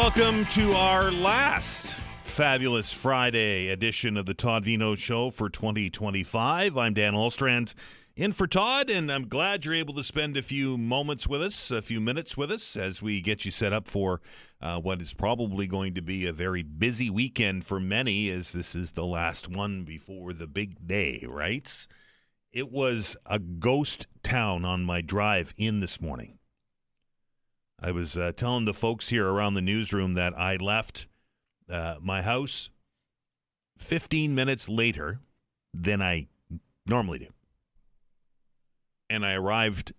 Welcome to our last fabulous Friday edition of the Todd Veinotte Show for 2025. I'm Dan Aalders, in for Todd, and I'm glad you're able to spend a few minutes with us as we get you set up for what is probably going to be a very busy weekend for many, as this is the last one before the big day, right? It was a ghost town on my drive in this morning. I was telling the folks here around the newsroom that I left my house 15 minutes later than I normally do. And I arrived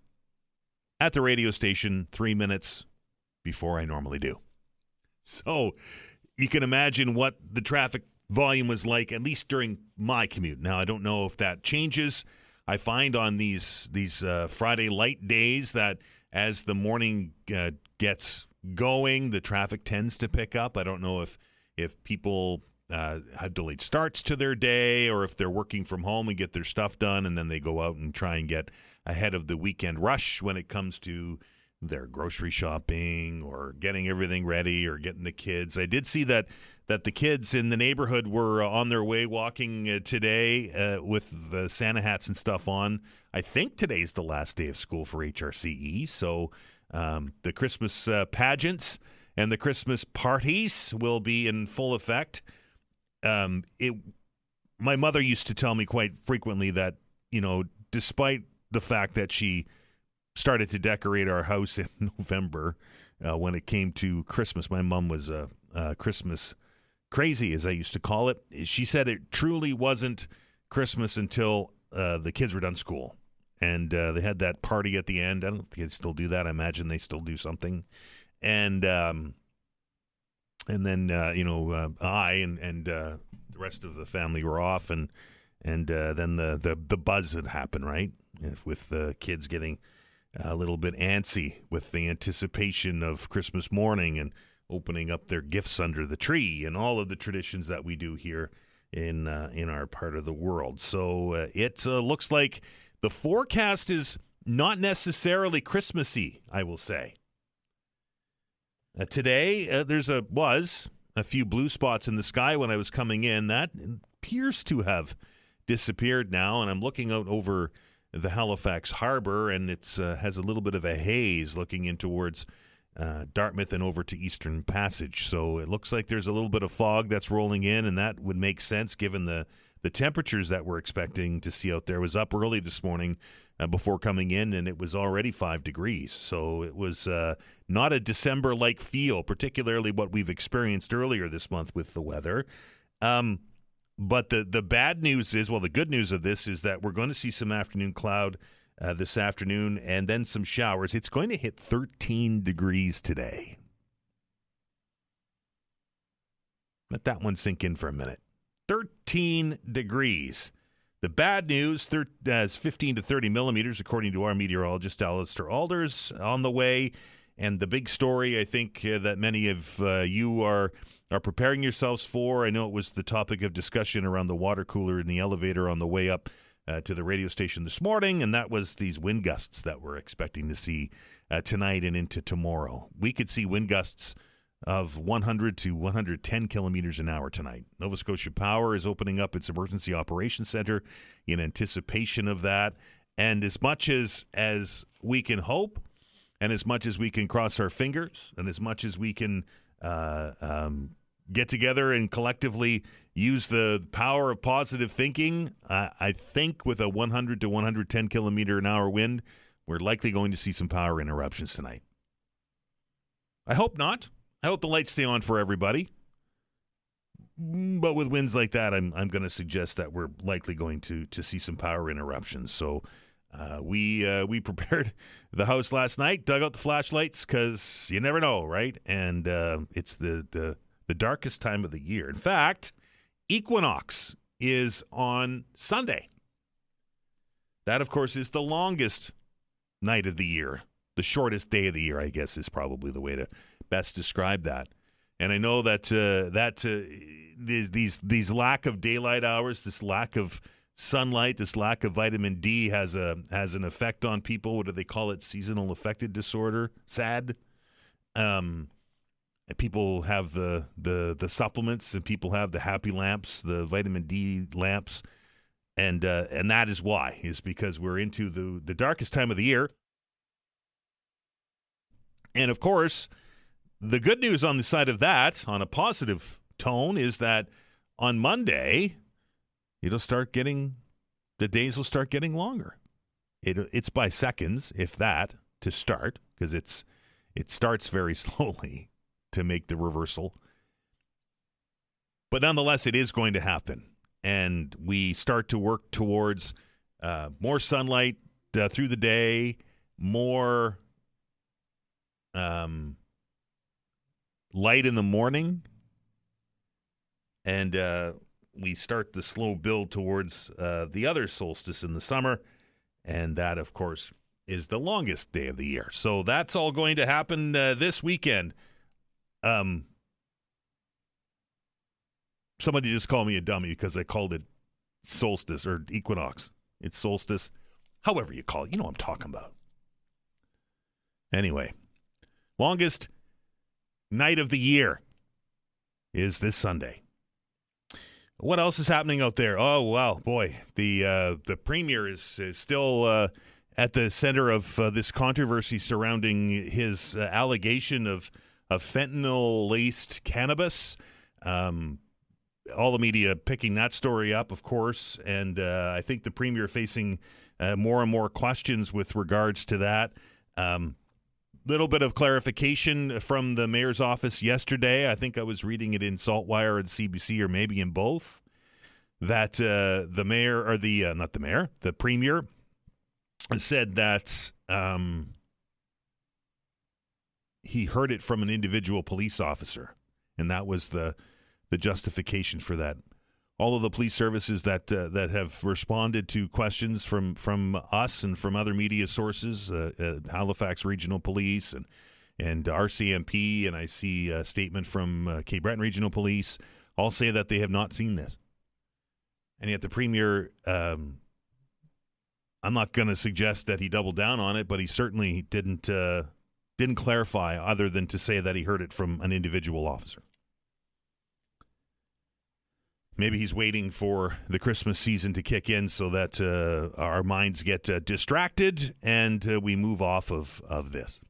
at the radio station 3 minutes before I normally do. So you can imagine what the traffic volume was like, at least during my commute. Now, I don't know if that changes. I find on these Friday light days that as the morning gets going, the traffic tends to pick up. I don't know if people have delayed starts to their day, or if they're working from home and get their stuff done, and then they go out and try and get ahead of the weekend rush when it comes to their grocery shopping or getting everything ready or getting the kids. I did see that the kids in the neighborhood were on their way walking today with the Santa hats and stuff on. I think today's the last day of school for HRCE, so the Christmas pageants and the Christmas parties will be in full effect. My mother used to tell me quite frequently that, despite the fact that she started to decorate our house in November when it came to Christmas, my mom was Christmas crazy, as I used to call it. She said it truly wasn't Christmas until the kids were done school. And they had that party at the end. I don't think they still do that. I imagine they still do something. And then I and the rest of the family were off, and then the buzz had happened, right? With the kids getting a little bit antsy with the anticipation of Christmas morning and opening up their gifts under the tree and all of the traditions that we do here in our part of the world. So it looks like the forecast is not necessarily Christmassy, I will say. Today, was a few blue spots in the sky when I was coming in. That appears to have disappeared now, and I'm looking out over the Halifax harbor, and it has a little bit of a haze looking in towards Dartmouth and over to Eastern Passage. So it looks like there's a little bit of fog that's rolling in, and that would make sense given the temperatures that we're expecting to see out there. Was up early this morning before coming in, and it was already 5 degrees. So it was not a December-like feel, particularly what we've experienced earlier this month with the weather. But the bad news is, the good news of this is that we're going to see some afternoon cloud this afternoon and then some showers. It's going to hit 13 degrees today. Let that one sink in for a minute. 13 degrees. The bad news is 15 to 30 millimeters, according to our meteorologist Allister Aalders, on the way. And the big story, I think, that many of you are preparing yourselves for. I know it was the topic of discussion around the water cooler in the elevator on the way up to the radio station this morning, and that was these wind gusts that we're expecting to see tonight and into tomorrow. We could see wind gusts of 100 to 110 kilometers an hour tonight. Nova Scotia Power is opening up its emergency operations center in anticipation of that. And as much as we can hope, and as much as we can cross our fingers, and as much as we can get together and collectively use the power of positive thinking, I think with a 100 to 110 kilometer an hour wind, we're likely going to see some power interruptions tonight. I hope not. I hope the lights stay on for everybody. But with winds like that, I'm going to suggest that we're likely going to see some power interruptions. So we prepared the house last night, dug out the flashlights because you never know, right? And it's the darkest time of the year. In fact, equinox is on Sunday. That, of course, is the longest night of the year. The shortest day of the year, I guess, is probably the way to best describe that. And I know that these lack of daylight hours, this lack of sunlight, this lack of vitamin D has an effect on people. What do they call it? Seasonal affective disorder, SAD. And people have the supplements, and people have the happy lamps, the vitamin D lamps, and that is why, is because we're into the darkest time of the year. And of course, the good news on the side of that, on a positive tone, is that on Monday, the days will start getting longer. It's by seconds, if that, to start, because it starts very slowly to make the reversal. But nonetheless, it is going to happen. And we start to work towards more sunlight through the day, more light in the morning, and we start the slow build towards the other solstice in the summer, and that, of course, is the longest day of the year. So that's all going to happen this weekend. Somebody just called me a dummy because I called it solstice or equinox. It's solstice. However you call it. You know what I'm talking about. Anyway, longest night of the year is this Sunday. What else is happening out there? Oh, well, boy. The premier is still at the center of this controversy surrounding his allegation of fentanyl-laced cannabis. All the media picking that story up, of course, and I think the premier facing more and more questions with regards to that. Little bit of clarification from the mayor's office yesterday. I think I was reading it in Saltwire and CBC, or maybe in both, that the mayor, or the premier, said that he heard it from an individual police officer, and that was the justification for that. All of the police services that have responded to questions from us and from other media sources, Halifax Regional Police and RCMP, and I see a statement from Cape Breton Regional Police, all say that they have not seen this. And yet the premier, I'm not going to suggest that he doubled down on it, but he certainly didn't clarify, other than to say that he heard it from an individual officer. Maybe he's waiting for the Christmas season to kick in so that our minds get distracted and we move off of this.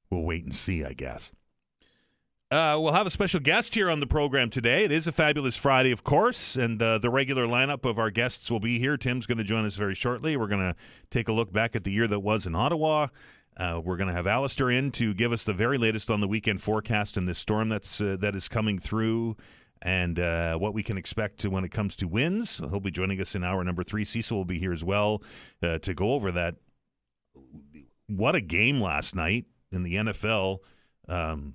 We'll wait and see, I guess. We'll have a special guest here on the program today. It is a fabulous Friday, of course, and the regular lineup of our guests will be here. Tim's going to join us very shortly. We're going to take a look back at the year that was in Ottawa. We're going to have Allister in to give us the very latest on the weekend forecast and this storm that is coming through, and what we can expect when it comes to winds. He'll be joining us in hour number 3. Cecil will be here as well to go over that. What a game last night in the NFL. The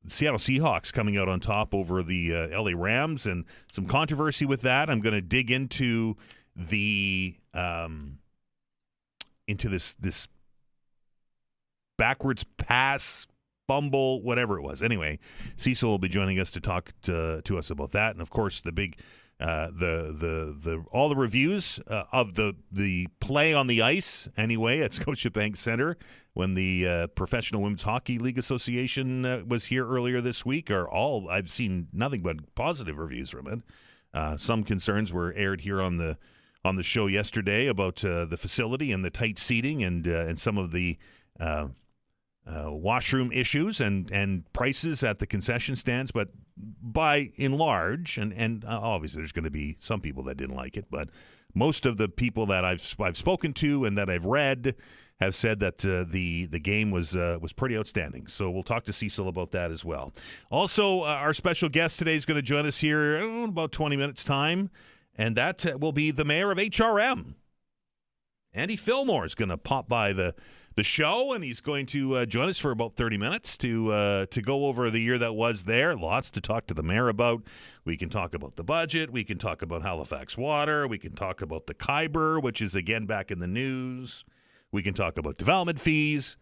Seattle Seahawks coming out on top over the LA Rams, and some controversy with that. I'm going to dig into this backwards pass, fumble, whatever it was. Anyway, Cecil will be joining us to talk to us about that, and of course the big all the reviews of the play on the ice. Anyway, at Scotiabank Center when the Professional Women's Hockey League Association was here earlier this week, I've seen nothing but positive reviews from it. Some concerns were aired here on the show yesterday about the facility and the tight seating and some of the washroom issues and prices at the concession stands, but by and large, and obviously there's going to be some people that didn't like it, but most of the people that I've spoken to and that I've read have said that the game was pretty outstanding. So we'll talk to Cecil about that as well. Also, our special guest today is going to join us here in about 20 minutes' time, and that will be the mayor of HRM. Andy Fillmore is going to pop by the show, and he's going to join us for about 30 minutes to go over the year that was there. Lots to talk to the mayor about. We can talk about the budget. We can talk about Halifax Water. We can talk about the Khyber, which is again back in the news. We can talk about development fees,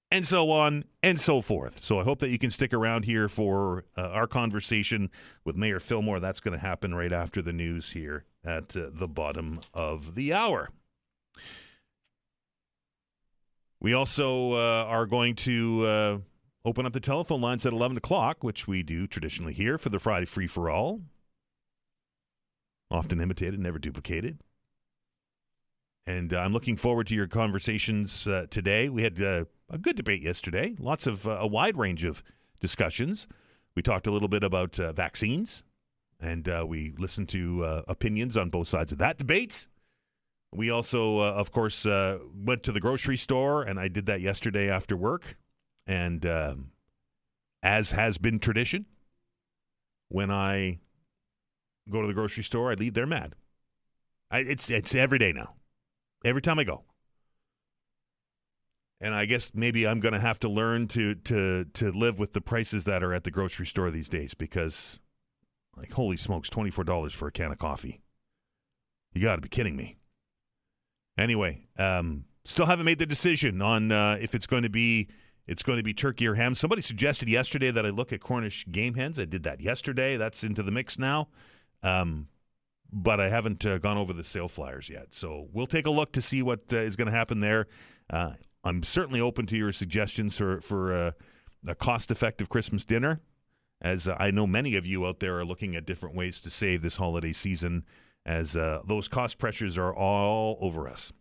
and so on and so forth. So I hope that you can stick around here for our conversation with Mayor Fillmore. That's going to happen right after the news here at the bottom of the hour. We also are going to open up the telephone lines at 11 o'clock, which we do traditionally here for the Friday Free-for-All. Often imitated, never duplicated. And I'm looking forward to your conversations today. We had a good debate yesterday. Lots of a wide range of discussions. We talked a little bit about vaccines, and we listened to opinions on both sides of that debate. We also, of course, went to the grocery store, and I did that yesterday after work. And as has been tradition, when I go to the grocery store, I leave there mad. It's every day now. Every time I go. And I guess maybe I'm going to have to learn to live with the prices that are at the grocery store these days because, like, holy smokes, $24 for a can of coffee. You got to be kidding me. Anyway, still haven't made the decision on if it's going to be turkey or ham. Somebody suggested yesterday that I look at Cornish game hens. I did that yesterday. That's into the mix now. But I haven't gone over the sale flyers yet. So we'll take a look to see what is going to happen there. I'm certainly open to your suggestions for a cost-effective Christmas dinner, as I know many of you out there are looking at different ways to save this holiday season, as those cost pressures are all over us.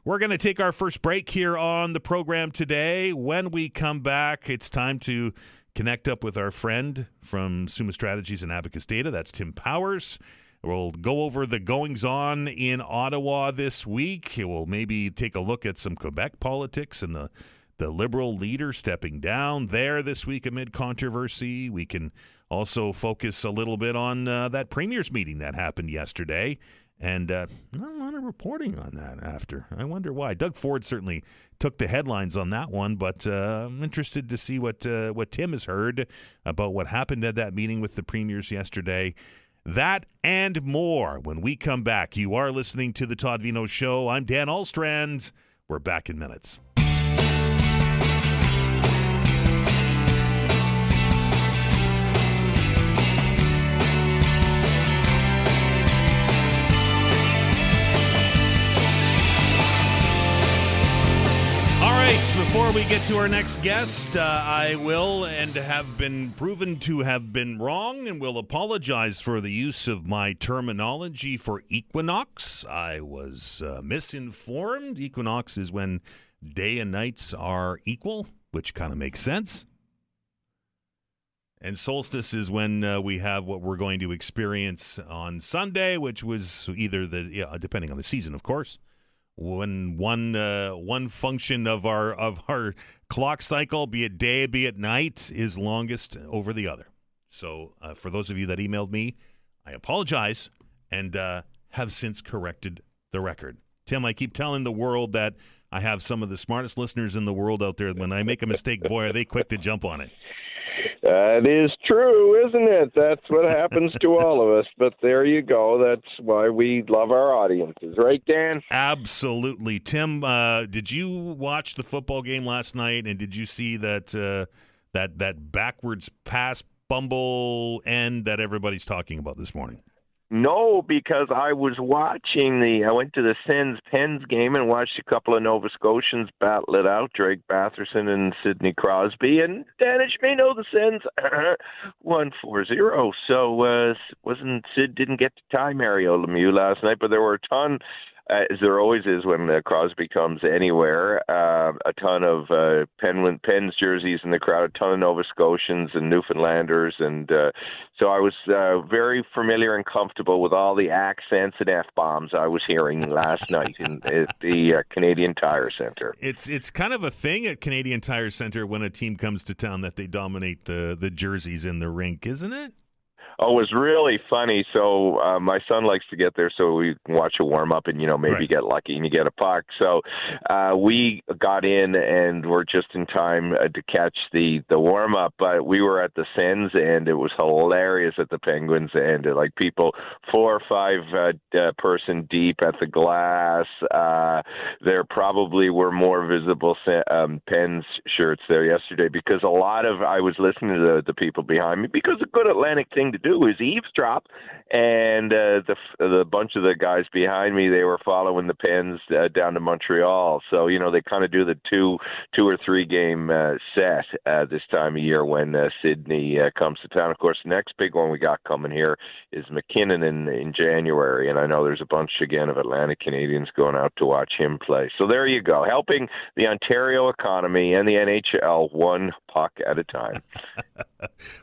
We're going to take our first break here on the program today. When we come back, it's time to connect up with our friend from Summa Strategies and Abacus Data. That's Tim Powers. We'll go over the goings-on in Ottawa this week. We'll maybe take a look at some Quebec politics and the Liberal leader stepping down there this week amid controversy. We can also focus a little bit on that Premier's meeting that happened yesterday. And not a lot of reporting on that after. I wonder why. Doug Ford certainly took the headlines on that one, but I'm interested to see what Tim has heard about what happened at that meeting with the premiers yesterday. That and more when we come back. You are listening to The Todd Veinotte Show. I'm Dan Aalders. We're back in minutes. Before we get to our next guest, I will and have been proven to have been wrong and will apologize for the use of my terminology for equinox. I was misinformed. Equinox is when day and nights are equal, which kind of makes sense. And solstice is when we have what we're going to experience on Sunday, which was either depending on the season, of course, when one function of our clock cycle, be it day, be it night, is longest over the other. So for those of you that emailed me, I apologize and have since corrected the record. Tim, I keep telling the world that I have some of the smartest listeners in the world out there. When I make a mistake, boy, are they quick to jump on it. That is true, isn't it? That's what happens to all of us. But there you go. That's why we love our audiences. Right, Dan? Absolutely. Tim, did you watch the football game last night, and did you see that that backwards pass bumble end that everybody's talking about this morning? No, because I was watching I went to the Sens-Pens game and watched a couple of Nova Scotians battle it out, Drake Batherson and Sidney Crosby. And Dan, as you may know, the Sens won 4-0. So Sid didn't get to tie Mario Lemieux last night, but there were a ton, as there always is when Crosby comes anywhere, a ton of Pens jerseys in the crowd, a ton of Nova Scotians and Newfoundlanders. And so I was very familiar and comfortable with all the accents and F-bombs I was hearing last night at the Canadian Tire Centre. It's kind of a thing at Canadian Tire Centre when a team comes to town that they dominate the jerseys in the rink, isn't it? Oh, it was really funny. So my son likes to get there so we can watch a warm-up and, maybe get lucky and you get a puck. So we got in and were just in time to catch the warm-up. But we were at the Sens, and it was hilarious at the Penguins. And like people 4 or 5 person deep at the glass. There probably were more visible Pens shirts there yesterday because I was listening to the people behind me because it's a good Atlantic thing to do is eavesdrop. And the bunch of the guys behind me, they were following the Pens down to Montreal. So, they kind of do the two or three game set this time of year when Sydney comes to town. Of course, the next big one we got coming here is McKinnon in January. And I know there's a bunch, again, of Atlantic Canadians going out to watch him play. So there you go, helping the Ontario economy and the NHL one puck at a time.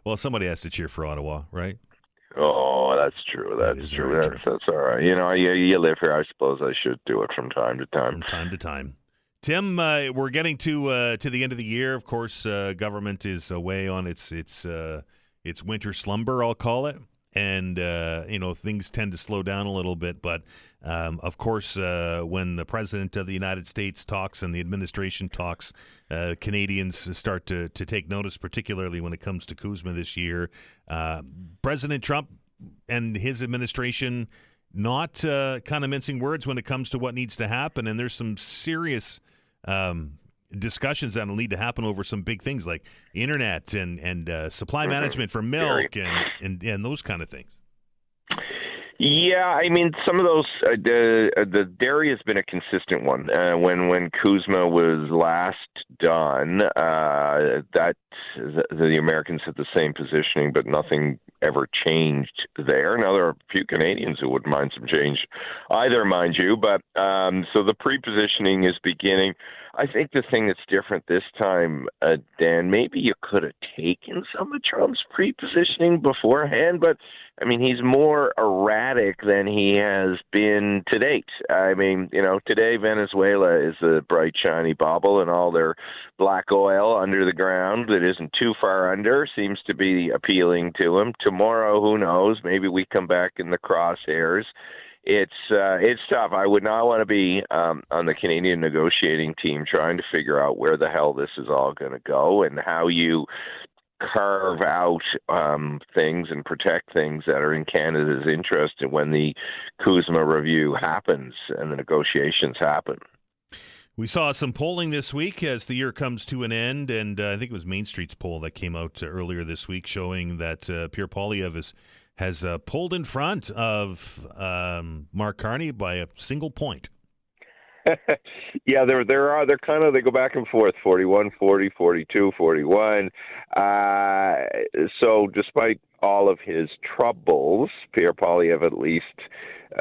Well, somebody has to cheer for Ottawa, right? Oh, that's true. That's true. That's all right. You live here. I suppose I should do it from time to time. From time to time. Tim, we're getting to the end of the year. Of course, government is away on its winter slumber, I'll call it. And, things tend to slow down a little bit. But, of course, when the President of the United States talks and the administration talks, Canadians start to take notice, particularly when it comes to Kuzma this year. President Trump and his administration not kind of mincing words when it comes to what needs to happen. And there's some serious discussions that will need to happen over some big things like internet and supply management for milk and those kind of things. Yeah, I mean, some of those, the dairy has been a consistent one. When Kuzma was last done, that the Americans had the same positioning, but nothing ever changed there. Now, there are a few Canadians who wouldn't mind some change either, mind you, but so the pre-positioning is beginning. I think the thing that's different this time, Dan, maybe you could have taken some of Trump's pre-positioning beforehand, but I mean, he's more erratic than he has been to date. I mean, today Venezuela is a bright, shiny bauble, and all their black oil under the ground that isn't too far under seems to be appealing to him. Tomorrow, who knows? Maybe we come back in the crosshairs. It's tough. I would not want to be on the Canadian negotiating team trying to figure out where the hell this is all going to go and how you carve out things and protect things that are in Canada's interest when the Kuzma review happens and the negotiations happen. We saw some polling this week as the year comes to an end, and I think it was Main Street's poll that came out earlier this week showing that Pierre Poilievre has pulled in front of Mark Carney by a single point. Yeah, they're kind of, they go back and forth, 41-40, 42-41. So despite all of his troubles, Pierre Poilievre, at least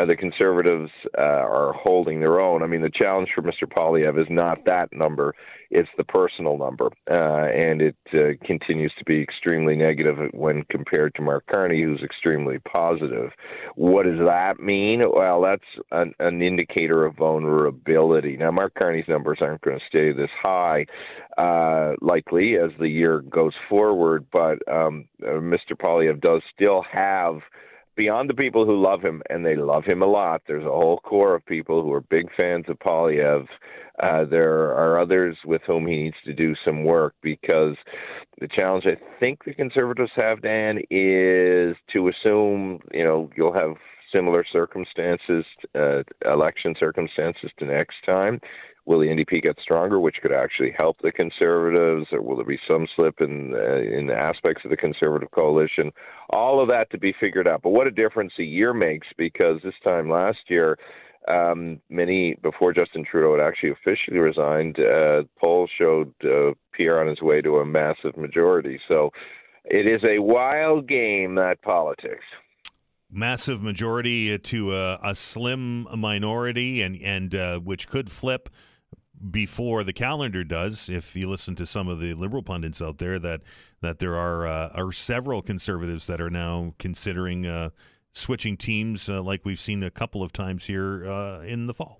the Conservatives are holding their own. I mean, the challenge for Mr. Poilievre is not that number, it's the personal number. And it continues to be extremely negative when compared to Mark Carney, who's extremely positive. What does that mean? Well, that's an indicator of vulnerability. Now, Mark Carney's numbers aren't going to stay this high, likely, as the year goes forward, but Mr. Poilievre does still have, beyond the people who love him, and they love him a lot, there's a whole core of people who are big fans of Poilievre. There are others with whom he needs to do some work, because the challenge I think the Conservatives have, Dan, is to assume, you'll have similar circumstances, election circumstances to next time. Will the NDP get stronger, which could actually help the Conservatives, or will there be some slip in the aspects of the Conservative coalition? All of that to be figured out. But what a difference a year makes, because this time last year, many, before Justin Trudeau had actually officially resigned, polls showed Pierre on his way to a massive majority. So it is a wild game, that politics. Massive majority to a slim minority, and which could flip before the calendar does. If you listen to some of the Liberal pundits out there, that there are several Conservatives that are now considering switching teams, like we've seen a couple of times here in the fall.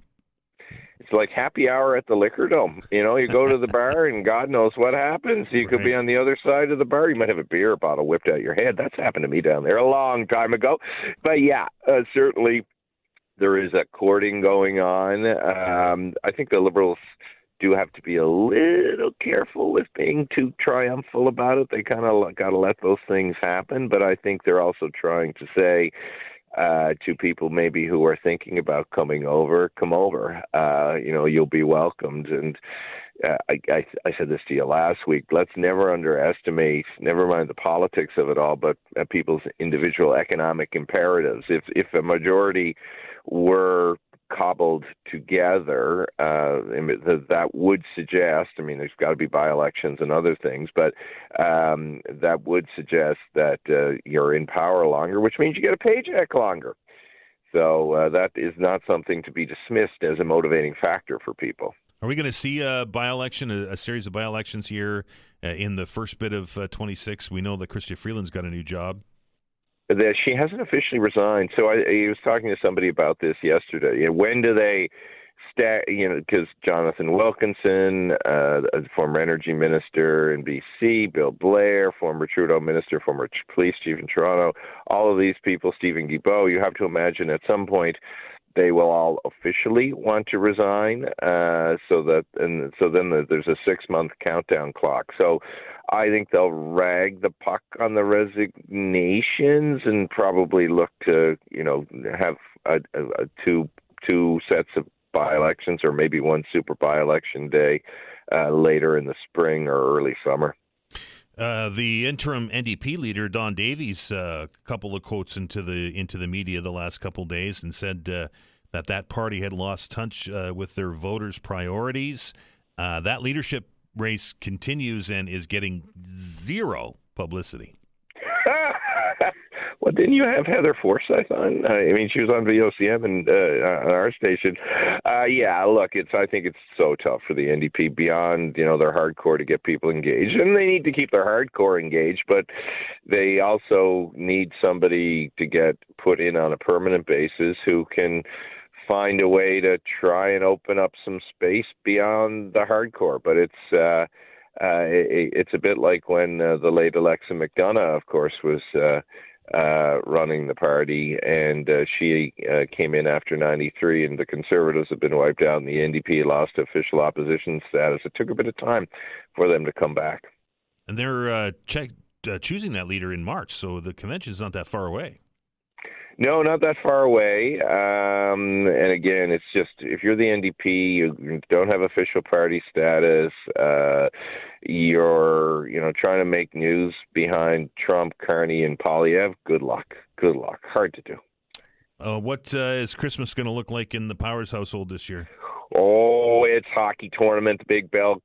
It's like happy hour at the Liquor Dome. You go to the bar and God knows what happens. You could be on the other side of the bar. You might have a beer bottle whipped out your head. That's happened to me down there a long time ago. But yeah, certainly there is a courting going on. I think the Liberals do have to be a little careful with being too triumphal about it. They kind of got to let those things happen. But I think they're also trying to say to people maybe who are thinking about coming over, come over. You'll be welcomed. And I said this to you last week. Let's never underestimate, never mind the politics of it all, but people's individual economic imperatives. If a majority were cobbled together, that would suggest, I mean, there's got to be by-elections and other things, but that would suggest that you're in power longer, which means you get a paycheck longer. So that is not something to be dismissed as a motivating factor for people. Are we going to see a by-election, a series of by-elections here in the first bit of 26? We know that Chrystia Freeland's got a new job. She hasn't officially resigned. So I was talking to somebody about this yesterday. When do they start? Because Jonathan Wilkinson, former energy minister in BC, Bill Blair, former Trudeau minister, former police chief in Toronto, all of these people, Stephen Guilbeault, you have to imagine at some point they will all officially want to resign, so then there's a 6-month countdown clock. So I think they'll rag the puck on the resignations and probably look to, have two sets of by-elections or maybe one super by-election day later in the spring or early summer. The interim NDP leader, Don Davies, a couple of quotes into the media the last couple of days and said that party had lost touch with their voters' priorities. That leadership race continues and is getting zero publicity. Well, didn't you have Heather Forsyth on? I mean, she was on VOCM and on our station. Yeah, look, I think it's so tough for the NDP beyond, their hardcore to get people engaged. And they need to keep their hardcore engaged, but they also need somebody to get put in on a permanent basis who can find a way to try and open up some space beyond the hardcore. But it's a bit like when the late Alexa McDonough, of course, was running the party, and she came in after 93, and the Conservatives have been wiped out, and the NDP lost official opposition status. It took a bit of time for them to come back. And they're choosing that leader in March, so the convention's not that far away. No, not that far away. And again, it's just, if you're the NDP, you don't have official party status, you're, trying to make news behind Trump, Carney, and Poilievre. Good luck. Hard to do. What is Christmas going to look like in the Powers household this year? Oh, it's hockey tournament, the Big Bell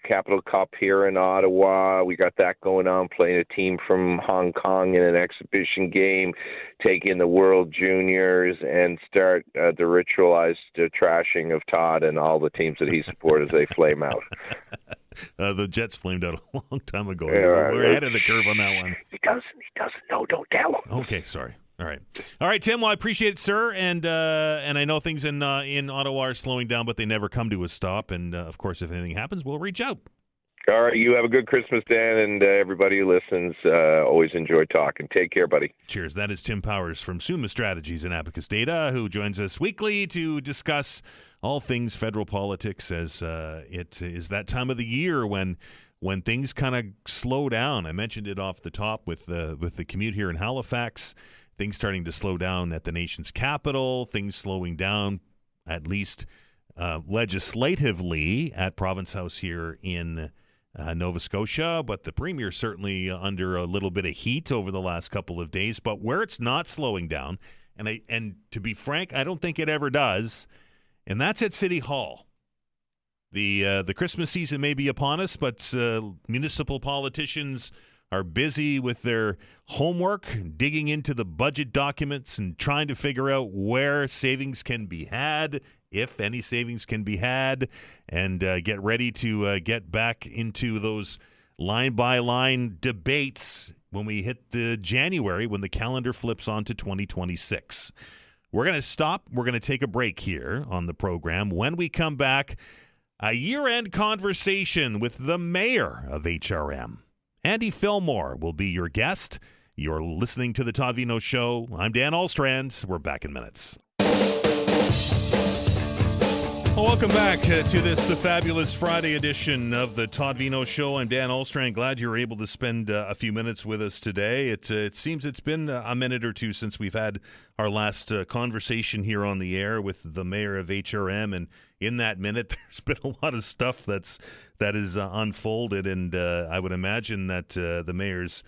Capital Cup here in Ottawa. We got that going on, playing a team from Hong Kong in an exhibition game, take in the World Juniors, and start the ritualized trashing of Todd and all the teams that he supports as they flame out. The Jets flamed out a long time ago. We're ahead of the curve on that one. He doesn't know. Don't tell him. Okay, sorry. All right, Tim. Well, I appreciate it, sir, and I know things in Ottawa are slowing down, but they never come to a stop. And of course, if anything happens, we'll reach out. All right, you have a good Christmas, Dan, and everybody who listens. Always enjoy talking. Take care, buddy. Cheers. That is Tim Powers from Summa Strategies and Abacus Data, who joins us weekly to discuss all things federal politics, as it is that time of the year when things kind of slow down. I mentioned it off the top with the commute here in Halifax. Things starting to slow down at the nation's capital, things slowing down, at least legislatively, at Province House here in Nova Scotia. But the Premier certainly under a little bit of heat over the last couple of days. But where it's not slowing down, and to be frank, I don't think it ever does, and that's at City Hall. The Christmas season may be upon us, but municipal politicians are busy with their homework, digging into the budget documents and trying to figure out where savings can be had, if any savings can be had, and get ready to get back into those line-by-line debates when we hit the January, when the calendar flips on to 2026. We're going to stop. We're going to take a break here on the program. When we come back, a year-end conversation with the mayor of HRM. Andy Fillmore will be your guest. You're listening to the Todd Veinotte Show. I'm Dan Aalders. We're back in minutes. Well, welcome back to the fabulous Friday edition of the Todd Veinotte Show. I'm Dan Aalders. Glad you were able to spend a few minutes with us today. It seems it's been a minute or two since we've had our last conversation here on the air with the mayor of HRM, and in that minute, there's been a lot of stuff that is unfolded, and I would imagine that the mayor's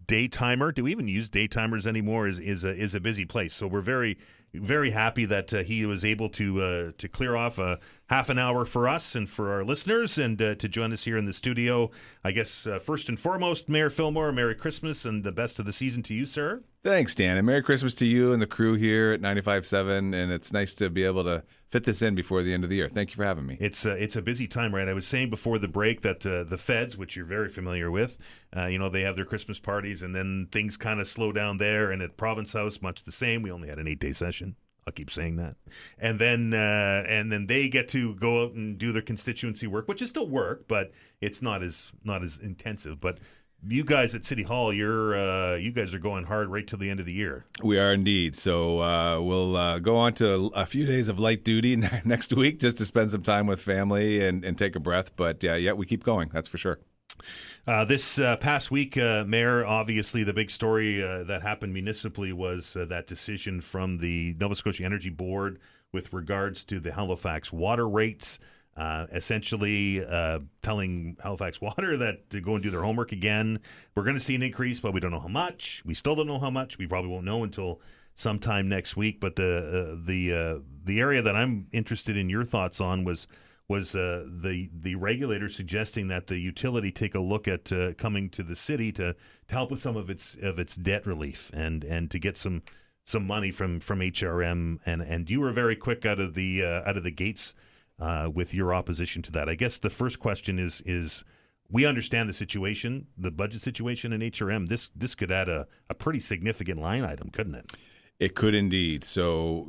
daytimer, do we even use daytimers anymore, is a busy place. So we're very happy that he was able to clear off a half an hour for us and for our listeners, and to join us here in the studio. I guess first and foremost, Mayor Fillmore, Merry Christmas and the best of the season to you, sir. Thanks, Dan, and Merry Christmas to you and the crew here at 95.7, and it's nice to be able to fit this in before the end of the year. Thank you for having me. It's a busy time, right? I was saying before the break that the feds, which you're very familiar with, they have their Christmas parties, and then things kind of slow down there, and at Province House, much the same. We only had an 8-day session. I'll keep saying that. And then they get to go out and do their constituency work, which is still work, but it's not as intensive. But you guys at City Hall, you guys are going hard right till the end of the year. We are indeed. So we'll go on to a few days of light duty next week just to spend some time with family and take a breath. But yeah, we keep going. That's for sure. This past week, Mayor, obviously the big story that happened municipally was that decision from the Nova Scotia Energy Board with regards to the Halifax water rates, essentially telling Halifax Water that to go and do their homework again. We're going to see an increase, but we don't know how much. We still don't know how much. We probably won't know until sometime next week. But the area that I'm interested in your thoughts on was the regulator suggesting that the utility take a look at coming to the city to help with some of its debt relief and to get some money from HRM, and you were very quick out of the gates with your opposition to that. I guess the first question is we understand the situation, the budget situation in HRM. This could add a pretty significant line item, couldn't it? It could indeed. So,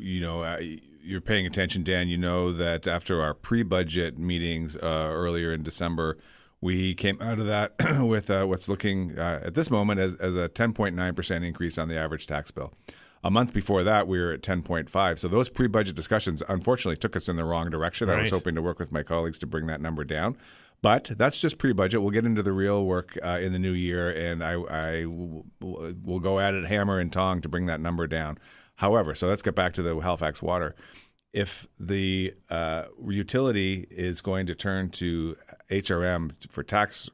you're paying attention, Dan. You know that after our pre-budget meetings earlier in December, we came out of that with what's looking at this moment as a 10.9% increase on the average tax bill. A month before that, we were at 10.5. So those pre-budget discussions, unfortunately, took us in the wrong direction. Right. I was hoping to work with my colleagues to bring that number down. But that's just pre-budget. We'll get into the real work in the new year, and I will go at it hammer and tong to bring that number down. However, so let's get back to the Halifax Water. If the utility is going to turn to HRM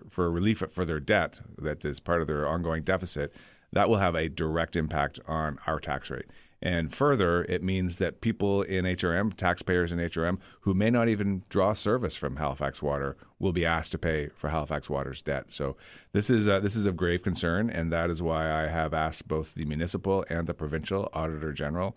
for relief for their debt that is part of their ongoing deficit, that will have a direct impact on our tax rate. And further, it means that people in HRM, taxpayers in HRM, who may not even draw service from Halifax Water, will be asked to pay for Halifax Water's debt. So this is of grave concern, and that is why I have asked both the municipal and the provincial auditor general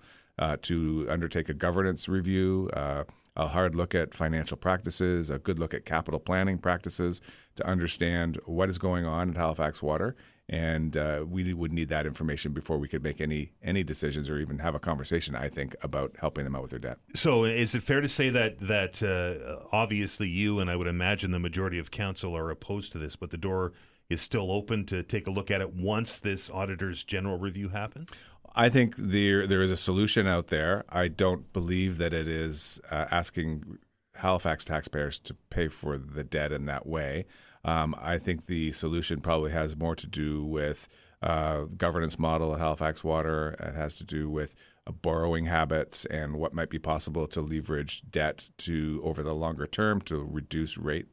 to undertake a governance review, a hard look at financial practices, a good look at capital planning practices to understand what is going on at Halifax Water. And we would need that information before we could make any decisions or even have a conversation, I think, about helping them out with their debt. So is it fair to say that obviously you and I would imagine the majority of council are opposed to this, but the door is still open to take a look at it once this auditor's general review happens? I think there is a solution out there. I don't believe that it is asking Halifax taxpayers to pay for the debt in that way. I think the solution probably has more to do with governance model at Halifax Water. It has to do with borrowing habits and what might be possible to leverage debt to over the longer term to reduce rate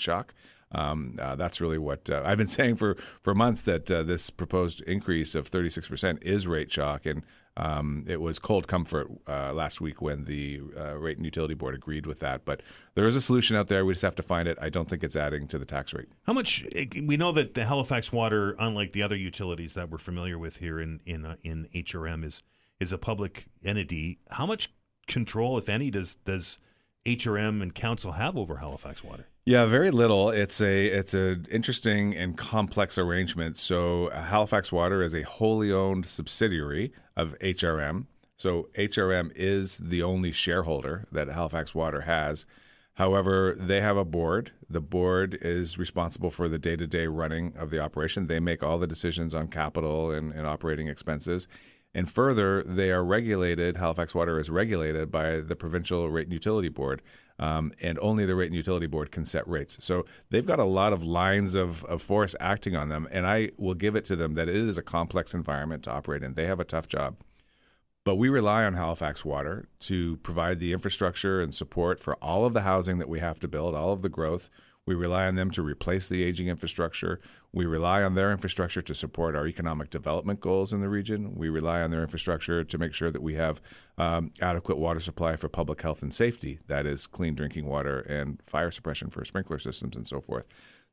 shock. That's really what I've been saying for months, that this proposed increase of 36% is rate shock, and it was cold comfort last week when the Rate and Utility Board agreed with that. But there is a solution out there. We just have to find it. I don't think it's adding to the tax rate. How much? We know that the Halifax Water, unlike the other utilities that we're familiar with here in HRM, is a public entity. How much control, if any, does HRM and council have over Halifax Water? Yeah, very little. It's an interesting and complex arrangement. So Halifax Water is a wholly owned subsidiary of HRM. So HRM is the only shareholder that Halifax Water has. However, they have a board. The board is responsible for the day-to-day running of the operation. They make all the decisions on capital and operating expenses. And further, they are regulated, Halifax Water is regulated by the Provincial Rate and Utility Board, and only the Rate and Utility Board can set rates. So they've got a lot of lines of force acting on them, and I will give it to them that it is a complex environment to operate in. They have a tough job. But we rely on Halifax Water to provide the infrastructure and support for all of the housing that we have to build, all of the growth. We rely on them to replace the aging infrastructure. We rely on their infrastructure to support our economic development goals in the region. We rely on their infrastructure to make sure that we have adequate water supply for public health and safety, that is clean drinking water and fire suppression for sprinkler systems and so forth.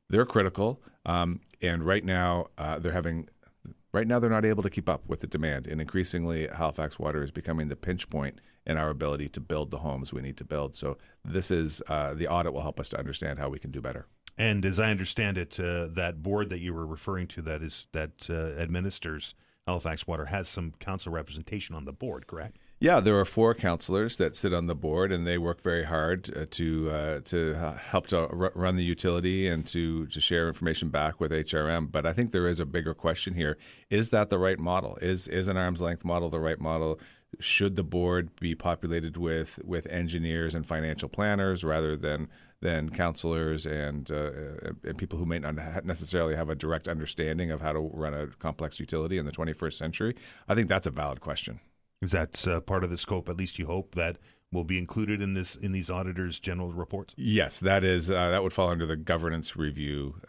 They're critical, and right now they're not able to keep up with the demand, and increasingly Halifax Water is becoming the pinch point in our ability to build the homes we need to build. So this is the audit will help us to understand how we can do better. And as I understand it, that board that you were referring to that administers Halifax Water has some council representation on the board, correct? Yeah, there are 4 councillors that sit on the board, and they work very hard to help to run the utility and to share information back with HRM. But I think there is a bigger question here. Is that the right model? Is an arm's length model the right model? Should the board be populated with engineers and financial planners rather than councillors and people who may not necessarily have a direct understanding of how to run a complex utility in the 21st century? I think that's a valid question. Is that part of the scope, at least you hope, that will be included in these auditors' general reports? Yes, that would fall under the governance review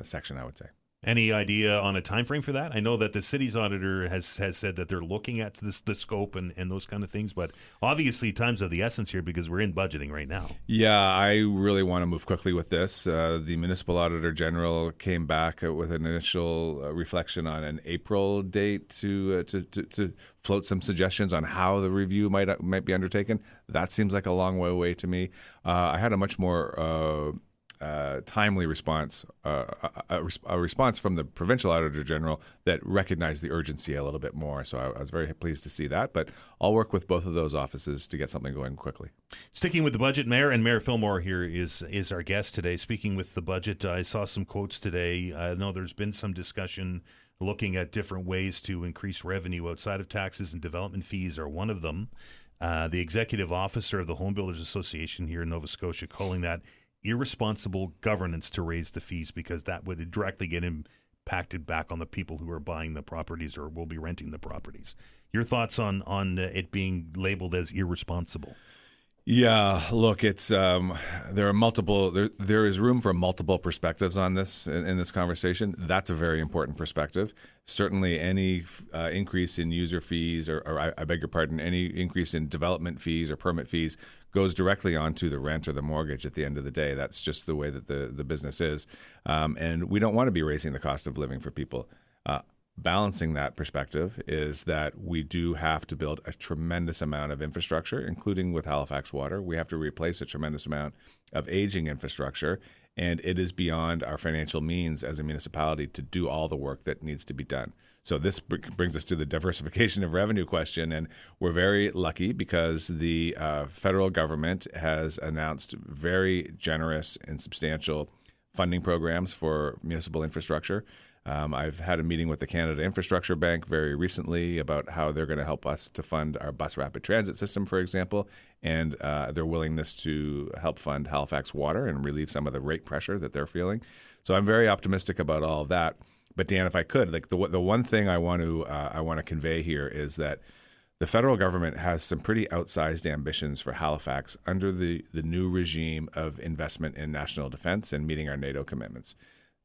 section, I would say. Any idea on a time frame for that? I know that the city's auditor has said that they're looking at the scope and those kind of things, but obviously time's of the essence here because we're in budgeting right now. Yeah, I really want to move quickly with this. The Municipal Auditor General came back with an initial reflection on an April date to float some suggestions on how the review might be undertaken. That seems like a long way away to me. I had a much more timely response, a response from the Provincial Auditor General that recognized the urgency a little bit more. So I was very pleased to see that. But I'll work with both of those offices to get something going quickly. Sticking with the budget, Mayor Fillmore here is our guest today. Speaking with the budget, I saw some quotes today. I know there's been some discussion looking at different ways to increase revenue outside of taxes, and development fees are one of them. The executive officer of the Home Builders Association here in Nova Scotia calling that irresponsible governance to raise the fees because that would directly get impacted back on the people who are buying the properties or will be renting the properties. Your thoughts on it being labeled as irresponsible? Yeah, look, it's there are multiple. There is room for multiple perspectives on this in this conversation. That's a very important perspective. Certainly, any increase in user fees, or I beg your pardon, any increase in development fees or permit fees goes directly onto the rent or the mortgage at the end of the day. That's just the way that the business is, and we don't want to be raising the cost of living for people. Balancing that perspective is that we do have to build a tremendous amount of infrastructure, including with Halifax Water. We have to replace a tremendous amount of aging infrastructure, and it is beyond our financial means as a municipality to do all the work that needs to be done. So this brings us to the diversification of revenue question, and we're very lucky because the federal government has announced very generous and substantial funding programs for municipal infrastructure. I've had a meeting with the Canada Infrastructure Bank very recently about how they're going to help us to fund our bus rapid transit system, for example, and their willingness to help fund Halifax Water and relieve some of the rate pressure that they're feeling. So I'm very optimistic about all of that. But Dan, if I could, like the one thing I want to convey here is that the federal government has some pretty outsized ambitions for Halifax under the new regime of investment in national defense and meeting our NATO commitments.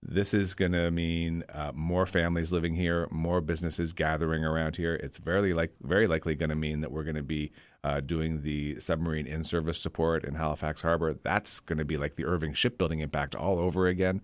This is going to mean more families living here, more businesses gathering around here. It's very likely going to mean that we're going to be doing the submarine in-service support in Halifax Harbor. That's going to be like the Irving shipbuilding impact all over again.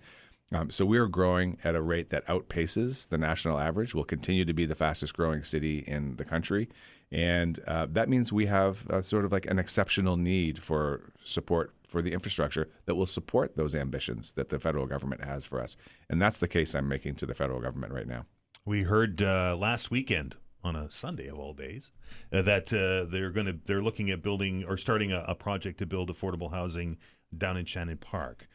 So we are growing at a rate that outpaces the national average. We'll continue to be the fastest growing city in the country. And that means we have sort of like an exceptional need for support for the infrastructure that will support those ambitions that the federal government has for us. And that's the case I'm making to the federal government right now. We heard last weekend, on a Sunday of all days, that they're looking at building or starting a project to build affordable housing down in Shannon Park.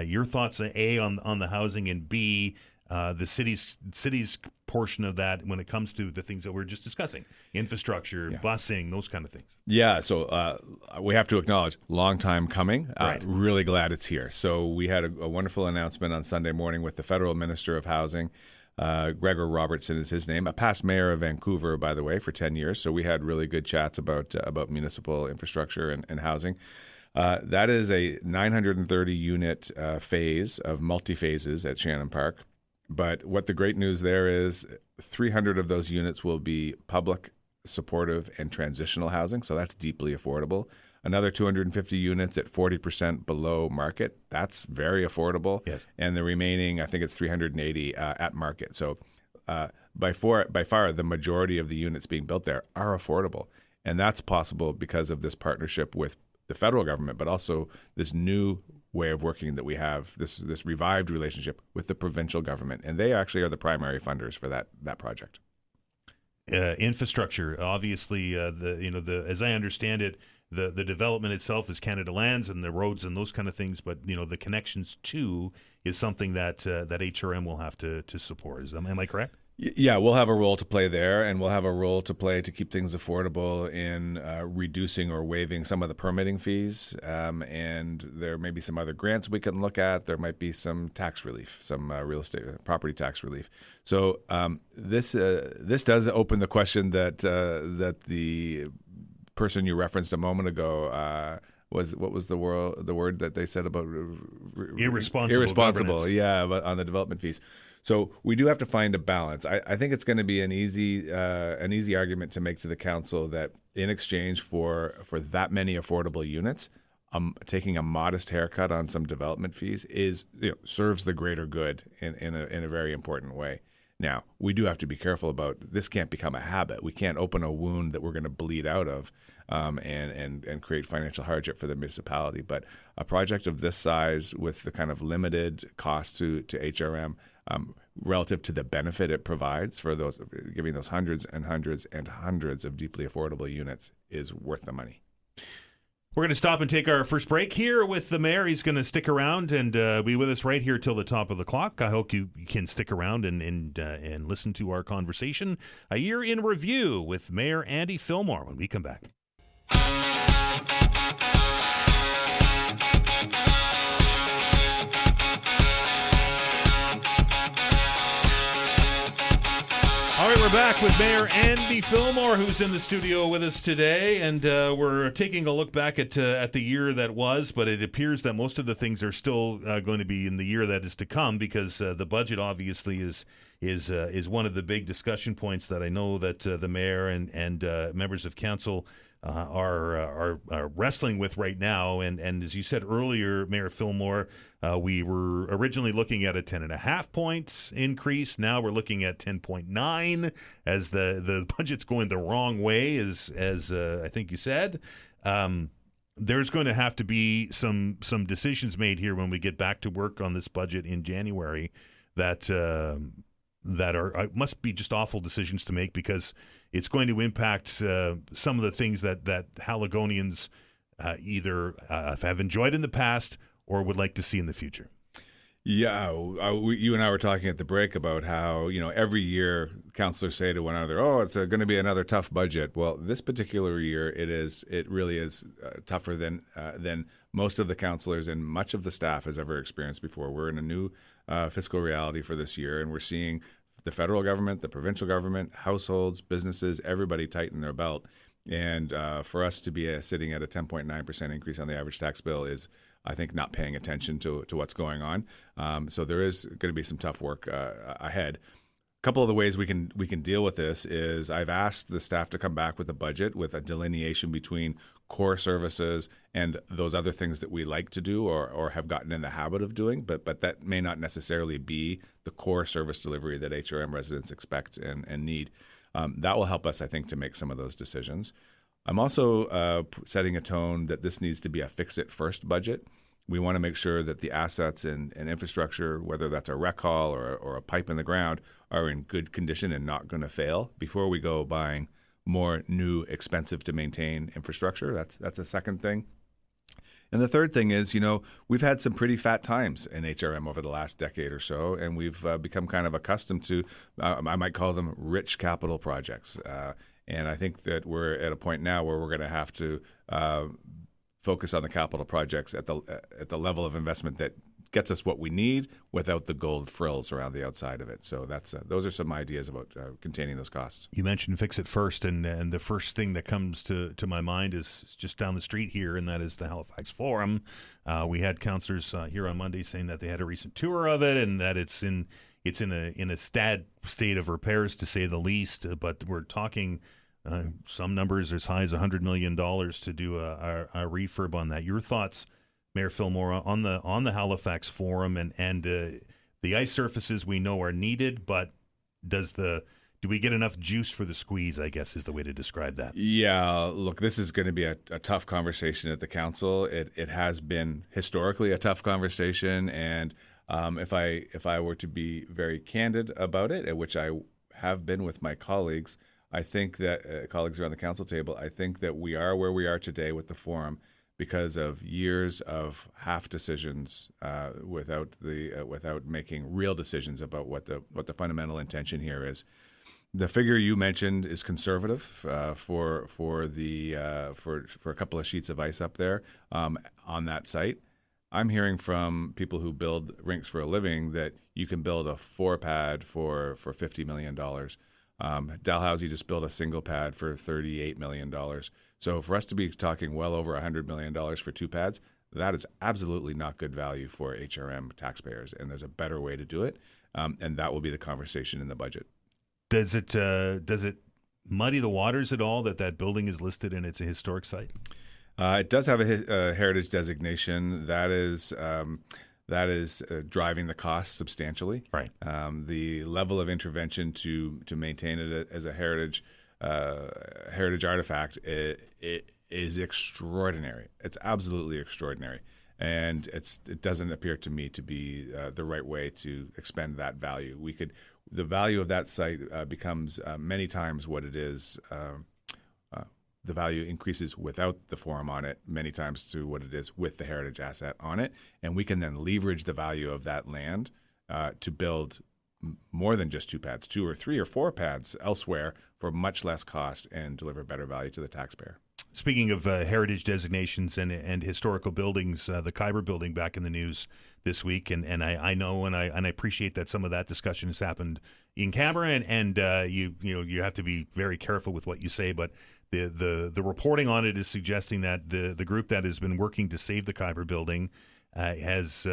Your thoughts, A, on the housing, and B, the city's portion of that when it comes to the things that we're just discussing, infrastructure, busing, those kind of things. Yeah, so we have to acknowledge, long time coming. Right. Really glad it's here. So we had a wonderful announcement on Sunday morning with the Federal Minister of Housing. Gregor Robertson is his name, a past mayor of Vancouver, by the way, for 10 years. So we had really good chats about municipal infrastructure and housing. That is a 930-unit phase of multi-phases at Shannon Park. But what the great news there is 300 of those units will be public, supportive, and transitional housing. So that's deeply affordable. Another 250 units at 40% below market. That's very affordable. Yes. And the remaining, I think it's 380 at market. So by far, the majority of the units being built there are affordable. And that's possible because of this partnership with the federal government, but also this new way of working that we have, this revived relationship with the provincial government. And they actually are the primary funders for that project. Infrastructure, obviously, as I understand it, the development itself is Canada Lands and the roads and those kind of things, but the connections to is something that HRM will have to support. Am I correct? Yeah, we'll have a role to play there, and we'll have a role to play to keep things affordable in reducing or waiving some of the permitting fees. And there may be some other grants we can look at. There might be some tax relief, some real estate property tax relief. So this does open the question that the person you referenced a moment ago. What was the word that they said about irresponsible? Yeah, on the development fees. So we do have to find a balance. I think it's going to be an easy argument to make to the council that in exchange for that many affordable units, taking a modest haircut on some development fees serves the greater good in a very important way. Now, we do have to be careful about this. Can't become a habit. We can't open a wound that we're going to bleed out of and create financial hardship for the municipality. But a project of this size with the kind of limited cost to HRM relative to the benefit it provides for those giving those hundreds and hundreds and hundreds of deeply affordable units is worth the money. We're going to stop and take our first break here with the mayor. He's going to stick around and be with us right here till the top of the clock. I hope you can stick around and listen to our conversation. A year in review with Mayor Andy Fillmore when we come back. All right, we're back with Mayor Andy Fillmore, who's in the studio with us today, and we're taking a look back at the year that was, but it appears that most of the things are still going to be in the year that is to come, because the budget obviously is one of the big discussion points that I know that the mayor and members of council are wrestling with right now. And as you said earlier, Mayor Fillmore, we were originally looking at a 10.5 points increase. Now we're looking at 10.9 as the budget's going the wrong way, as I think you said. There's going to have to be some decisions made here when we get back to work on this budget in January that must be just awful decisions to make, because it's going to impact some of the things that Haligonians either have enjoyed in the past or would like to see in the future. Yeah, you and I were talking at the break about how every year councillors say to one another, "Oh, it's going to be another tough budget." Well, this particular year, it really is tougher than most of the councillors and much of the staff has ever experienced before. We're in a new fiscal reality for this year, and we're seeing the federal government, the provincial government, households, businesses, everybody tighten their belt. And for us to be sitting at a 10.9% increase on the average tax bill is, I think, not paying attention to what's going on. So there is going to be some tough work ahead. A couple of the ways we can deal with this is I've asked the staff to come back with a budget with a delineation between core services and those other things that we like to do or have gotten in the habit of doing, but that may not necessarily be the core service delivery that HRM residents expect and need. That will help us, I think, to make some of those decisions. I'm also setting a tone that this needs to be a fix-it-first budget. We want to make sure that the assets and infrastructure, whether that's a rec hall or a pipe in the ground, are in good condition and not going to fail before we go buying more new, expensive-to-maintain infrastructure. That's a second thing. And the third thing is, we've had some pretty fat times in HRM over the last decade or so, and we've become kind of accustomed to, I might call them rich capital projects. And I think that we're at a point now where we're going to have to focus on the capital projects at the level of investment that gets us what we need without the gold frills around the outside of it. So those are some ideas about containing those costs. You mentioned fix it first, and the first thing that comes to my mind is just down the street here, and that is the Halifax Forum. We had councillors here on Monday saying that they had a recent tour of it, and that it's in a state of repairs, to say the least. But we're talking some numbers as high as $100 million to do a refurb on that. Your thoughts, Mayor Fillmore, on the Halifax Forum and the ice surfaces we know are needed, but do we get enough juice for the squeeze, I guess is the way to describe that. Yeah, look, this is going to be a tough conversation at the council. It has been historically a tough conversation, and if I were to be very candid about it, which I have been with my colleagues, I think that colleagues around the council table, I think that we are where we are today with the forum because of years of half decisions without making real decisions about what the fundamental intention here is. The figure you mentioned is conservative for a couple of sheets of ice up there on that site. I'm hearing from people who build rinks for a living that you can build a 4-pad for $50 million. Dalhousie just built a single pad for $38 million. So for us to be talking well over $100 million for 2 pads, that is absolutely not good value for HRM taxpayers, and there's a better way to do it, and that will be the conversation in the budget. Does it muddy the waters at all that building is listed and it's a historic site? It does have a heritage designation. That is driving the cost substantially. Right. The level of intervention to maintain it as a heritage artifact it is extraordinary. It's absolutely extraordinary, and it doesn't appear to me to be the right way to expend that value. The value of that site becomes many times what it is. The value increases without the forum on it many times to what it is with the heritage asset on it. And we can then leverage the value of that land to build more than just 2 pads, 2 or 3 or 4 pads elsewhere for much less cost and deliver better value to the taxpayer. Speaking of heritage designations and historical buildings, the Khyber building back in the news this week, and I know and I appreciate that some of that discussion has happened in camera, and you have to be very careful with what you say, but the reporting on it is suggesting that the group that has been working to save the Khyber building has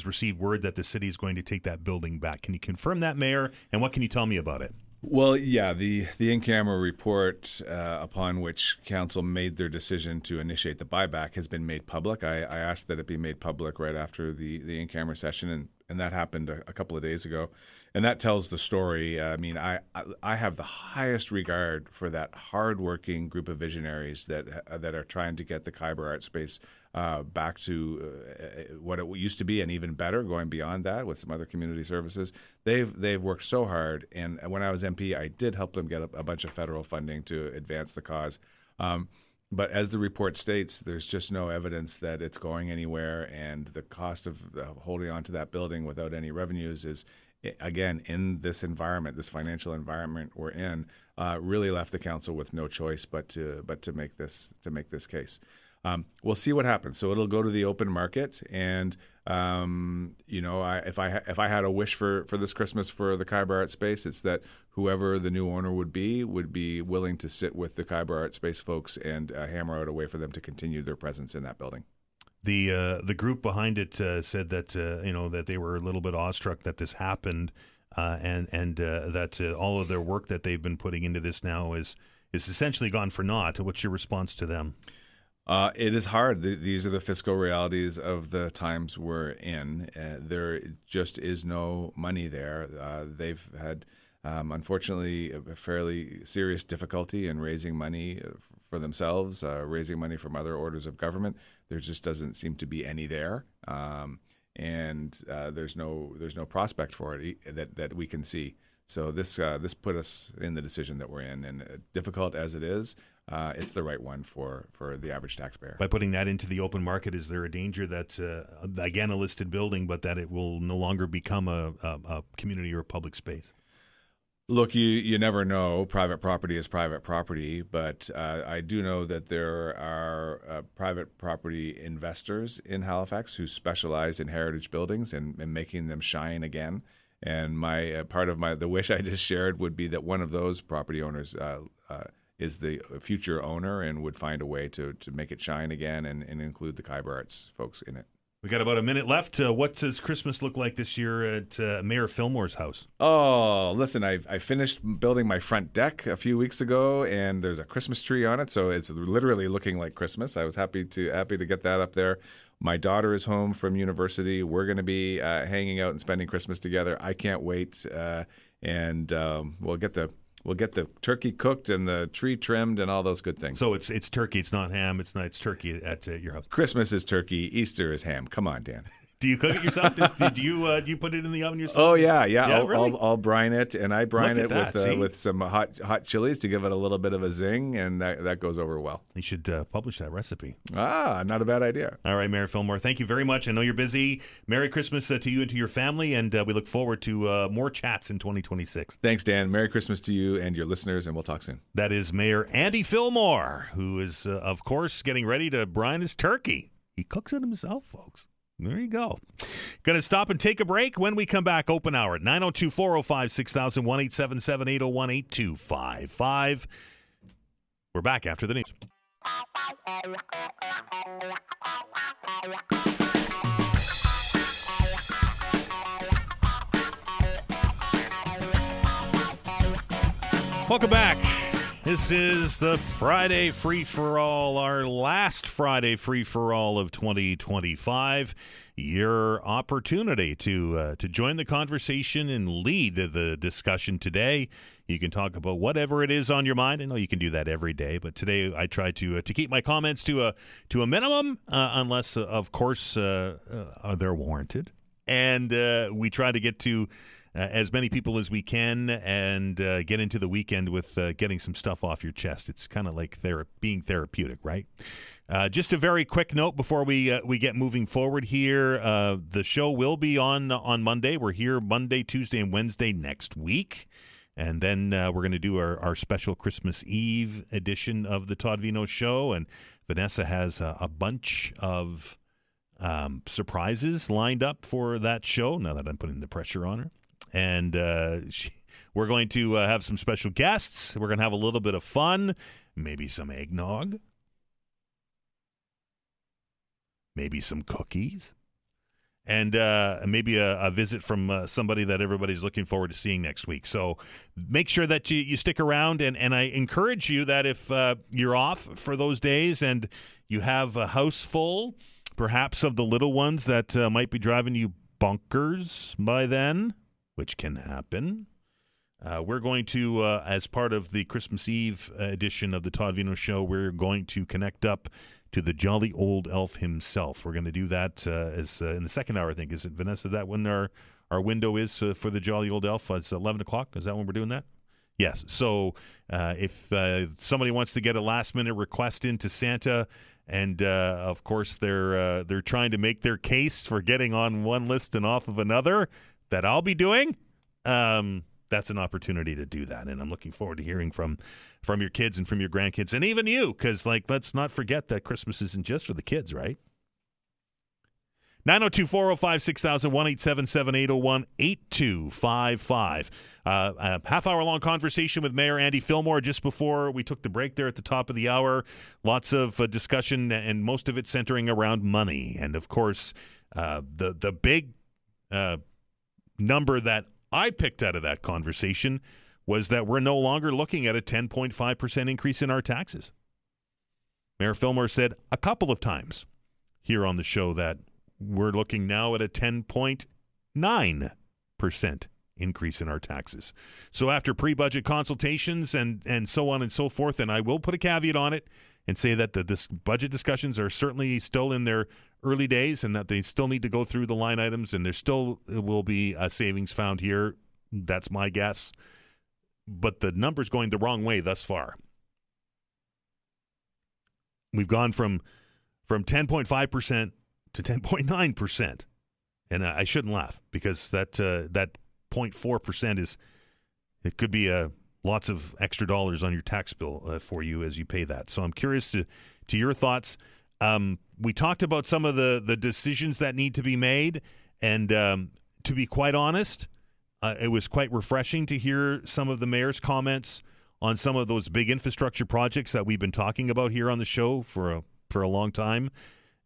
received word that the city is going to take that building back. Can you confirm that, Mayor? And what can you tell me about it? Well, yeah, the in-camera report upon which council made their decision to initiate the buyback has been made public. I asked that it be made public right after the in-camera session, and that happened a couple of days ago. And that tells the story. I mean, I have the highest regard for that hardworking group of visionaries that are trying to get the Khyber art space back to what it used to be, and even better, going beyond that with some other community services. They've worked so hard, and when I was MP, I did help them get a bunch of federal funding to advance the cause. But as the report states, there's just no evidence that it's going anywhere, and the cost of holding on to that building without any revenues is, again, in this environment, this financial environment we're in, really left the council with no choice but to make this case. We'll see what happens. So it'll go to the open market, and if I had a wish for this Christmas for the Khyber Art Space, it's that whoever the new owner would be willing to sit with the Khyber Art Space folks and hammer out a way for them to continue their presence in that building. The group behind it said that that they were a little bit awestruck that this happened, and that all of their work that they've been putting into this now is essentially gone for naught. What's your response to them? It is hard. These are the fiscal realities of the times we're in. There just is no money there. They've had, unfortunately, a fairly serious difficulty in raising money for themselves, raising money from other orders of government. There just doesn't seem to be any there, and there's no prospect for it that we can see. So this put us in the decision that we're in, and difficult as it is, it's the right one for the average taxpayer. By putting that into the open market, is there a danger that, again, a listed building, but that it will no longer become a community or a public space? Look, you never know. Private property is private property, but I do know that there are private property investors in Halifax who specialize in heritage buildings and making them shine again. And my part of the wish I just shared would be that one of those property owners is the future owner and would find a way to make it shine again and include the Khyber Arts folks in it. We got about a minute left. What does Christmas look like this year at Mayor Fillmore's house? Oh, listen, I finished building my front deck a few weeks ago, and there's a Christmas tree on it, so it's literally looking like Christmas. I was happy to get that up there. My daughter is home from university. We're going to be hanging out and spending Christmas together. I can't wait, and we'll get the turkey cooked and the tree trimmed and all those good things. So it's turkey. It's not ham. It's turkey at your house. Christmas is turkey. Easter is ham. Come on, Dan. Do you cook it yourself? Do you put it in the oven yourself? Oh yeah. Really? I'll brine it, and I brine it that, with some hot chilies to give it a little bit of a zing, and that goes over well. You should publish that recipe. Not a bad idea. All right, Mayor Fillmore, thank you very much. I know you're busy. Merry Christmas to you and to your family, and we look forward to more chats in 2026. Thanks, Dan. Merry Christmas to you and your listeners, and we'll talk soon. That is Mayor Andy Fillmore, who is, of course, getting ready to brine his turkey. He cooks it himself, folks. There you go. Going to stop and take a break. When we come back, open hour at 902-405-6000, 1-877-801-8255. We're back after the news. Welcome back. This is the Friday Free-for-All, our last Friday Free-for-All of 2025. Your opportunity to join the conversation and lead the discussion today. You can talk about whatever it is on your mind. I know you can do that every day, but today I try to keep my comments to a minimum, unless, of course, they're warranted. And we try to get to as many people as we can and get into the weekend with getting some stuff off your chest. It's kind of like being therapeutic, right? Just a very quick note before we get moving forward here. The show will be on Monday. We're here Monday, Tuesday, and Wednesday next week. And then we're going to do our special Christmas Eve edition of the Todd Veinotte Show. And Vanessa has a bunch of surprises lined up for that show, now that I'm putting the pressure on her. And we're going to have some special guests. We're going to have a little bit of fun, maybe some eggnog, maybe some cookies, and maybe a visit from somebody that everybody's looking forward to seeing next week. So make sure that you stick around, and I encourage you that if you're off for those days and you have a house full, perhaps of the little ones that might be driving you bonkers by then, which can happen. We're going to, as part of the Christmas Eve edition of the Todd Veinotte Show, we're going to connect up to the jolly old elf himself. We're going to do that as in the second hour, I think. Is it, Vanessa, that when our window is for the jolly old elf? It's 11 o'clock. Is that when we're doing that? Yes. So if somebody wants to get a last-minute request into Santa, and of course they're trying to make their case for getting on one list and off of another, that I'll be doing, that's an opportunity to do that. And I'm looking forward to hearing from your kids and from your grandkids, and even you, because, let's not forget that Christmas isn't just for the kids, right? 902-405-6000, 1-877-801-8255. A half-hour-long conversation with Mayor Andy Fillmore just before we took the break there at the top of the hour. Lots of discussion, and most of it centering around money. And, of course, the big number that I picked out of that conversation was that we're no longer looking at a 10.5% increase in our taxes. Mayor Fillmore said a couple of times here on the show that we're looking now at a 10.9% increase in our taxes. So after pre-budget consultations and so on and so forth, and I will put a caveat on it and say that the budget discussions are certainly still in their early days and that they still need to go through the line items, and there still will be a savings found here. That's my guess. But the number's going the wrong way thus far. we've gone from 10.5% to 10.9%. And I shouldn't laugh, because that 0.4% it could be lots of extra dollars on your tax bill for you as you pay that. So I'm curious to your thoughts. We talked about some of the decisions that need to be made, and to be quite honest, it was quite refreshing to hear some of the mayor's comments on some of those big infrastructure projects that we've been talking about here on the show for a long time.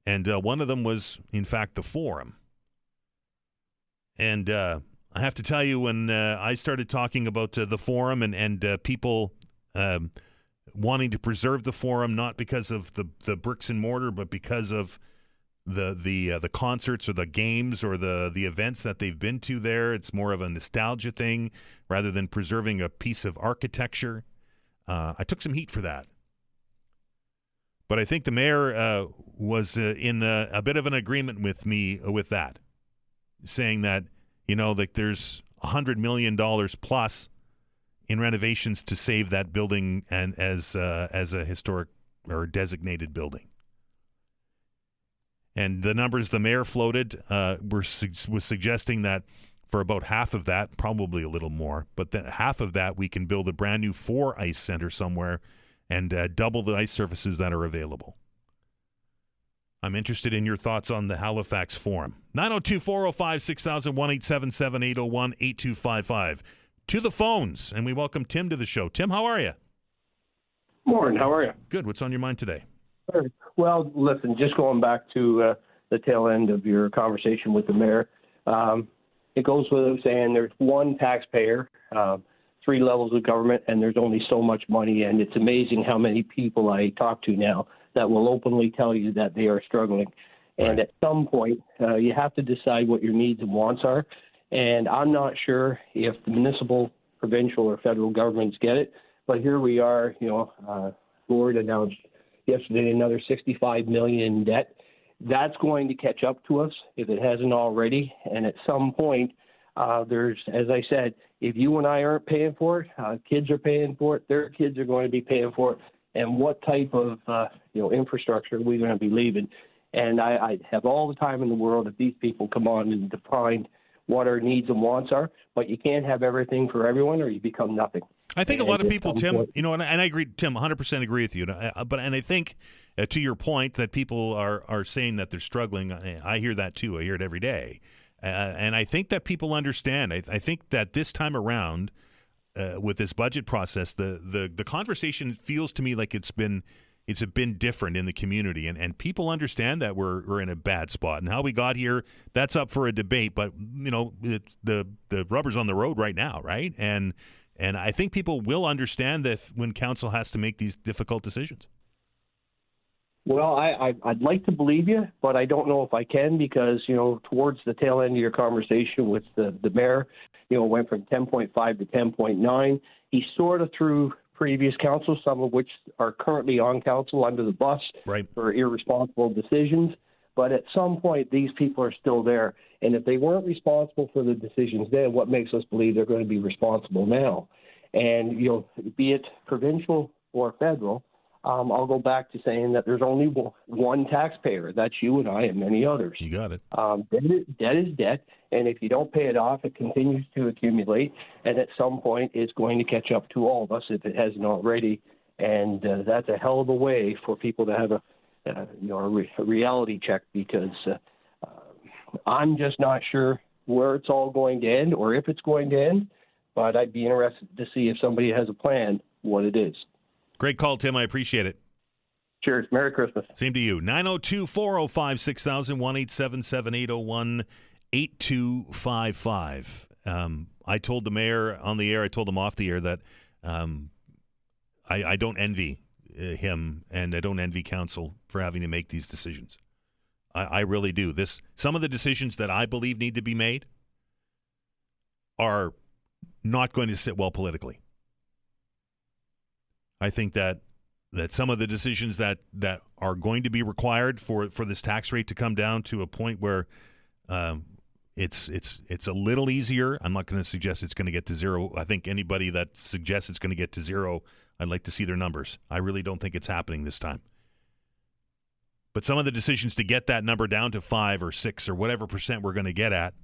And one of them was, in fact, the Forum. And I have to tell you, when I started talking about the Forum and people wanting to preserve the Forum, not because of the bricks and mortar, but because of the concerts or the games or the events that they've been to there, it's more of a nostalgia thing rather than preserving a piece of architecture. I took some heat for that. But I think the mayor was in a bit of an agreement with me with that, saying that, like there's $100 million plus in renovations to save that building and as a historic or designated building. And the numbers the mayor floated was suggesting that for about half of that, probably a little more, but half of that we can build a brand new 4 ice center somewhere and double the ice surfaces that are available. I'm interested in your thoughts on the Halifax Forum. 902-405-6000, 1-877-801-8255. To the phones, and we welcome Tim to the show. Tim, how are you? Morning, how are you? Good. What's on your mind today? Well, listen, just going back to the tail end of your conversation with the mayor, it goes without saying there's one taxpayer, 3 levels of government, and there's only so much money, and it's amazing how many people I talk to now that will openly tell you that they are struggling. And at some point, you have to decide what your needs and wants are, and I'm not sure if the municipal, provincial, or federal governments get it, but here we are, Lord announced yesterday another $65 million in debt. That's going to catch up to us if it hasn't already. And at some point, there's, as I said, if you and I aren't paying for it, kids are paying for it, their kids are going to be paying for it. And what type of infrastructure are we going to be leaving? And I have all the time in the world if these people come on and define what our needs and wants are, but you can't have everything for everyone or you become nothing. I think a lot of people, Tim, and I agree, Tim, 100% agree with you. And I think, to your point, that people are saying that they're struggling. I hear that too. I hear it every day. And I think that people understand. I think that this time around, with this budget process, the conversation feels to me like it's been different in the community, and people understand that we're in a bad spot, and how we got here, that's up for a debate. But the rubber's on the road right now, right? And I think people will understand that when council has to make these difficult decisions. Well, I'd like to believe you, but I don't know if I can, because, towards the tail end of your conversation with the mayor, went from 10.5 to 10.9. He sort of threw previous council, some of which are currently on council, under the bus for irresponsible decisions. But at some point, these people are still there. And if they weren't responsible for the decisions then, what makes us believe they're going to be responsible now? And, be it provincial or federal, I'll go back to saying that there's only one taxpayer. That's you and I and many others. You got it. Debt is debt, and if you don't pay it off, it continues to accumulate, and at some point it's going to catch up to all of us if it hasn't already. And that's a hell of a way for people to have a reality check, because I'm just not sure where it's all going to end or if it's going to end, but I'd be interested to see if somebody has a plan what it is. Great call, Tim. I appreciate it. Cheers. Merry Christmas. Same to you. 902-405-6000, 1-877-801-8255. I told the mayor on the air, I told him off the air that I don't envy him, and I don't envy council for having to make these decisions. I really do. Some of the decisions that I believe need to be made are not going to sit well politically. I think that some of the decisions that are going to be required for this tax rate to come down to a point where it's a little easier. I'm not going to suggest it's going to get to zero. I think anybody that suggests it's going to get to zero, I'd like to see their numbers. I really don't think it's happening this time. But some of the decisions to get that number down to 5 or 6 or whatever percent we're going to get at,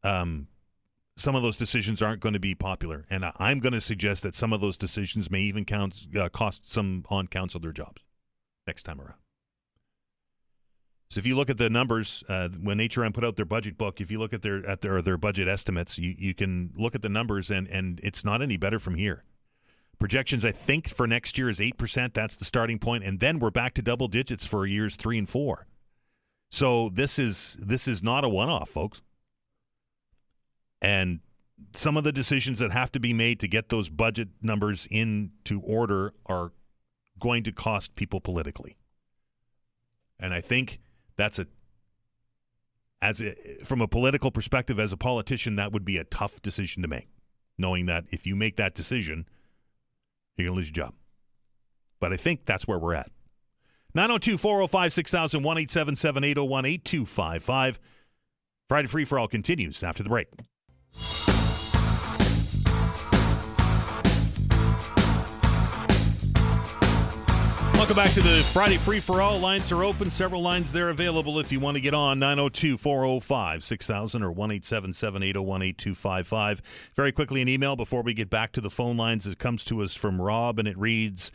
some of those decisions aren't going to be popular. And I'm going to suggest that some of those decisions may even cost some on council their jobs next time around. So if you look at the numbers, when HRM put out their budget book, if you look at their budget estimates, you can look at the numbers, and it's not any better from here. Projections, I think, for next year is 8%. That's the starting point, and then we're back to double digits for years 3 and 4. So this is not a one-off, folks. And some of the decisions that have to be made to get those budget numbers into order are going to cost people politically. And I think that's from a political perspective, as a politician, that would be a tough decision to make, knowing that if you make that decision, you're going to lose your job. But I think that's where we're at. 902-405-6000, 1-877-801-8255. Friday Free for All continues after the break. Welcome back to the Friday Free for All. Lines are open. Several lines there available if you want to get on. 902-405-6000 or 1-877-801-8255. Very quickly, an email before we get back to the phone lines. It comes to us from Rob, and it reads,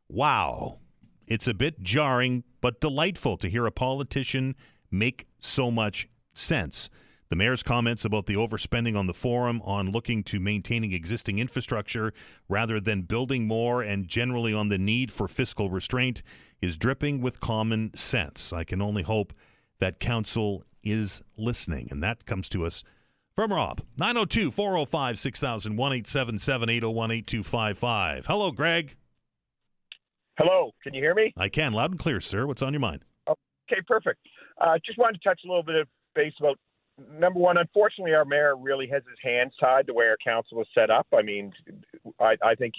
wow, it's a bit jarring but delightful to hear a politician make so much sense. The mayor's comments about the overspending on the forum, on looking to maintaining existing infrastructure rather than building more, and generally on the need for fiscal restraint is dripping with common sense. I can only hope that council is listening. And that comes to us from Rob. 902-405-6000, 1-877-801-8255. Hello, Greg. Hello. Can you hear me? I can. Loud and clear, sir. What's on your mind? Okay, perfect. Just wanted to touch a little bit of base about, number one, unfortunately, our mayor really has his hands tied the way our council is set up. I mean, I think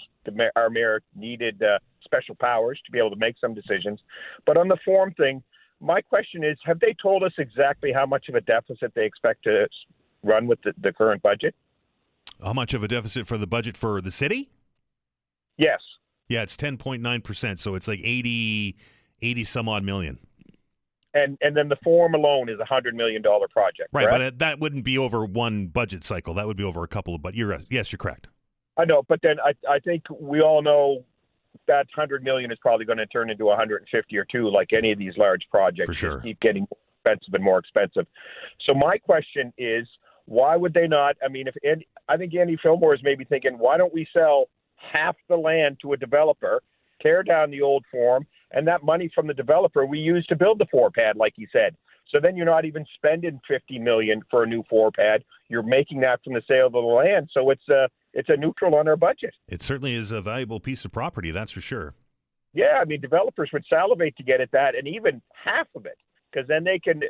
our mayor needed special powers to be able to make some decisions. But on the form thing, my question is, have they told us exactly how much of a deficit they expect to run with the current budget? How much of a deficit for the budget for the city? Yes. Yeah, it's 10.9%, so it's like 80 some odd million. And then the forum alone is a $100 million project, right? Correct? But that wouldn't be over one budget cycle. That would be over a couple of. But yes, you're correct. I know, but then I think we all know that $100 million is probably going to turn into 150 or two, like any of these large projects. For sure. Just keep getting more expensive and more expensive. So my question is, why would they not? I mean, I think Andy Fillmore is maybe thinking, why don't we sell half the land to a developer, tear down the old forum, and that money from the developer we use to build the four-pad, like he said. So then you're not even spending $50 million for a new four-pad. You're making that from the sale of the land. So it's a neutral on our budget. It certainly is a valuable piece of property, that's for sure. Yeah, I mean, developers would salivate to get at that, and even half of it, because then they can,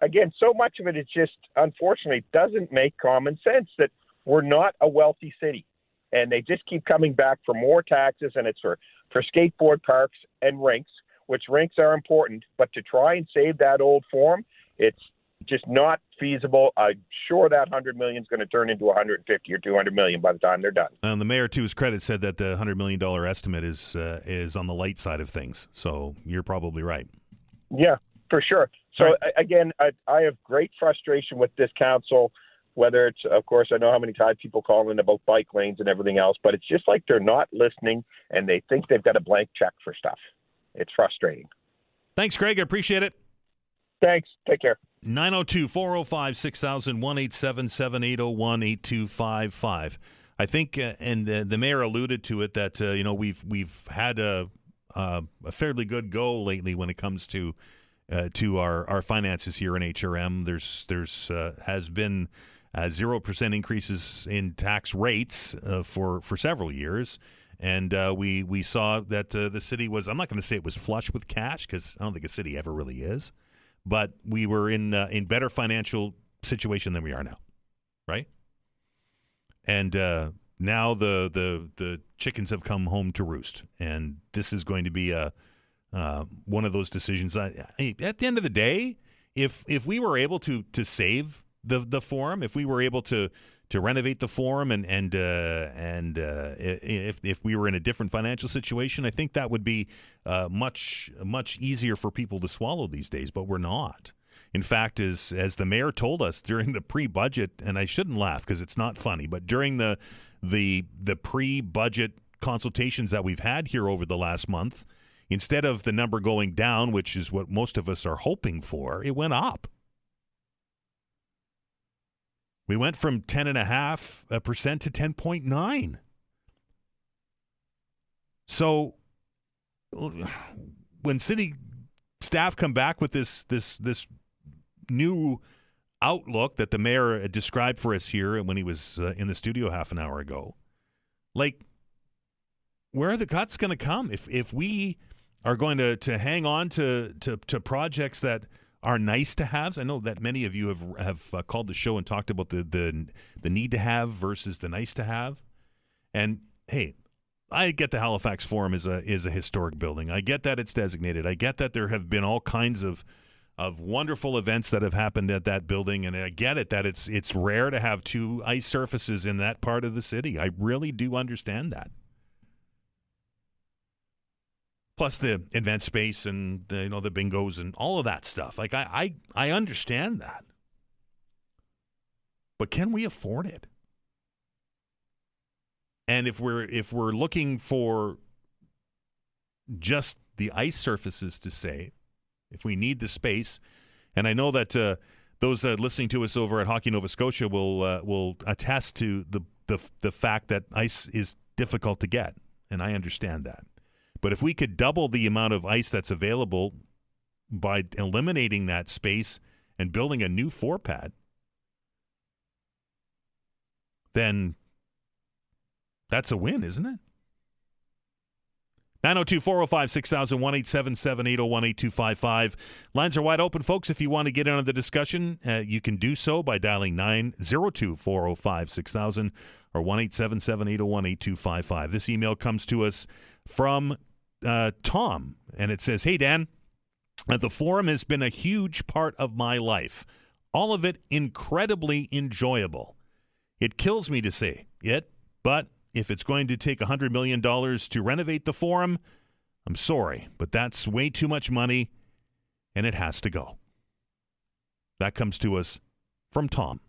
again, so much of it is just, unfortunately, doesn't make common sense that we're not a wealthy city. And they just keep coming back for more taxes, and it's for skateboard parks and rinks, which rinks are important. But to try and save that old forum, it's just not feasible. I'm sure that $100 million is going to turn into 150 or 200 million by the time they're done. And the mayor, to his credit, said that the $100 million estimate is on the light side of things. So you're probably right. Yeah, for sure. So again, I have great frustration with this council. Whether it's, of course, I know how many times people call in about bike lanes and everything else, but it's just like they're not listening and they think they've got a blank check for stuff. It's frustrating. Thanks, Greg. I appreciate it. Thanks. Take care. 902-405-6000, 1-877-801-8255. I think, and the mayor alluded to it, that we've had a fairly good go lately when it comes to our finances here in HRM. There's has been 0% increases in tax rates for several years, and we saw that the city was, I'm not going to say it was flush with cash, because I don't think a city ever really is, but we were in better financial situation than we are now, right? And now the chickens have come home to roost, and this is going to be one of those decisions. At the end of the day, if we were able to save the forum, if we were able to renovate the Forum, and if we were in a different financial situation, I think that would be much easier for people to swallow these days. But we're not. In fact, as the mayor told us during the pre-budget, and I shouldn't laugh because it's not funny, but during the pre-budget consultations that we've had here over the last month, instead of the number going down, which is what most of us are hoping for, it went up. We went from 10.5% to 10.9%. So when city staff come back with this new outlook that the mayor described for us here when he was in the studio half an hour ago, like, where are the cuts going to come? If we are going to hang on to projects that are nice to haves. I know that many of you have called the show and talked about the need to have versus the nice to have. And hey, I get the Halifax Forum is a historic building. I get that it's designated. I get that there have been all kinds of wonderful events that have happened at that building, and I get it that it's rare to have two ice surfaces in that part of the city. I really do understand that. Plus the event space and the bingos and all of that stuff. Like I understand that. But can we afford it? And if we're looking for just the ice surfaces to save, if we need the space, and I know that those listening to us over at Hockey Nova Scotia will attest to the fact that ice is difficult to get, and I understand that. But if we could double the amount of ice that's available by eliminating that space and building a new four-pad, then that's a win, isn't it? 902-405-6000, 1-877-801-8255. Lines are wide open, folks. If you want to get in on the discussion, you can do so by dialing 902-405-6000 or 1-877-801-8255. This email comes to us from Tom, and it says, "Hey, Dan, the Forum has been a huge part of my life. All of it incredibly enjoyable. It kills me to say it, but if it's going to take $100 million to renovate the Forum, I'm sorry, but that's way too much money, and it has to go." That comes to us from Tom.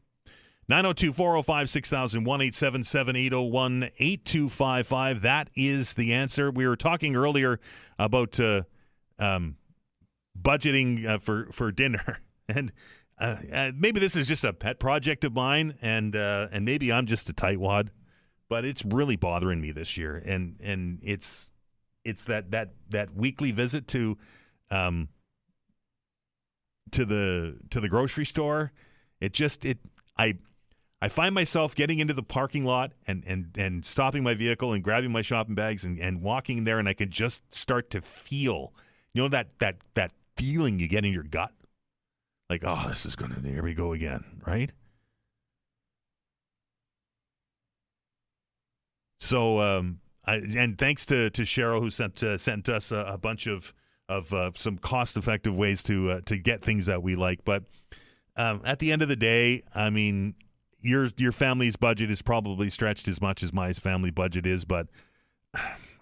902-405-6000, 1-877-801-8255. That is the answer. We were talking earlier about budgeting for dinner, and maybe this is just a pet project of mine, and maybe I'm just a tightwad, but it's really bothering me this year, and it's that weekly visit to the grocery store. I find myself getting into the parking lot and stopping my vehicle and grabbing my shopping bags and walking there, and I can just start to feel, that feeling you get in your gut, like, oh, here we go again, right? So, and thanks to Cheryl, who sent us a bunch of some cost-effective ways to get things that we like. But at the end of the day, I mean, your family's budget is probably stretched as much as my family budget is, but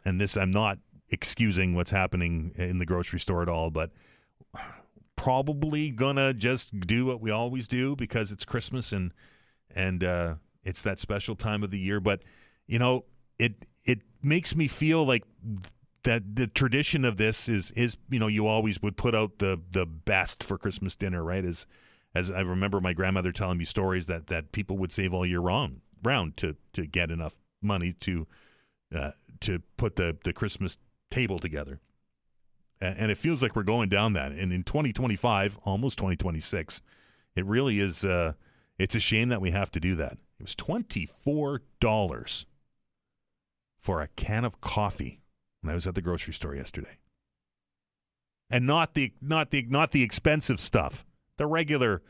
I'm not excusing what's happening in the grocery store at all, but probably gonna just do what we always do because it's Christmas and it's that special time of the year. But it makes me feel like that the tradition of this is you always would put out the best for Christmas dinner, right? As I remember my grandmother telling me stories that people would save all year round to get enough money to put the Christmas table together. And it feels like we're going down that. And in 2025, almost 2026, it really is it's a shame that we have to do that. It was $24 for a can of coffee when I was at the grocery store yesterday. And not the expensive stuff. The regular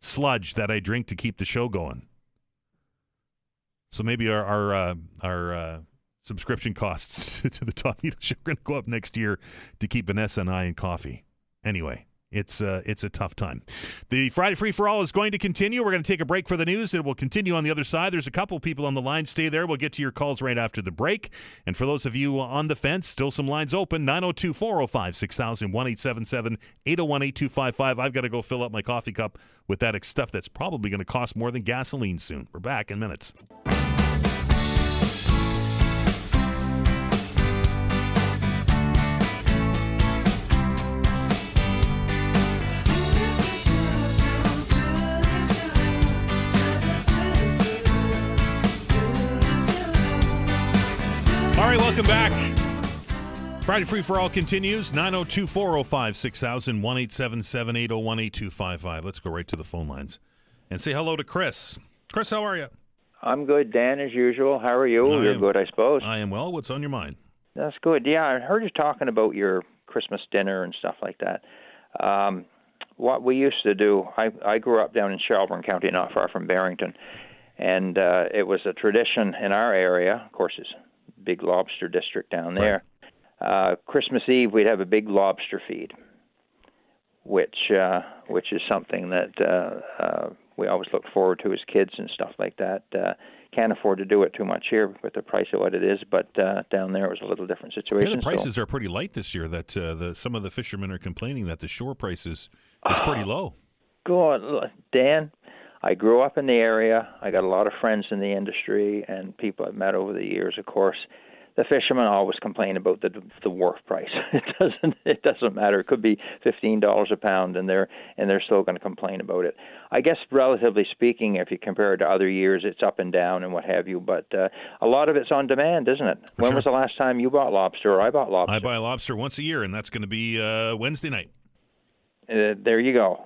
sludge that I drink to keep the show going. So maybe our subscription costs to the Todd Veinotte Show are going to go up next year to keep Vanessa and I in coffee. Anyway, It's a tough time. The Friday free-for-all is going to continue. We're going to take a break for the news. It will continue on the other side. There's a couple people on the line. Stay there. We'll get to your calls right after the break. And for those of you on the fence, still some lines open, 902-405-6000, 1-877-801-8255. I've got to go fill up my coffee cup with that stuff that's probably going to cost more than gasoline soon. We're back in minutes. All right, welcome back. Friday Free for All continues. 902-405-6000, 1-877-801-8255. Let's go right to the phone lines and say hello to Chris. Chris, how are you? I'm good, Dan, as usual. How are you? You're good, I suppose. I am well. What's on your mind? That's good. Yeah, I heard you talking about your Christmas dinner and stuff like that. What we used to do, I grew up down in Shelburne County, not far from Barrington, and it was a tradition in our area. Of course, it's big lobster district down there. Right. Christmas Eve, we'd have a big lobster feed, which is something that we always look forward to as kids and stuff like that. Can't afford to do it too much here with the price of what it is, but down there it was a little different situation. Yeah, the prices are pretty light this year. That some of the fishermen are complaining that the shore price is pretty low. God, Dan, I grew up in the area. I got a lot of friends in the industry and people I've met over the years, of course. The fishermen always complain about the wharf price. It doesn't matter. It could be $15 a pound, and they're still going to complain about it. I guess relatively speaking, if you compare it to other years, it's up and down and what have you. But a lot of it's on demand, isn't it? When was the last time you bought lobster or I bought lobster? I buy lobster once a year, and that's going to be Wednesday night. There you go.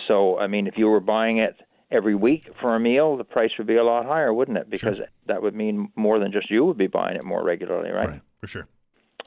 So I mean, if you were buying it every week for a meal, the price would be a lot higher, wouldn't it? Because that would mean more than just you would be buying it more regularly, right? Right, for sure.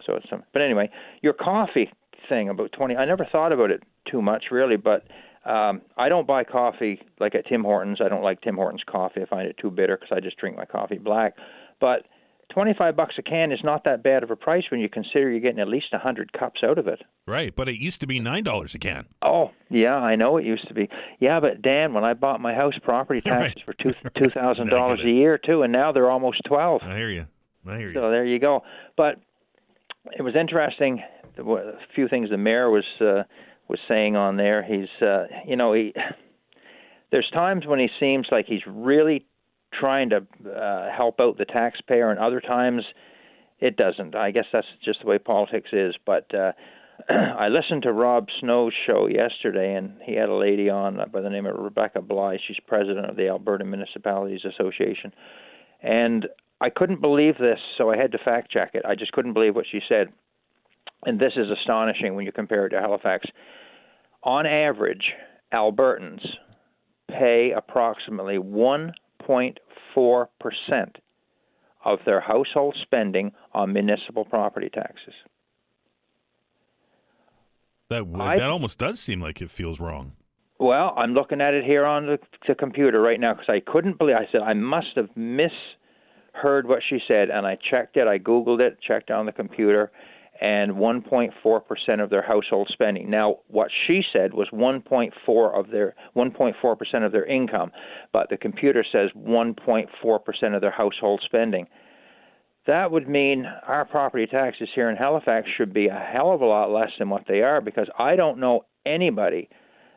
So it's but anyway, your coffee thing about 20. I never thought about it too much, really, but I don't buy coffee like at Tim Hortons. I don't like Tim Hortons coffee. I find it too bitter because I just drink my coffee black. But $25 a can is not that bad of a price when you consider you're getting at least 100 cups out of it. Right, but it used to be $9 a can. Oh, yeah, I know it used to be. Yeah, but Dan, when I bought my house, property taxes were $2,000 a year too, and now they're almost $12,000. I hear you. So there you go. But it was interesting. A few things the mayor was saying on there. He's, there's times when he seems like he's really trying to help out the taxpayer, and other times it doesn't. I guess that's just the way politics is. But I listened to Rob Snow's show yesterday, and he had a lady on by the name of Rebecca Bly. She's president of the Alberta Municipalities Association. And I couldn't believe this, so I had to fact-check it. I just couldn't believe what she said. And this is astonishing when you compare it to Halifax. On average, Albertans pay approximately 1.4% of their household spending on municipal property taxes. That almost does seem like it feels wrong. Well, I'm looking at it here on the computer right now because I couldn't believe. I said I must have misheard what she said, and I checked it. I Googled it, checked it on the computer, and 1.4% of their household spending. Now, what she said was 1.4% of their income, but the computer says 1.4% of their household spending. That would mean our property taxes here in Halifax should be a hell of a lot less than what they are, because I don't know anybody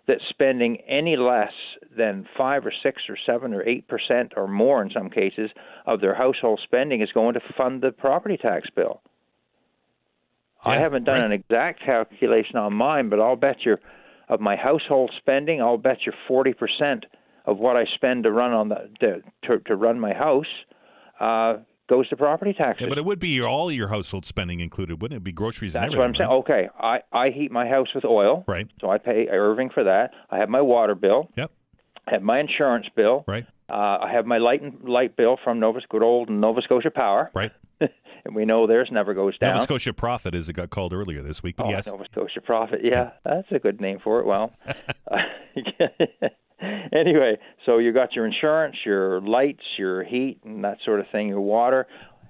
that's spending any less than 5 or 6 or 7 or 8% or more in some cases of their household spending is going to fund the property tax bill. Yeah, I haven't done an exact calculation on mine, but I'll bet you of my household spending, I'll bet you 40% of what I spend to run to run my house goes to property taxes. Yeah, but it would be all your household spending included, wouldn't it? Be groceries and everything. That's what I'm saying. Okay, I heat my house with oil, right? So I pay Irving for that. I have my water bill. Yep. I have my insurance bill. Right. I have my light bill from good old Nova Scotia Power. Right. And we know theirs never goes down. Nova Scotia Profit, as it got called earlier this week. But yes. Nova Scotia Profit. Yeah, that's a good name for it. Well, anyway, so you got your insurance, your lights, your heat, and that sort of thing, your water.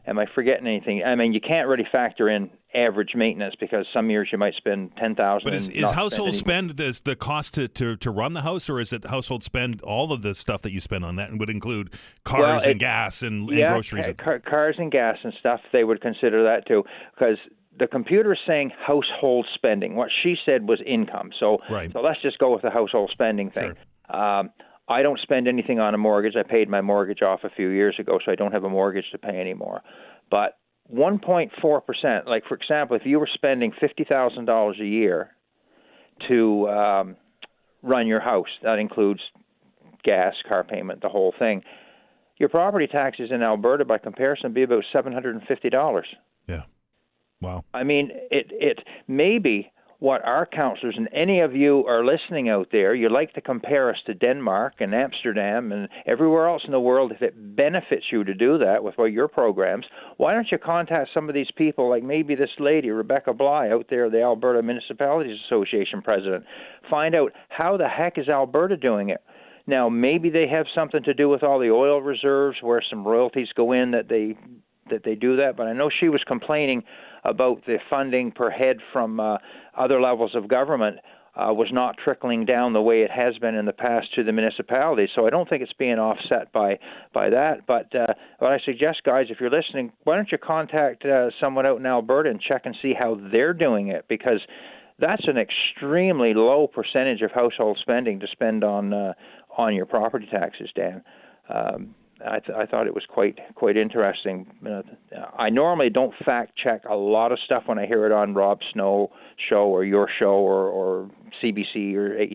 Am I forgetting anything? I mean, you can't really factor in average maintenance because some years you might spend $10,000. But is household spend the cost to run the house, or is it household spend all of the stuff that you spend on that, and would include cars and gas and groceries? Cars and gas and stuff, they would consider that too, because the computer is saying household spending. What she said was income. So let's just go with the household spending thing. Sure. I don't spend anything on a mortgage. I paid my mortgage off a few years ago, so I don't have a mortgage to pay anymore. But 1.4%, like for example, if you were spending $50,000 a year to run your house, that includes gas, car payment, the whole thing, your property taxes in Alberta, by comparison, would be about $750. Yeah. Wow. I mean, it maybe what our counselors and any of you are listening out there, you like to compare us to Denmark and Amsterdam and everywhere else in the world. If it benefits you to do that with your programs, why don't you contact some of these people, like maybe this lady, Rebecca Bly, out there, the Alberta Municipalities Association president. Find out how the heck is Alberta doing it. Now, maybe they have something to do with all the oil reserves where some royalties go in that they do that, but I know she was complaining about the funding per head from other levels of government was not trickling down the way it has been in the past to the municipalities. So I don't think it's being offset by that. But what I suggest, guys, if you're listening, why don't you contact someone out in Alberta and check and see how they're doing it, because that's an extremely low percentage of household spending to spend on your property taxes, Dan. I thought it was quite interesting. I normally don't fact check a lot of stuff when I hear it on Rob Snow show or your show or CBC or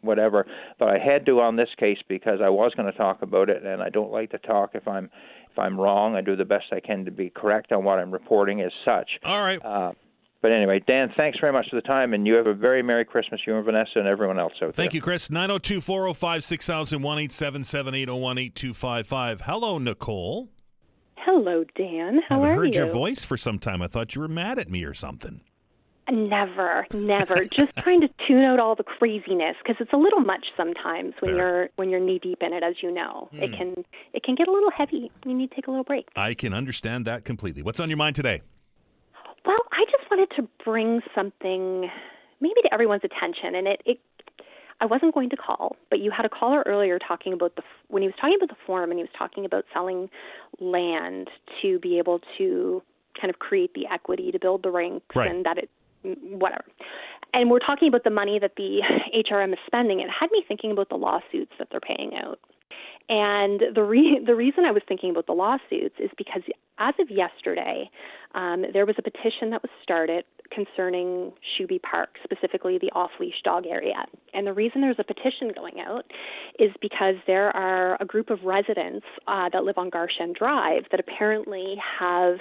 whatever. But I had to on this case because I was going to talk about it, and I don't like to talk if I'm wrong. I do the best I can to be correct on what I'm reporting as such. All right. But anyway, Dan, thanks very much for the time, and you have a very Merry Christmas, you and Vanessa and everyone else out there. Thank you, Chris. 902-405-6000, 1-877-801-8255. Hello, Nicole. Hello, Dan. How are you? I haven't heard your voice for some time. I thought you were mad at me or something. Never. Just trying to tune out all the craziness, because it's a little much sometimes when you're knee deep in it, as you know. It can get a little heavy. You need to take a little break. I can understand that completely. What's on your mind today? Well, I just wanted to bring something maybe to everyone's attention, and I wasn't going to call, but you had a caller earlier talking about when he was talking about the forum, and he was talking about selling land to be able to kind of create the equity to build the rinks, and that whatever. And we're talking about the money that the HRM is spending. It had me thinking about the lawsuits that they're paying out. And the reason I was thinking about the lawsuits is because as of yesterday, there was a petition that was started concerning Shuby Park, specifically the off-leash dog area. And the reason there's a petition going out is because there are a group of residents that live on Garshen Drive that apparently have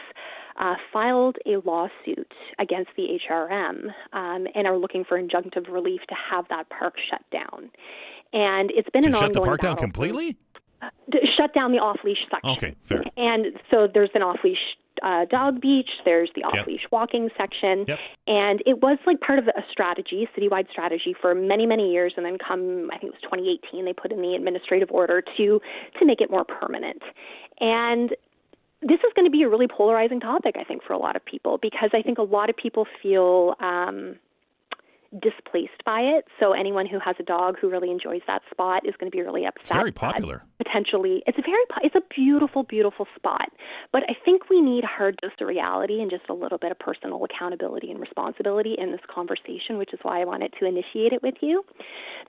filed a lawsuit against the HRM and are looking for injunctive relief to have that park shut down. And it's been an ongoing battle. Shut the park down completely? Shut down the off-leash section. Okay, fair. And so there's an off-leash dog beach, there's the off-leash walking section, and it was like part of a strategy, citywide strategy for many, many years, and then I think it was 2018, they put in the administrative order to make it more permanent. And this is going to be a really polarizing topic, I think, for a lot of people, because I think a lot of people feel displaced by it. So anyone who has a dog who really enjoys that spot is going to be really upset. It's very popular. Potentially, it's a beautiful, beautiful spot. But I think we need hard dose of reality and just a little bit of personal accountability and responsibility in this conversation, which is why I wanted to initiate it with you,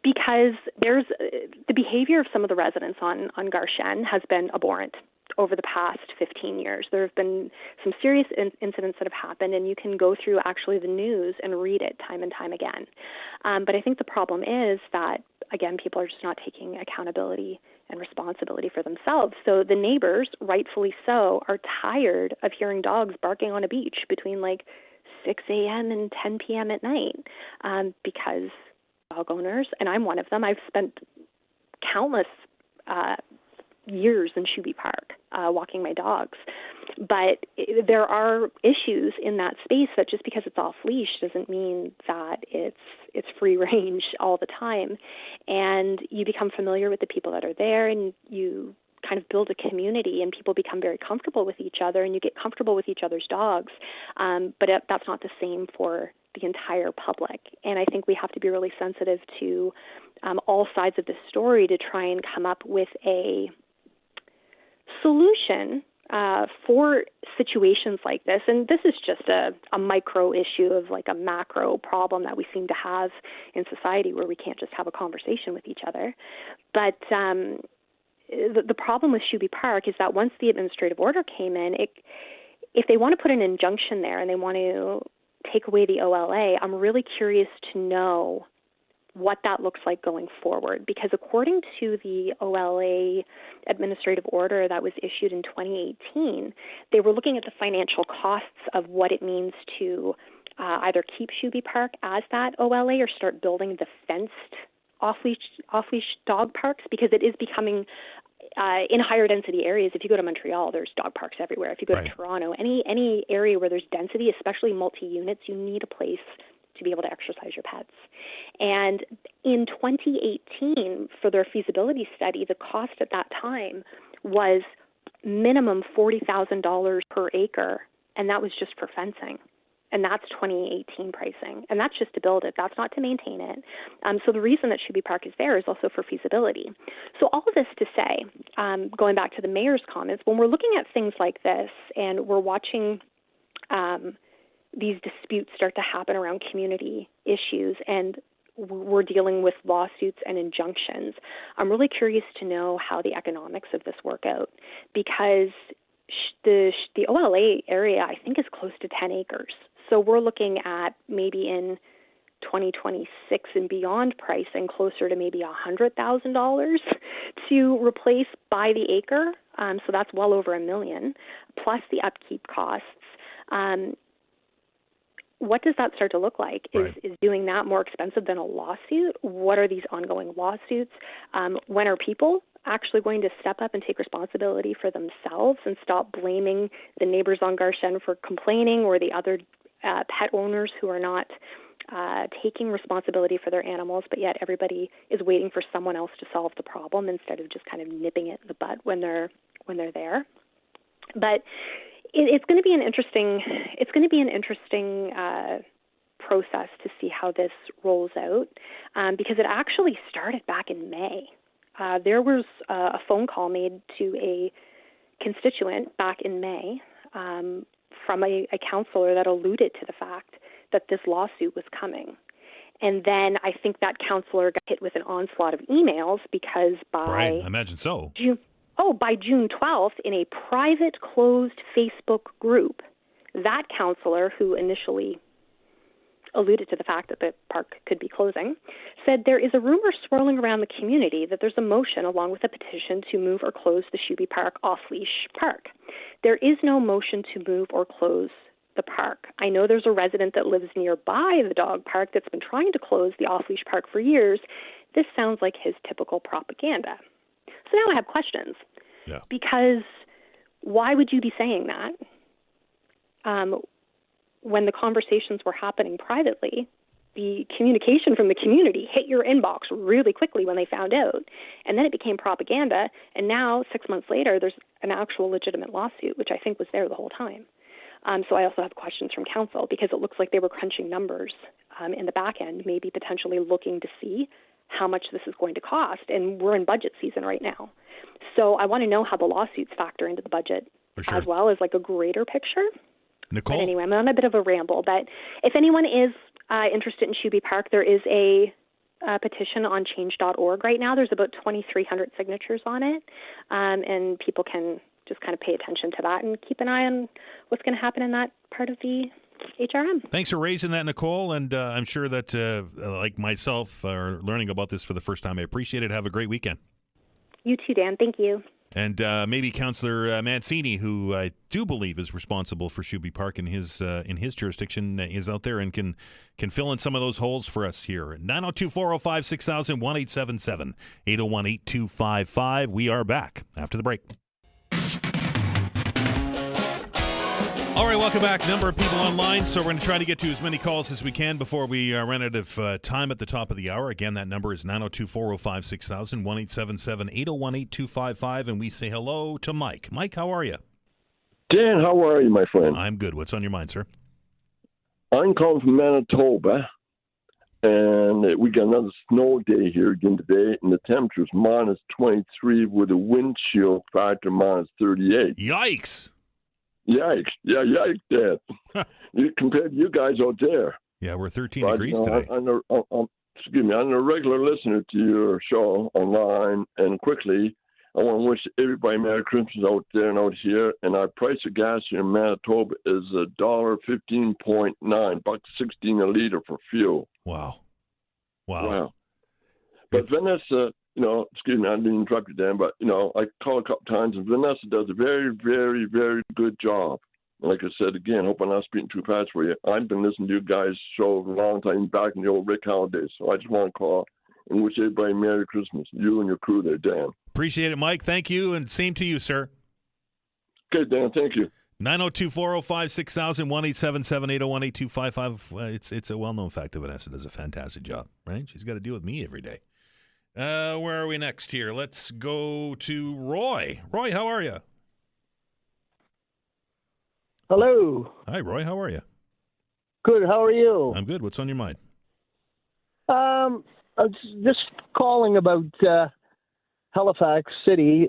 because there's the behavior of some of the residents on Garshen has been abhorrent over the past 15 years. There have been some serious incidents that have happened, and you can go through actually the news and read it time and time again. But I think the problem is that, again, people are just not taking accountability and responsibility for themselves. So the neighbors, rightfully so, are tired of hearing dogs barking on a beach between like 6 a.m. and 10 p.m. at night because dog owners, and I'm one of them, I've spent countless years in Shuby Park walking my dogs. But there are issues in that space that just because it's off leash doesn't mean that it's free range all the time. And you become familiar with the people that are there, and you kind of build a community and people become very comfortable with each other and you get comfortable with each other's dogs. But that's not the same for the entire public. And I think we have to be really sensitive to all sides of the story to try and come up with a solution for situations like this. And this is just a micro issue of like a macro problem that we seem to have in society where we can't just have a conversation with each other. But the problem with Shuby Park is that once the administrative order came in, if they want to put an injunction there and they want to take away the OLA, I'm really curious to know what that looks like going forward, because according to the OLA administrative order that was issued in 2018, they were looking at the financial costs of what it means to either keep Shuby Park as that OLA or start building the fenced off-leash dog parks, because it is becoming in higher density areas. If you go to Montreal, there's dog parks everywhere. If you go to Toronto, any area where there's density, especially multi-units, you need a place to be able to exercise your pets. And in 2018, for their feasibility study, the cost at that time was minimum $40,000 per acre, and that was just for fencing. And that's 2018 pricing. And that's just to build it. That's not to maintain it. So the reason that Shuby Park is there is also for feasibility. So all of this to say, going back to the mayor's comments, when we're looking at things like this and we're watching these disputes start to happen around community issues and we're dealing with lawsuits and injunctions, I'm really curious to know how the economics of this work out, because the OLA area, I think, is close to 10 acres. So we're looking at maybe in 2026 and beyond pricing closer to maybe $100,000 to replace by the acre. So that's well over $1 million, plus the upkeep costs. What does that start to look like? Is doing that more expensive than a lawsuit? What are these ongoing lawsuits? When are people actually going to step up and take responsibility for themselves and stop blaming the neighbors on Garshen for complaining, or the other pet owners who are not taking responsibility for their animals, but yet everybody is waiting for someone else to solve the problem instead of just kind of nipping it in the bud when they're there? But it's going to be an interesting process to see how this rolls out, because it actually started back in May. There was a phone call made to a constituent back in May from a councillor that alluded to the fact that this lawsuit was coming. And then I think that councillor got hit with an onslaught of emails because I imagine so. By June 12th, in a private closed Facebook group, that councillor, who initially alluded to the fact that the park could be closing, said there is a rumor swirling around the community that there's a motion along with a petition to move or close the Shuby Park off-leash park. There is no motion to move or close the park. I know there's a resident that lives nearby the dog park that's been trying to close the off-leash park for years. This sounds like his typical propaganda. So now I have questions. Yeah. Because why would you be saying that? When the conversations were happening privately, the communication from the community hit your inbox really quickly when they found out. And then it became propaganda. And now, 6 months later, there's an actual legitimate lawsuit, which I think was there the whole time. So I also have questions from council, because it looks like they were crunching numbers in the back end, maybe potentially looking to see how much this is going to cost. And we're in budget season right now. So I want to know how the lawsuits factor into the budget, as well as like a greater picture. Nicole? But anyway, I'm on a bit of a ramble. But if anyone is interested in Shuby Park, there is a petition on change.org right now. There's about 2,300 signatures on it. And people can just kind of pay attention to that and keep an eye on what's going to happen in that part of the HRM. Thanks for raising that, Nicole. And I'm sure that, like myself, are learning about this for the first time. I appreciate it. Have a great weekend. You too, Dan. Thank you. And maybe Councillor Mancini, who I do believe is responsible for Shuby Park in his jurisdiction, is out there and can fill in some of those holes for us here. 902-405-6000, 1-877-801-8255. We are back after the break. All right, welcome back. Number of people online, so we're going to try to get to as many calls as we can before we run out of time at the top of the hour. Again, that number is 902-405-6000, 1-877-801-8255, and we say hello to Mike. Mike, how are you? Dan, how are you, my friend? I'm good. What's on your mind, sir? I'm calling from Manitoba, and we got another snow day here again today, and the temperature's minus 23 with a wind chill factor minus 38. Yikes! Yikes. Yeah, yikes, Dad. Compared to you guys out there. Yeah, we're 13 degrees today. Excuse me, I'm a regular listener to your show online, and quickly, I want to wish everybody Merry Christmas out there and out here, and our price of gas here in Manitoba is $15.9, $1.16 a liter for fuel. Wow. But Vanessa, excuse me, I didn't interrupt you, Dan, but, I called a couple times, and Vanessa does a very, very, very good job. And like I said, again, hope I'm not speaking too fast for you. I've been listening to you guys' show a long time back in the old Rick holidays, so I just want to call and wish everybody Merry Christmas, you and your crew there, Dan. Appreciate it, Mike. Thank you, and same to you, sir. Okay, Dan, thank you. 902-405-6000, 1-877-801-8255. It's a well-known fact that Vanessa does a fantastic job, right? She's got to deal with me every day. Where are we next here? Let's go to Roy. Roy, how are you? Hello. Hi, Roy. How are you? Good. How are you? I'm good. What's on your mind? I was just calling about Halifax City.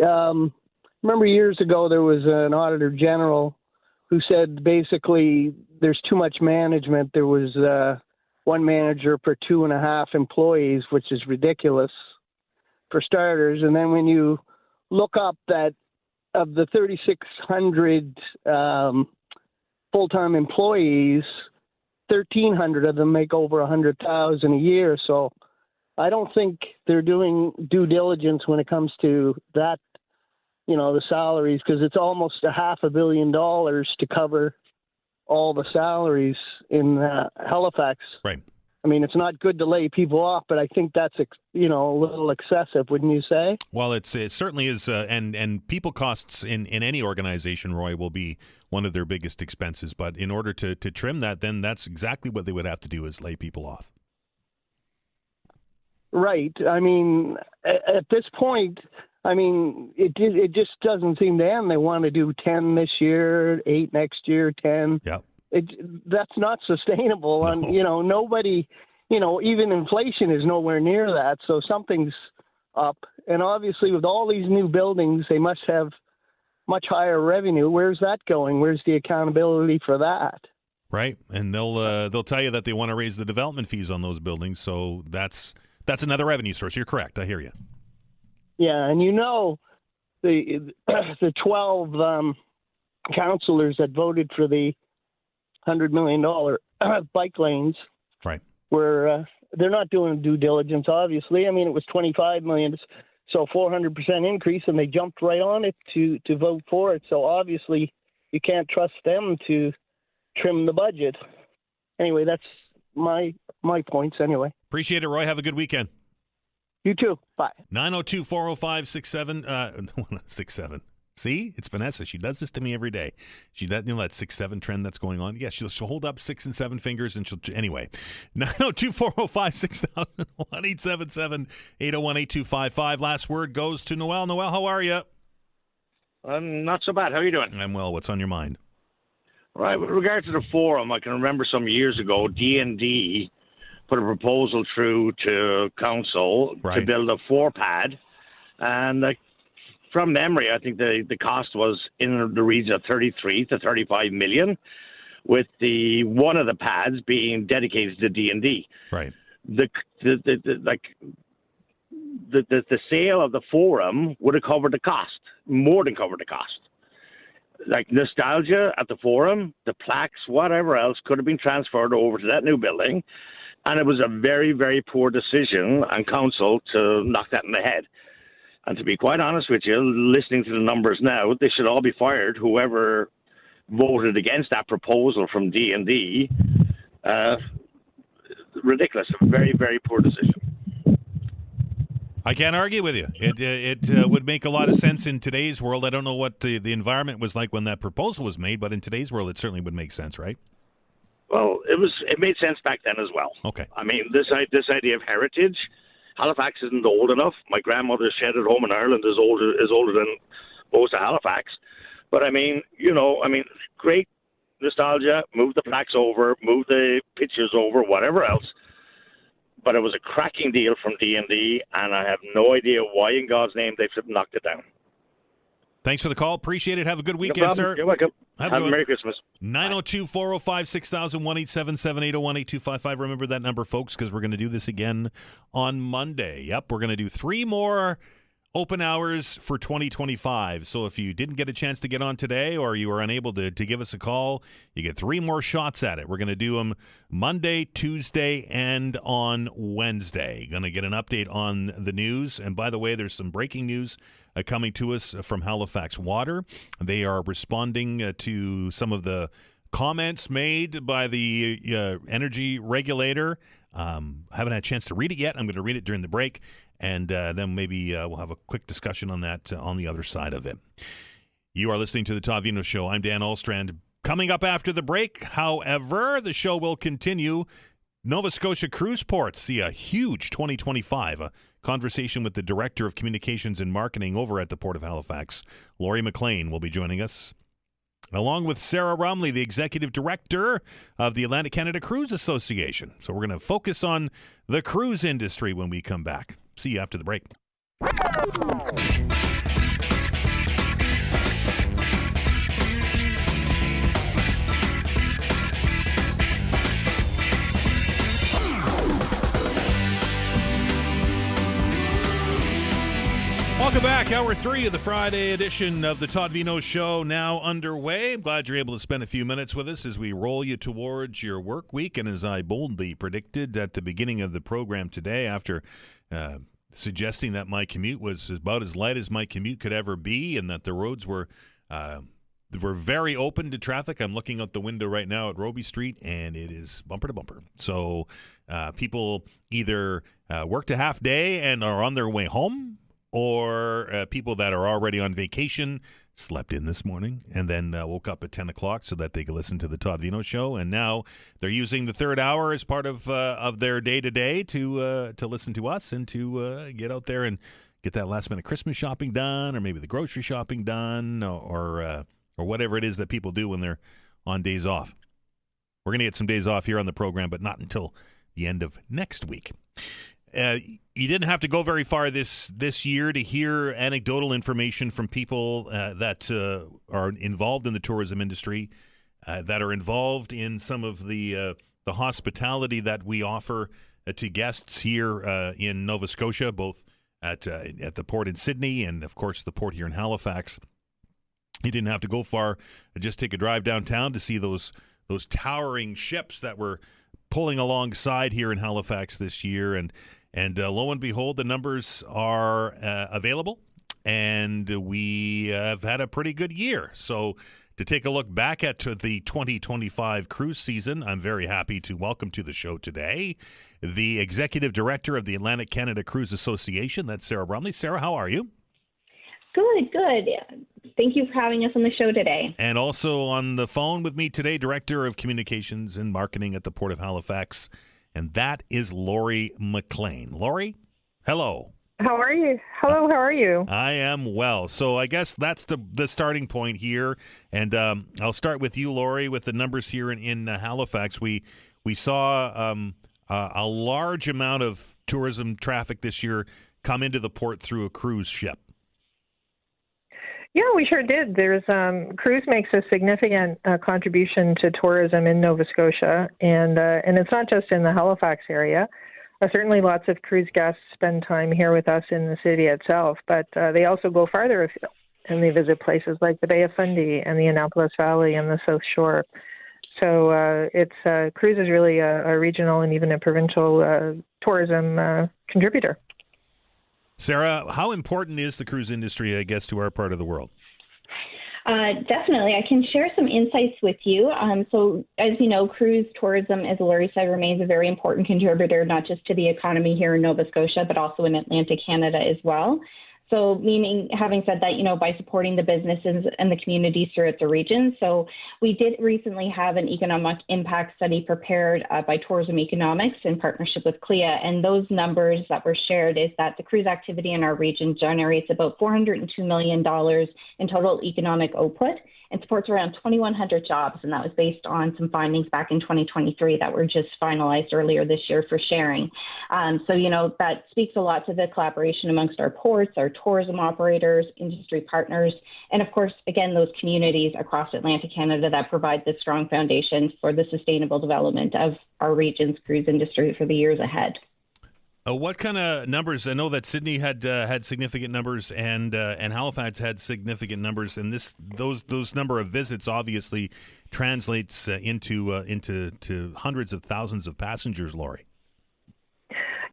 Remember years ago there was an auditor general who said basically there's too much management. There was one manager per 2.5 employees, which is ridiculous for starters. And then when you look up that of the 3,600 full-time employees, 1,300 of them make over $100,000 a year. So I don't think they're doing due diligence when it comes to that, the salaries, because it's almost $500 million to cover all the salaries in Halifax. Right. I mean, it's not good to lay people off, but I think that's, a little excessive, wouldn't you say? Well, it certainly is, and people costs in any organization, Roy, will be one of their biggest expenses. But in order to trim that, then that's exactly what they would have to do is lay people off. Right. I mean, at this point, it just doesn't seem to end. They want to do 10 this year, 8 next year, 10. Yeah. That's not sustainable. No. And, nobody, even inflation is nowhere near that. So something's up. And obviously with all these new buildings, they must have much higher revenue. Where's that going? Where's the accountability for that? Right. And they'll tell you that they want to raise the development fees on those buildings. So that's another revenue source. You're correct. I hear you. Yeah. And the 12 councillors that voted for the $100 million bike lanes, right? Where they're not doing due diligence. Obviously, I mean, it was $25 million, so 400% increase, and they jumped right on it to vote for it. So obviously, you can't trust them to trim the budget. Anyway, that's my points. Anyway, appreciate it, Roy. Have a good weekend. You too. Bye. 902-405-6767. See, it's Vanessa. She does this to me every day. She does, that 6-7 trend that's going on. Yeah, she'll hold up 6 and 7 fingers, and anyway. 902-405-6000, 1-877-801-8255. Last word goes to Noel. Noel, how are you? I'm not so bad. How are you doing? I'm well. What's on your mind? Right. With regard to the forum, I can remember some years ago, D&D put a proposal through to council to build a 4-pad, and from memory, I think the cost was in the region of 33 to 35 million, with one of the pads being dedicated to D&D. Right. The sale of the forum would have covered the cost, more than covered the cost. Like nostalgia at the forum, the plaques, whatever else could have been transferred over to that new building, and it was a very, very poor decision on council to knock that in the head. And to be quite honest with you, listening to the numbers now, they should all be fired, whoever voted against that proposal from D&D. Ridiculous. A very, very poor decision. I can't argue with you. It would make a lot of sense in today's world. I don't know what the environment was like when that proposal was made, but in today's world, it certainly would make sense, right? Well, it made sense back then as well. Okay. I mean, this idea of heritage, Halifax isn't old enough. My grandmother's shed at home in Ireland is older than most of Halifax. But great nostalgia. Move the plaques over, move the pictures over, whatever else. But it was a cracking deal from D&D, and I have no idea why in God's name they knocked it down. Thanks for the call. Appreciate it. Have a good weekend, sir. You're welcome. Have a Merry Christmas. 902-405-6000, 1-877-801-8255. Remember that number, folks, because we're going to do this again on Monday. Yep, we're going to do 3 more open hours for 2025. So if you didn't get a chance to get on today or you were unable to give us a call, you get 3 more shots at it. We're going to do them Monday, Tuesday, and on Wednesday. Going to get an update on the news. And by the way, there's some breaking news coming to us from Halifax Water. They are responding to some of the comments made by the energy regulator. Haven't had a chance to read it yet. I'm going to read it during the break. And then maybe we'll have a quick discussion on that on the other side of it. You are listening to the Todd Veinotte Show. I'm Dan Aalders. Coming up after the break, however, the show will continue. Nova Scotia Cruise Ports see a huge 2025. A conversation with the Director of Communications and Marketing over at the Port of Halifax, Laurie MacLean, will be joining us, along with Sarah Rumley, the Executive Director of the Atlantic Canada Cruise Association. So we're going to focus on the cruise industry when we come back. See you after the break. Welcome back. Hour 3 of the Friday edition of the Todd Veinotte Show now underway. I'm glad you're able to spend a few minutes with us as we roll you towards your work week. And as I boldly predicted at the beginning of the program today, after suggesting that my commute was about as light as my commute could ever be and that the roads were very open to traffic. I'm looking out the window right now at Roby Street, and it is bumper to bumper. So people either worked a half day and are on their way home, or people that are already on vacation slept in this morning and then woke up at 10 o'clock so that they could listen to the Todd Veinotte Show. And now they're using the third hour as part of their day-to-day to listen to us and to get out there and get that last-minute Christmas shopping done, or maybe the grocery shopping done, or whatever it is that people do when they're on days off. We're going to get some days off here on the program, but not until the end of next week. You didn't have to go very far this year to hear anecdotal information from people that are involved in the tourism industry, that are involved in some of the hospitality that we offer to guests here in Nova Scotia, both at the port in Sydney and, of course, the port here in Halifax. You didn't have to go far; just take a drive downtown to see those towering ships that were pulling alongside here in Halifax this year, and lo and behold, the numbers are available, and we have had a pretty good year. So to take a look back at the 2025 cruise season, I'm very happy to welcome to the show today the Executive Director of the Atlantic Canada Cruise Association. That's Sarah Rumley. Sarah, how are you? Good. Thank you for having us on the show today. And also on the phone with me today, Director of Communications and Marketing at the Port of Halifax, and that is Laurie MacLean. Laurie, hello. How are you? Hello, how are you? I am well. So I guess that's the starting point here, and I'll start with you, Laurie, with the numbers here in Halifax. We saw a large amount of tourism traffic this year come into the port through a cruise ship. Yeah, we sure did. There's cruise makes a significant contribution to tourism in Nova Scotia, and it's not just in the Halifax area. Certainly lots of cruise guests spend time here with us in the city itself, but they also go farther afield, and they visit places like the Bay of Fundy and the Annapolis Valley and the South Shore. So cruise is really a regional and even a provincial tourism contributor. Sarah, how important is the cruise industry, I guess, to our part of the world? Definitely. I can share some insights with you. So as you know, cruise tourism, as Laurie said, remains a very important contributor, not just to the economy here in Nova Scotia, but also in Atlantic Canada as well. So meaning, having said that, by supporting the businesses and the communities throughout the region. So we did recently have an economic impact study prepared by Tourism Economics in partnership with CLIA. And those numbers that were shared is that the cruise activity in our region generates about $402 million in total economic output and supports around 2,100 jobs. And that was based on some findings back in 2023 that were just finalized earlier this year for sharing. That speaks a lot to the collaboration amongst our ports, our tourism operators, industry partners, and of course, again, those communities across Atlantic Canada that provide the strong foundation for the sustainable development of our region's cruise industry for the years ahead. What kind of numbers? I know that Sydney had significant numbers, and Halifax had significant numbers, and those number of visits obviously translates into hundreds of thousands of passengers, Laurie.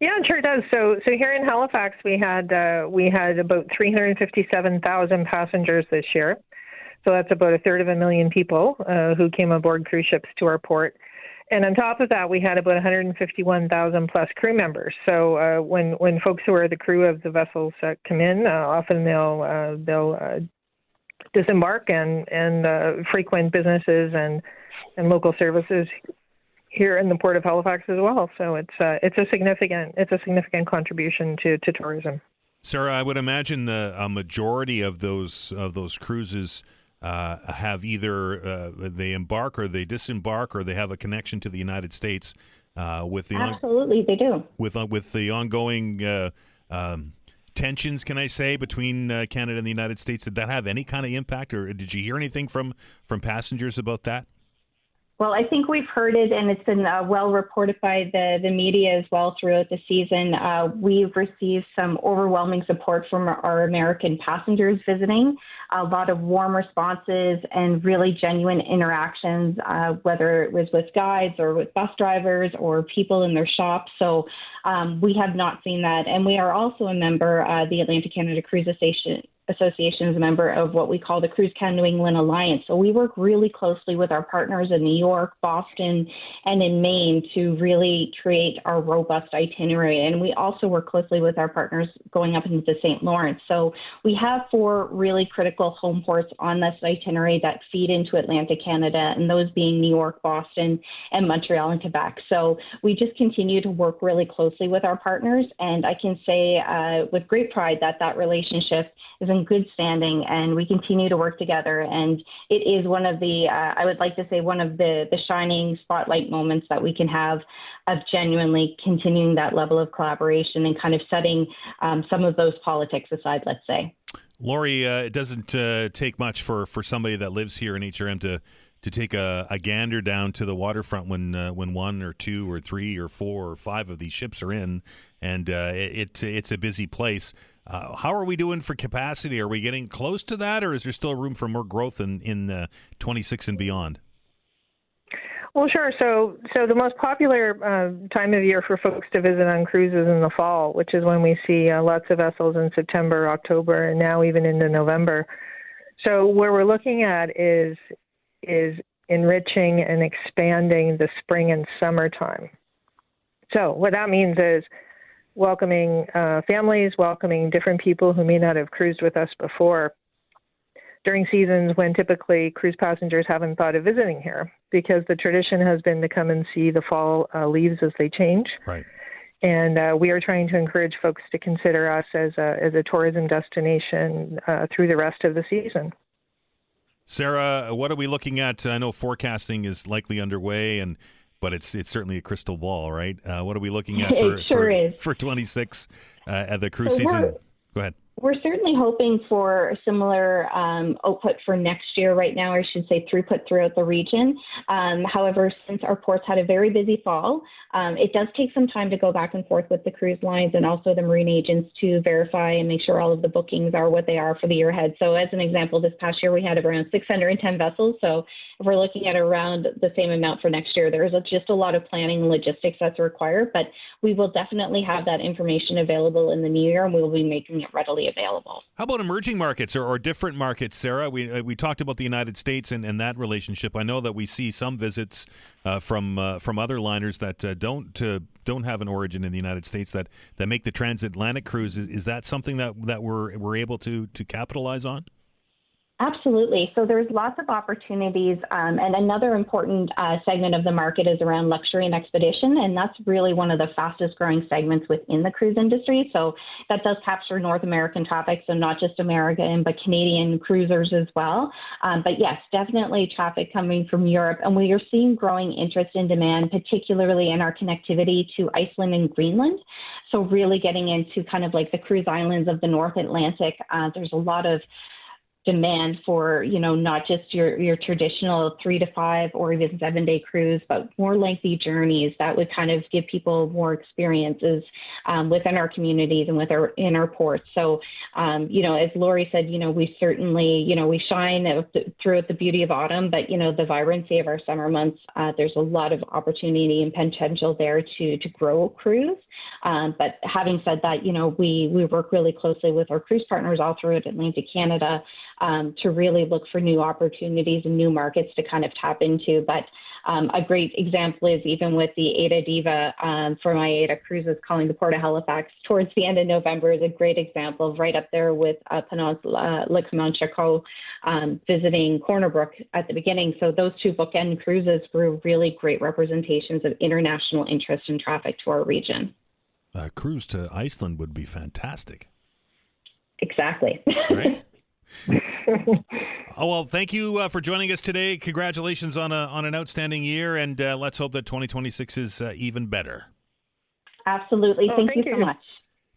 Yeah, it sure does. So here in Halifax, we had about 357,000 passengers this year. So that's about 1/3 people who came aboard cruise ships to our port. And on top of that, we had about 151,000 plus crew members. So when folks who are the crew of the vessels come in, often they'll disembark and frequent businesses and local services here in the Port of Halifax as well. So it's a significant contribution to tourism. Sarah, I would imagine a majority of those cruises have either they embark or they disembark or they have a connection to the United States with the absolutely they do with the ongoing tensions, can I say, between Canada and the United States. Did that have any kind of impact, or did you hear anything from passengers about that? Well, I think we've heard it, and it's been well reported by the media as well throughout the season. We've received some overwhelming support from our American passengers visiting, a lot of warm responses and really genuine interactions, whether it was with guides or with bus drivers or people in their shops. So we have not seen that. And we are also a member, the Atlantic Canada Cruise Association is a member of what we call the Cruise Canada New England Alliance. So we work really closely with our partners in New York, Boston, and in Maine to really create our robust itinerary. And we also work closely with our partners going up into the St. Lawrence. So we have 4 really critical home ports on this itinerary that feed into Atlantic Canada, and those being New York, Boston, and Montreal and Quebec. So we just continue to work really closely with our partners. And I can say with great pride that relationship is in good standing, and we continue to work together. And it is one of the, I would like to say, one of the shining spotlight moments that we can have of genuinely continuing that level of collaboration and kind of setting some of those politics aside, let's say. Laurie, it doesn't take much for somebody that lives here in HRM to take a gander down to the waterfront when 1 or 2 or 3 or 4 or 5 of these ships are in, and it's a busy place. How are we doing for capacity? Are we getting close to that, or is there still room for more growth in 26 and beyond? Well, sure. So the most popular time of year for folks to visit on cruises in the fall, which is when we see lots of vessels in September, October, and now even into November. So where we're looking at is enriching and expanding the spring and summertime. So what that means is welcoming families, welcoming different people who may not have cruised with us before during seasons when typically cruise passengers haven't thought of visiting here, because the tradition has been to come and see the fall leaves as they change. Right. And we are trying to encourage folks to consider us as a tourism destination through the rest of the season. Sarah, what are we looking at? I know forecasting is likely underway, but it's certainly a crystal ball, right? What are we looking at for 26 at the cruise season? Go ahead. We're certainly hoping for a similar output for next year. Right now, I should say throughput throughout the region. However, since our ports had a very busy fall, it does take some time to go back and forth with the cruise lines and also the marine agents to verify and make sure all of the bookings are what they are for the year ahead. So as an example, this past year we had around 610 vessels. So if we're looking at around the same amount for next year, there's just a lot of planning and logistics that's required. But we will definitely have that information available in the new year, and we will be making it readily available. How about emerging markets or different markets, Sarah? We talked about the United States and that relationship. I know that we see some visits from other liners that don't have an origin in the United States that make the transatlantic cruise. Is that something that we're able to capitalize on? Absolutely. So there's lots of opportunities. And another important segment of the market is around luxury and expedition. And that's really one of the fastest growing segments within the cruise industry. So that does capture North American traffic. So not just American, but Canadian cruisers as well. But yes, definitely traffic coming from Europe. And we are seeing growing interest in demand, particularly in our connectivity to Iceland and Greenland. So really getting into kind of like the cruise islands of the North Atlantic. There's a lot of demand for, not just your traditional 3 to 5 or even 7 day cruise, but more lengthy journeys that would kind of give people more experiences within our communities and in our ports. So, as Lori said, we certainly, we shine throughout the beauty of autumn, but, the vibrancy of our summer months, there's a lot of opportunity and potential there to grow cruise. But having said that, we work really closely with our cruise partners all throughout Atlantic Canada to really look for new opportunities and new markets to kind of tap into. But a great example is even with the Ada Diva from IATA Cruises calling the Port of Halifax towards the end of November is a great example, right up there with Peninsula La Comanche visiting Corner Brook at the beginning. So those two bookend cruises were really great representations of international interest and traffic to our region. A cruise to Iceland would be fantastic. Exactly. Right? Oh, well, thank you for joining us today. Congratulations on an outstanding year, and let's hope that 2026 is even better. Absolutely. Thank you so much.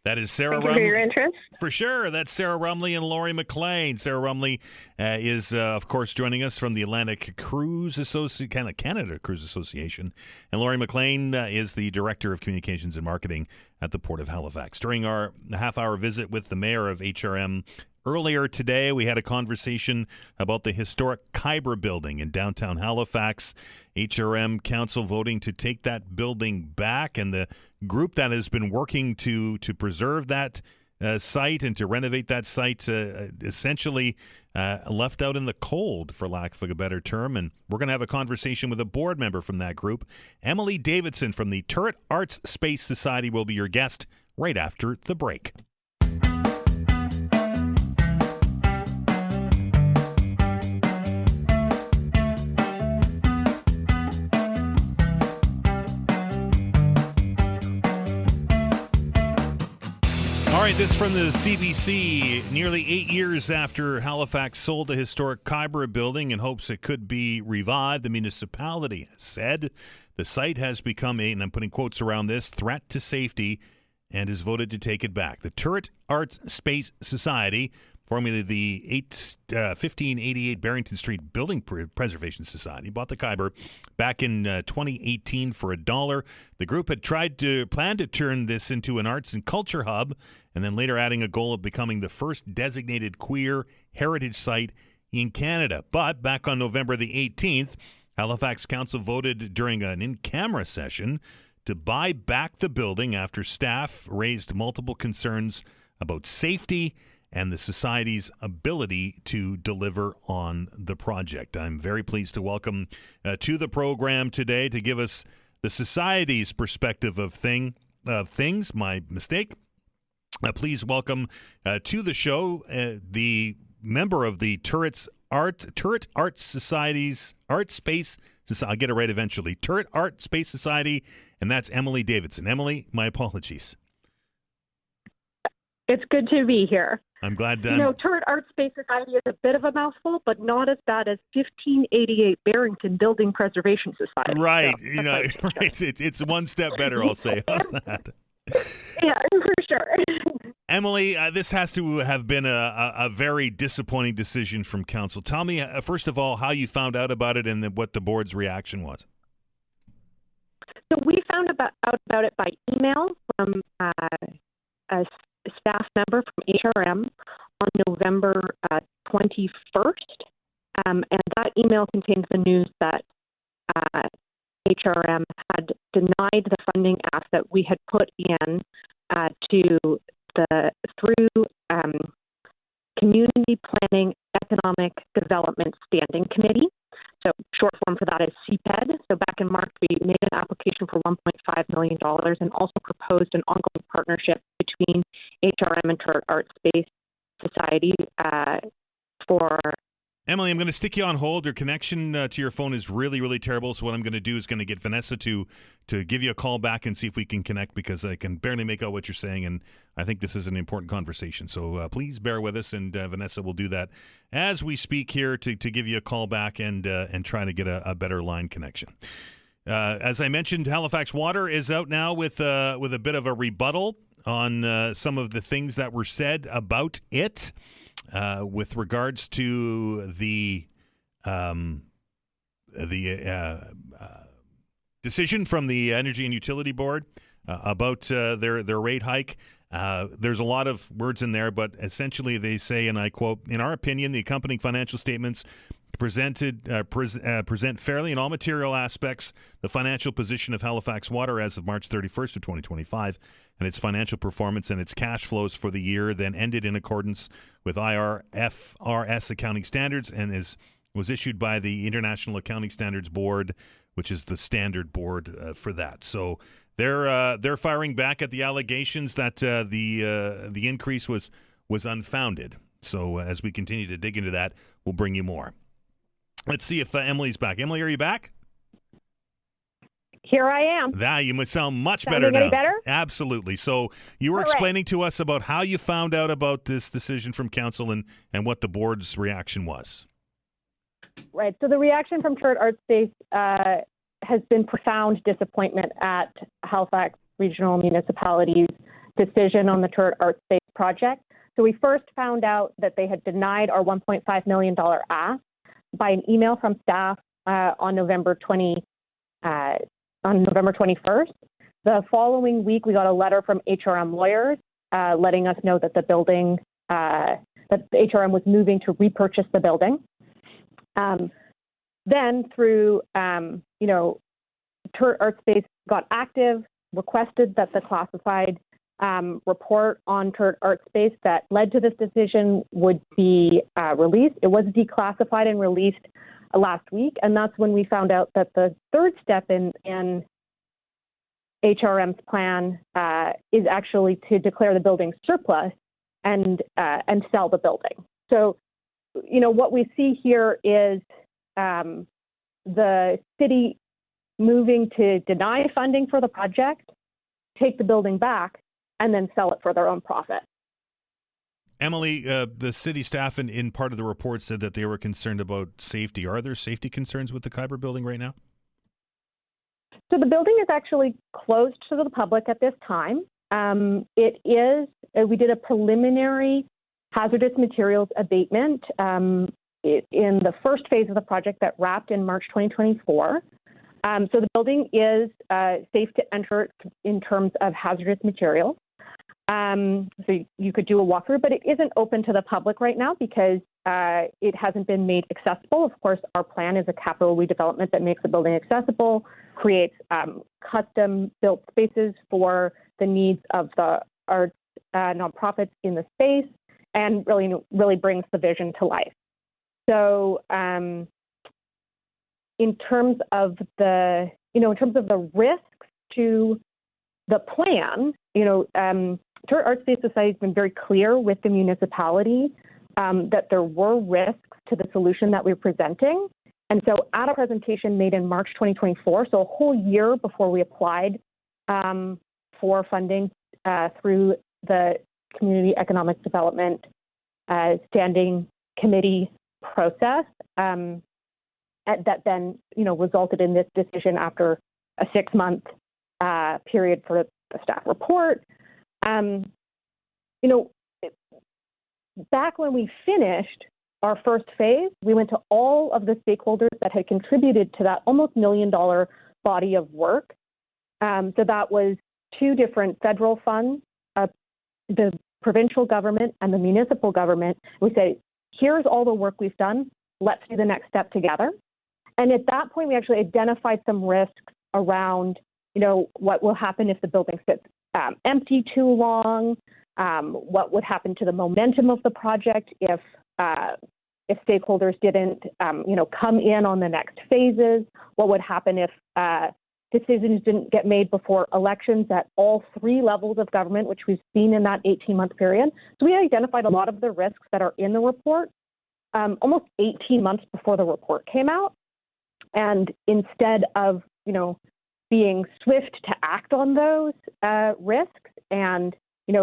That is Sarah Rumley. Thank you for your interest. For sure. That's Sarah Rumley and Lori MacLean. Sarah Rumley is, of course, joining us from the Atlantic Cruise Canada Cruise Association. And Lori MacLean is the Director of Communications and Marketing at the Port of Halifax. During our half-hour visit with the Mayor of HRM earlier today, we had a conversation about the historic Khyber building in downtown Halifax. HRM Council voting to take that building back, and the group that has been working to preserve that site and to renovate that site essentially left out in the cold, for lack of a better term. And we're going to have a conversation with a board member from that group. Emily Davidson from the Turret Arts Space Society will be your guest right after the break. All right, this from the CBC. Nearly 8 years after Halifax sold the historic Khyber building in hopes it could be revived, the municipality has said the site has become and I'm putting quotes around this, threat to safety, and has voted to take it back. The Turret Arts Space Society, formerly the 1588 Barrington Street Building Preservation Society, bought the Khyber back in 2018 for $1. The group had planned to turn this into an arts and culture hub, and then later adding a goal of becoming the first designated queer heritage site in Canada. But back on November the 18th, Halifax Council voted during an in-camera session to buy back the building after staff raised multiple concerns about safety and the Society's ability to deliver on the project. I'm very pleased to welcome to the program today to give us the Society's perspective of things. My mistake. Please welcome to the show the member of the Turret Arts Society's Art Space Society. I'll get it right eventually. Turret Art Space Society, and that's Emily Davidson. Emily, my apologies. It's good to be here. I'm glad that Turret Art Space Society is a bit of a mouthful, but not as bad as 1588 Barrington Building Preservation Society. Right. So, right. It's one step better, I'll say. How's that? Yeah, for sure. Emily, this has to have been a very disappointing decision from council. Tell me, first of all, how you found out about it and then what the board's reaction was. So we found out about it by email from a staff member from HRM on November 21st. And that email contains the news that HRM had denied the funding ask that we had put in through Community Planning Economic Development Standing Committee. So short form for that is CPED. So back in March, we made an application for $1.5 million and also proposed an ongoing partnership between HRM and Turret Art Space Society for... Emily, I'm going to stick you on hold. Your connection to your phone is really, really terrible. So what I'm going to do is going to get Vanessa to give you a call back and see if we can connect, because I can barely make out what you're saying, and I think this is an important conversation. So please bear with us, and Vanessa will do that as we speak here to give you a call back and try to get a better line connection. As I mentioned, Halifax Water is out now with a bit of a rebuttal on some of the things that were said about it. With regards to the decision from the Energy and Utility Board about their rate hike, there's a lot of words in there, but essentially they say, and I quote, "In our opinion, the accompanying financial statements present fairly in all material aspects the financial position of Halifax Water as of March 31st of 2025 and its financial performance and its cash flows for the year then ended in accordance with IFRS accounting standards and was issued by the International Accounting Standards Board, which is the standard board for that." So they're firing back at the allegations that the increase was unfounded. So as we continue to dig into that, we'll bring you more. Let's see if Emily's back. Emily, are you back? Here I am. You must sound much Sounding better now. any better? Absolutely. So you were explaining to us about how you found out about this decision from council and what the board's reaction was. Right. So the reaction from Turret Art Space has been profound disappointment at Halifax Regional Municipality's decision on the Turret Art Space project. So we first found out that they had denied our $1.5 million ask by an email from staff on November 21st. The following week, we got a letter from HRM lawyers letting us know that the building, that the HRM was moving to repurchase the building. Then through, Turret Art Space got active, requested that the classified report on Turret Art Space that led to this decision would be released. It was declassified and released last week, and that's when we found out that the third step in HRM's plan is actually to declare the building surplus and sell the building. So, what we see here is the city moving to deny funding for the project, take the building back, and then sell it for their own profit. Emily, the city staff in part of the report said that they were concerned about safety. Are there safety concerns with the Khyber building right now? So the building is actually closed to the public at this time. We did a preliminary hazardous materials abatement in the first phase of the project that wrapped in March 2024. So the building is safe to enter in terms of hazardous materials. So you could do a walkthrough, but it isn't open to the public right now because it hasn't been made accessible. Of course, our plan is a capital redevelopment that makes the building accessible, creates custom-built spaces for the needs of the arts nonprofits in the space, and really brings the vision to life. So, in terms of the risks to the plan, Turret Art Space Society has been very clear with the municipality that there were risks to the solution that we're presenting. And so at a presentation made in March 2024, so a whole year before we applied for funding through the Community Economic Development Standing Committee process, that then, resulted in this decision after a 6-month period for the staff report. Back when we finished our first phase, we went to all of the stakeholders that had contributed to that almost $1 million body of work. So that was 2 different federal funds, the provincial government and the municipal government. We say, here's all the work we've done. Let's do the next step together. And at that point, we actually identified some risks around, what will happen if the building sits empty too long, what would happen to the momentum of the project if stakeholders didn't, come in on the next phases, what would happen if decisions didn't get made before elections at all three levels of government, which we've seen in that 18-month period. So we identified a lot of the risks that are in the report almost 18 months before the report came out. And instead of, being swift to act on those risks and,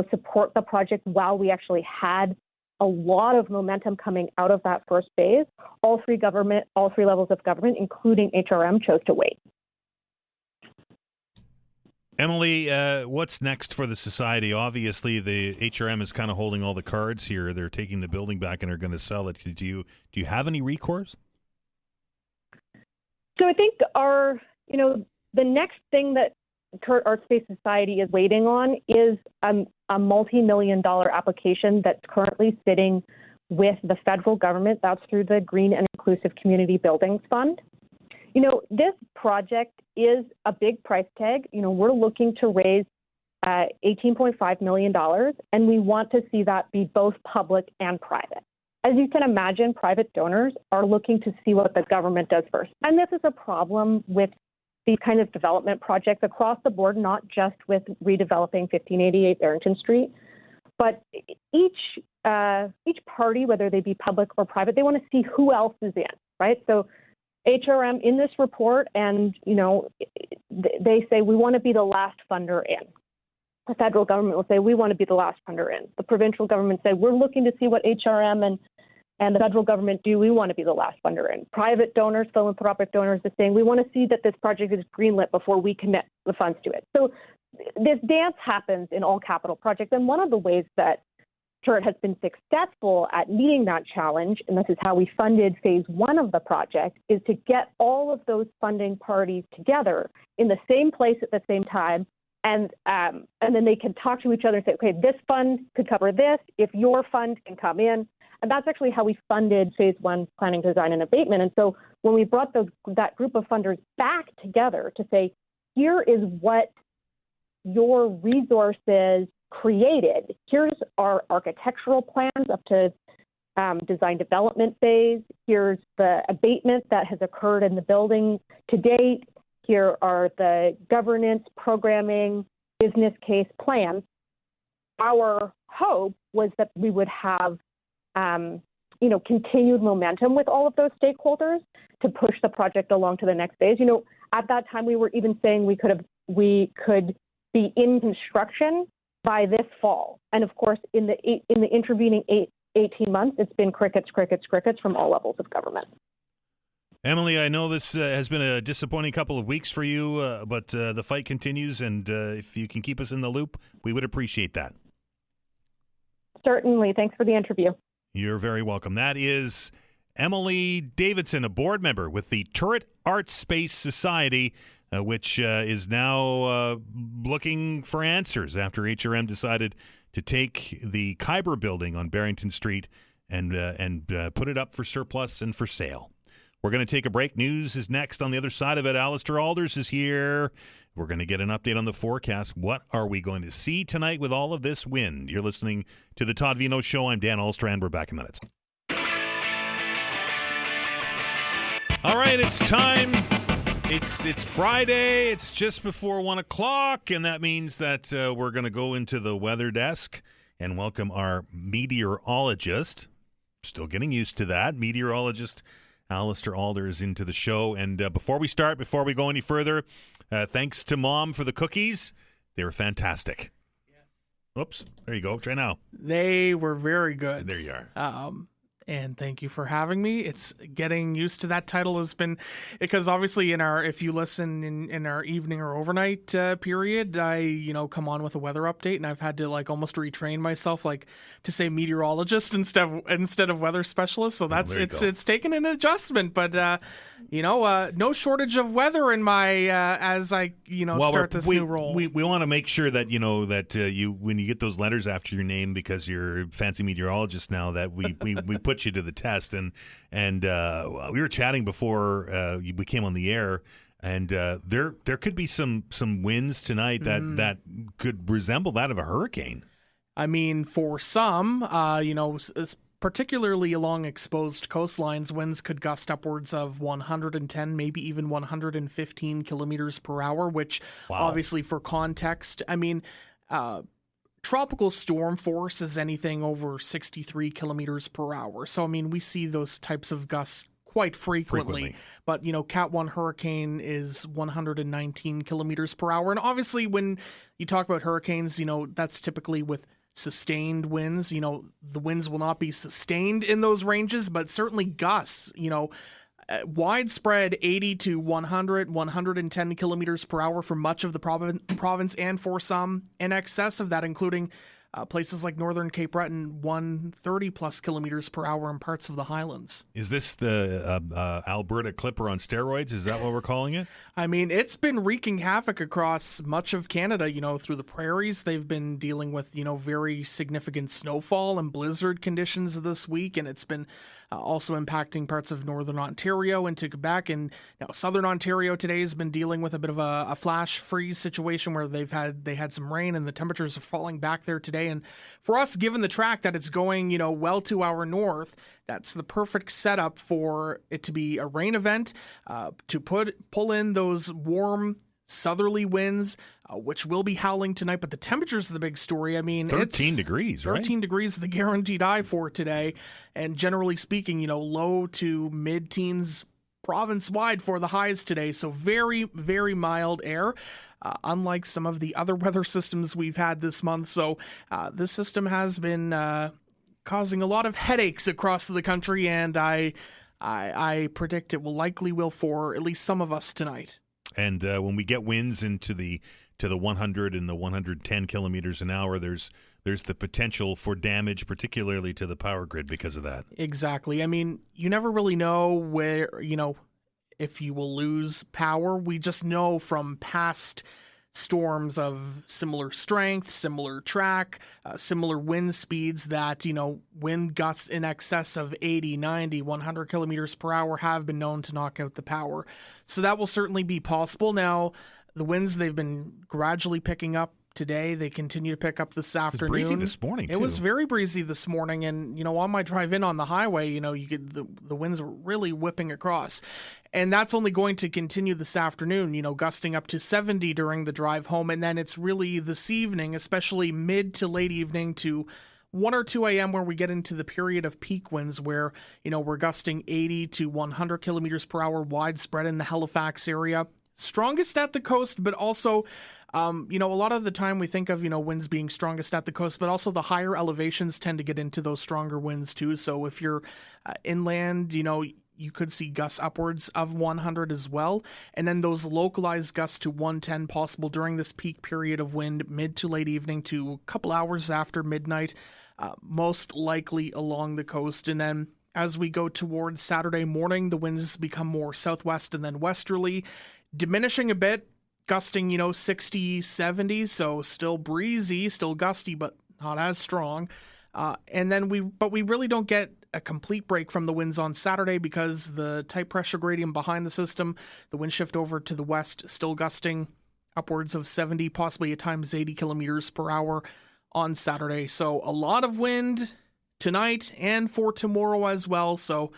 support the project while we actually had a lot of momentum coming out of that first phase, all three levels of government, including HRM, chose to wait. Emily, what's next for the society? Obviously, the HRM is kind of holding all the cards here. They're taking the building back and are going to sell it. Do you have any recourse? So I think the next thing that Turret Art Space Society is waiting on is a multi-million-dollar application that's currently sitting with the federal government. That's through the Green and Inclusive Community Buildings Fund. This project is a big price tag. We're looking to raise $18.5 million, and we want to see that be both public and private. As you can imagine, private donors are looking to see what the government does first. And this is a problem with these kind of development projects across the board, not just with redeveloping 1588 Barrington Street, but each party, whether they be public or private, they want to see who else is in, right? So HRM in this report, and they say we want to be the last funder in. The federal government will say we want to be the last funder in. The provincial government say we're looking to see what HRM and the federal government do. We want to be the last funder in. Private donors, philanthropic donors are saying we want to see that this project is greenlit before we commit the funds to it. So this dance happens in all capital projects, and one of the ways that Turret has been successful at meeting that challenge, and this is how we funded phase one of the project, is to get all of those funding parties together in the same place at the same time, and then they can talk to each other and say, okay, this fund could cover this, if your fund can come in. And that's actually how we funded phase one planning, design, and abatement. And so when we brought that group of funders back together to say, here is what your resources created. Here's our architectural plans up to design development phase. Here's the abatement that has occurred in the building to date. Here are the governance, programming, business case plans. Our hope was that we would have continued momentum with all of those stakeholders to push the project along to the next phase. At that time, we were even saying we could be in construction by this fall. And of course, in the intervening 18 months, it's been crickets from all levels of government. Emily, I know this has been a disappointing couple of weeks for you, but the fight continues, and if you can keep us in the loop, we would appreciate that. Certainly. Thanks for the interview. You're very welcome. That is Emily Davidson, a board member with the Turret Art Space Society, which is now looking for answers after HRM decided to take the Khyber building on Barrington Street and put it up for surplus and for sale. We're going to take a break. News is next on the other side of it. Allister Aalders is here. We're going to get an update on the forecast. What are we going to see tonight with all of this wind? You're listening to the Todd Veinotte Show. I'm Dan Ahlstrand. We're back in minutes. All right, it's time. It's Friday. It's just before 1 o'clock, and that means that we're going to go into the weather desk and welcome our meteorologist. Still getting used to that. Meteorologist Allister Aalders into the show. And before we go any further, thanks to Mom for the cookies. They were fantastic. Yes. Oops. There you go. Try now. They were very good. There you are. And thank you for having me. It's getting used to that title has been, because obviously if you listen in our evening or overnight period, I, come on with a weather update, and I've had to almost retrain myself to say meteorologist instead of weather specialist. So that's, it's taken an adjustment, but no shortage of weather in my, as I, start this new role. We want to make sure that, that you, when you get those letters after your name, because you're a fancy meteorologist now, that we put you to the test. And we were chatting before we came on the air, and there could be some winds tonight that could resemble that of a hurricane. I mean, for some, particularly along exposed coastlines, winds could gust upwards of 110, maybe even 115 kilometers per hour, which obviously for context, I mean, tropical storm force is anything over 63 kilometers per hour. So, I mean, we see those types of gusts quite frequently. But, Cat 1 hurricane is 119 kilometers per hour. And obviously when you talk about hurricanes, that's typically with sustained winds. The winds will not be sustained in those ranges, but certainly gusts, widespread 80 to 100, 110 kilometers per hour for much of the province, and for some in excess of that, including places like northern Cape Breton, 130 plus kilometers per hour in parts of the Highlands. Is this the Alberta Clipper on steroids? Is that what we're calling it? I mean, it's been wreaking havoc across much of Canada, through the prairies. They've been dealing with, very significant snowfall and blizzard conditions this week, and it's been also impacting parts of northern Ontario into Quebec. And now southern Ontario today has been dealing with a bit of a flash freeze situation where they had some rain and the temperatures are falling back there today. And for us, given the track that it's going, well to our north, that's the perfect setup for it to be a rain event, to pull in those warm southerly winds, which will be howling tonight. But the temperatures are the big story. I mean, 13 degrees, right? 13 degrees, the guaranteed high for today. And generally speaking, low to mid-teens province-wide for the highs today. So very, very mild air. Unlike some of the other weather systems we've had this month. So this system has been causing a lot of headaches across the country, and I predict it will for at least some of us tonight. And when we get winds into the 100 and the 110 kilometers an hour, there's the potential for damage, particularly to the power grid because of that. Exactly. I mean, you never really know where, if you will lose power. We just know from past storms of similar strength, similar track, similar wind speeds that, wind gusts in excess of 80, 90, 100 kilometers per hour have been known to knock out the power. So that will certainly be possible. Now, the winds, they've been gradually picking up today. They continue to pick up this afternoon. It was breezy this morning, too. It was very breezy this morning, and, on my drive in on the highway, you could the winds were really whipping across. And that's only going to continue this afternoon, gusting up to 70 during the drive home. And then it's really this evening, especially mid to late evening to 1 or 2 a.m. where we get into the period of peak winds where, we're gusting 80 to 100 kilometers per hour widespread in the Halifax area. Strongest at the coast, but also, a lot of the time we think of, winds being strongest at the coast, but also the higher elevations tend to get into those stronger winds too. So if you're inland, you could see gusts upwards of 100 as well. And then those localized gusts to 110 possible during this peak period of wind, mid to late evening to a couple hours after midnight, most likely along the coast. And then as we go towards Saturday morning, the winds become more southwest and then westerly, diminishing a bit, gusting, 60, 70, so still breezy, still gusty, but not as strong. And then we really don't get a complete break from the winds on Saturday because the tight pressure gradient behind the system, the wind shift over to the west, still gusting upwards of 70, possibly at times 80 kilometers per hour on Saturday. So a lot of wind tonight and for tomorrow as well. So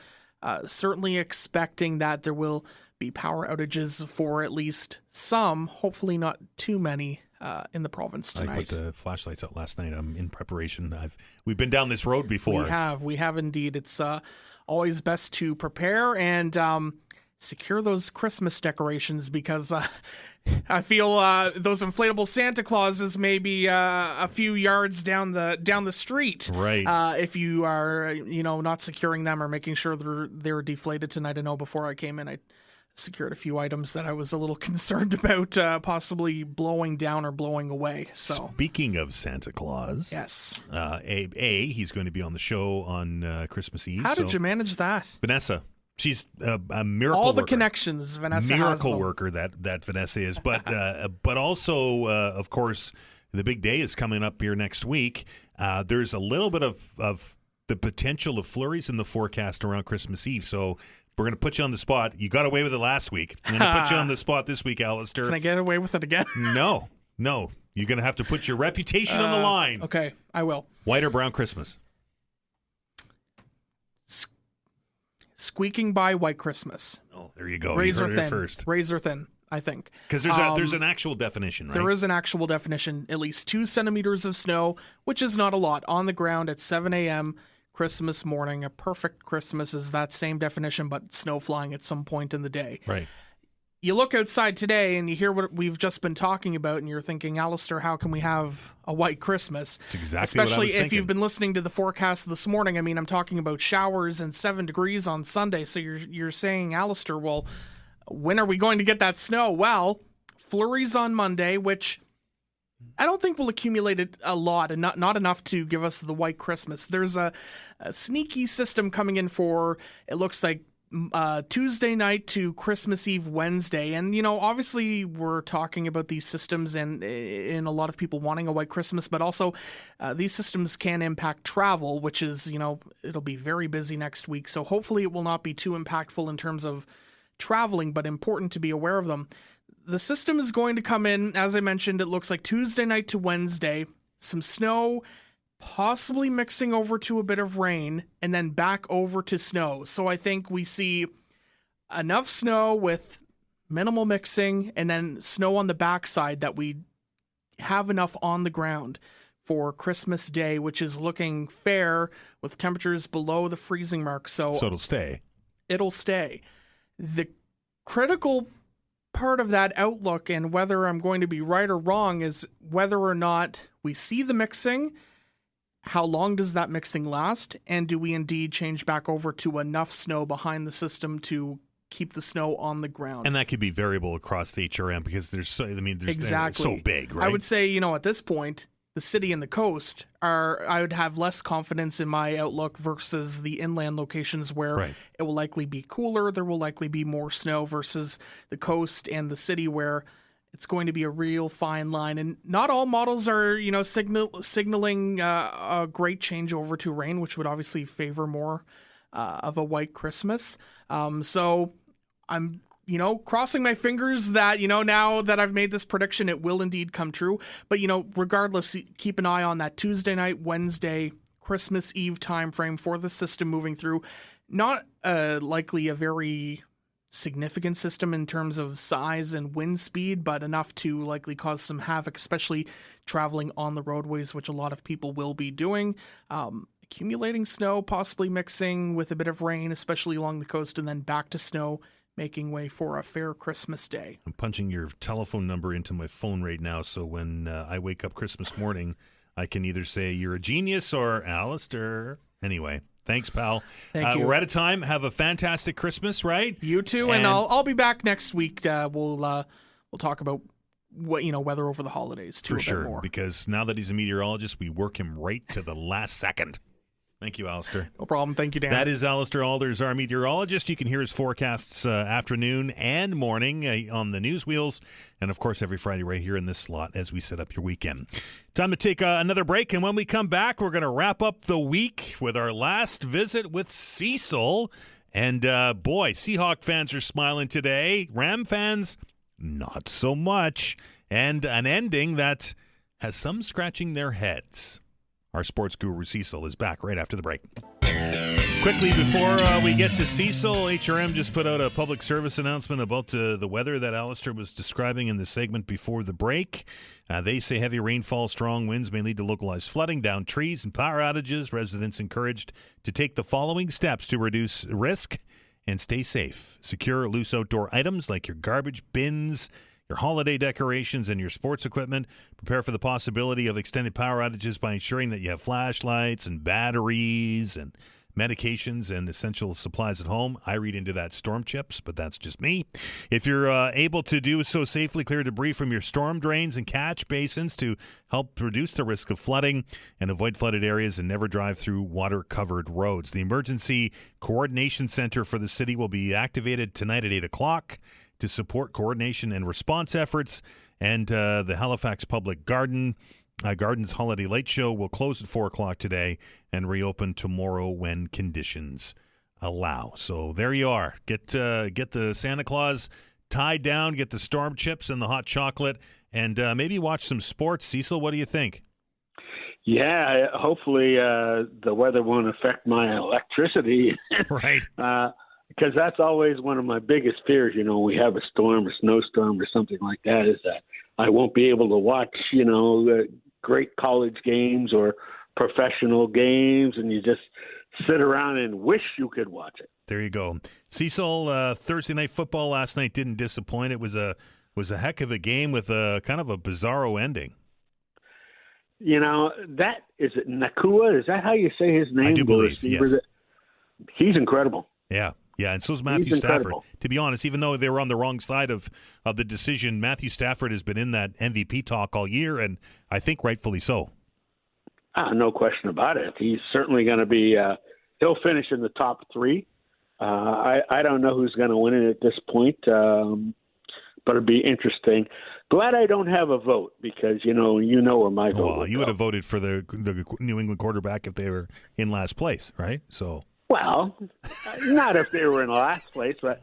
certainly expecting that there will be power outages for at least some, hopefully not too many, in the province tonight. I put the flashlights out last night. I'm in preparation. We've been down this road before. We have indeed. It's always best to prepare and secure those Christmas decorations because I feel those inflatable Santa Clauses may be a few yards down the street. Right. If you are not securing them or making sure they're deflated tonight. I know before I came in, I secured a few items that I was a little concerned about possibly blowing down or blowing away. So speaking of Santa Claus, yes, he's going to be on the show on Christmas Eve. How did you manage that, Vanessa? She's a miracle. All the worker. connections Vanessa miracle has worker that Vanessa is, but also of course the big day is coming up here next week. There's a little bit of the potential of flurries in the forecast around Christmas Eve, so. We're going to put you on the spot. You got away with it last week. I'm going to put you on the spot this week, Allister. Can I get away with it again? No. You're going to have to put your reputation on the line. Okay, I will. White or brown Christmas? Squeaking by white Christmas. Oh, there you go. Razor you heard thin. it first. Razor thin, I think. Because there's an actual definition, right? There is an actual definition. At least 2 centimeters of snow, which is not a lot, on the ground at 7 a.m. Christmas morning. A perfect Christmas is that same definition, but snow flying at some point in the day. Right. You look outside today and you hear what we've just been talking about, and you're thinking, Allister, how can we have a white Christmas? That's exactly Especially what I was if thinking. you've been listening to the forecast this morning. I mean, I'm talking about showers and 7 degrees on Sunday. So you're saying, Allister, well, when are we going to get that snow? Well, flurries on Monday, which I don't think will accumulate a lot, and not enough to give us the white Christmas. There's a sneaky system coming in for, it looks like, Tuesday night to Christmas Eve Wednesday. And, obviously we're talking about these systems and a lot of people wanting a white Christmas, but also these systems can impact travel, which is, it'll be very busy next week. So hopefully it will not be too impactful in terms of traveling, but important to be aware of them. The system is going to come in, as I mentioned, it looks like Tuesday night to Wednesday, some snow, possibly mixing over to a bit of rain, and then back over to snow. So I think we see enough snow with minimal mixing, and then snow on the backside that we have enough on the ground for Christmas Day, which is looking fair with temperatures below the freezing mark. So it'll stay. It'll stay. The critical part of that outlook, and whether I'm going to be right or wrong, is whether or not we see the mixing. How long does that mixing last? And do we indeed change back over to enough snow behind the system to keep the snow on the ground? And that could be variable across the HRM because there's exactly so big, right? I would say, at this point, the city and the coast I would have less confidence in my outlook versus the inland locations where it will likely be cooler. There will likely be more snow versus the coast and the city where it's going to be a real fine line. And not all models are, signaling a great change over to rain, which would obviously favor more of a white Christmas. So I'm, crossing my fingers that, now that I've made this prediction, it will indeed come true. But, regardless, keep an eye on that Tuesday night, Wednesday, Christmas Eve time frame for the system moving through. Not likely a very significant system in terms of size and wind speed, but enough to likely cause some havoc, especially traveling on the roadways, which a lot of people will be doing. Accumulating snow, possibly mixing with a bit of rain, especially along the coast, and then back to snow, making way for a fair Christmas Day. I'm punching your telephone number into my phone right now, so when I wake up Christmas morning, I can either say you're a genius or Allister. Anyway. Thanks, pal. Thank you. We're out of time. Have a fantastic Christmas, right? You too, and I'll be back next week. We'll talk about what weather over the holidays too. For a sure, bit more. Because now that he's a meteorologist, we work him right to the last second. Thank you, Allister. No problem. Thank you, Dan. That is Allister Aalders, our meteorologist. You can hear his forecasts afternoon and morning on the news wheels, and of course every Friday right here in this slot as we set up your weekend. Time to take another break, and when we come back, we're going to wrap up the week with our last visit with Cecil. And boy, Seahawk fans are smiling today. Ram fans, not so much. And an ending that has some scratching their heads. Our sports guru Cecil is back right after the break. Quickly, before we get to Cecil, HRM just put out a public service announcement about the weather that Allister was describing in the segment before the break. They say heavy rainfall, strong winds may lead to localized flooding, downed trees, and power outages. Residents encouraged to take the following steps to reduce risk and stay safe. Secure loose outdoor items like your garbage bins, your holiday decorations, and your sports equipment. Prepare for the possibility of extended power outages by ensuring that you have flashlights and batteries and medications and essential supplies at home. I read into that storm chips, but that's just me. If you're able to do so safely, clear debris from your storm drains and catch basins to help reduce the risk of flooding and avoid flooded areas, and never drive through water-covered roads. The Emergency Coordination Center for the city will be activated tonight at 8 o'clock to support coordination and response efforts. And the Halifax Public Gardens Holiday Light Show will close at 4 o'clock today and reopen tomorrow when conditions allow. So there you are. Get the Santa Claus tied down, get the storm chips and the hot chocolate, and maybe watch some sports. Cecil, what do you think? Yeah, hopefully the weather won't affect my electricity. Right. Because that's always one of my biggest fears. We have a storm, a snowstorm, or something like that, is that I won't be able to watch, great college games or professional games, and you just sit around and wish you could watch it. There you go. Cecil, Thursday night football last night didn't disappoint. It was a heck of a game with a kind of a bizarro ending. That is it Nakua? Is that how you say his name? I do believe, yes. He's incredible. Yeah, and so is Matthew Stafford. To be honest, even though they were on the wrong side of the decision, Matthew Stafford has been in that MVP talk all year, and I think rightfully so. No question about it. He's certainly going to be he'll finish in the top 3. I don't know who's going to win it at this point, but it'll be interesting. Glad I don't have a vote because, where my vote would you go. would have voted for the New England quarterback if they were in last place, right? So. Well, not if they were in last place, but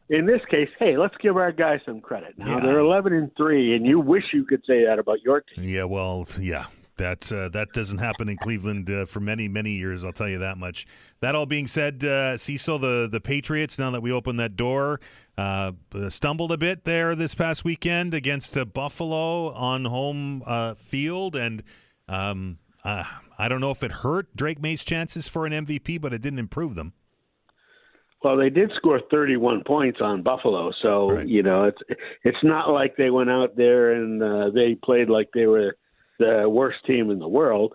in this case, hey, let's give our guys some credit. Now they're 11-3, and you wish you could say that about your team. Yeah, well, yeah. That doesn't happen in Cleveland for many, many years, I'll tell you that much. That all being said, Cecil, the Patriots, now that we opened that door, stumbled a bit there this past weekend against Buffalo on home field, and I don't know if it hurt Drake May's chances for an MVP, but it didn't improve them. Well, they did score 31 points on Buffalo, so right. It's not like they went out there and they played like they were the worst team in the world.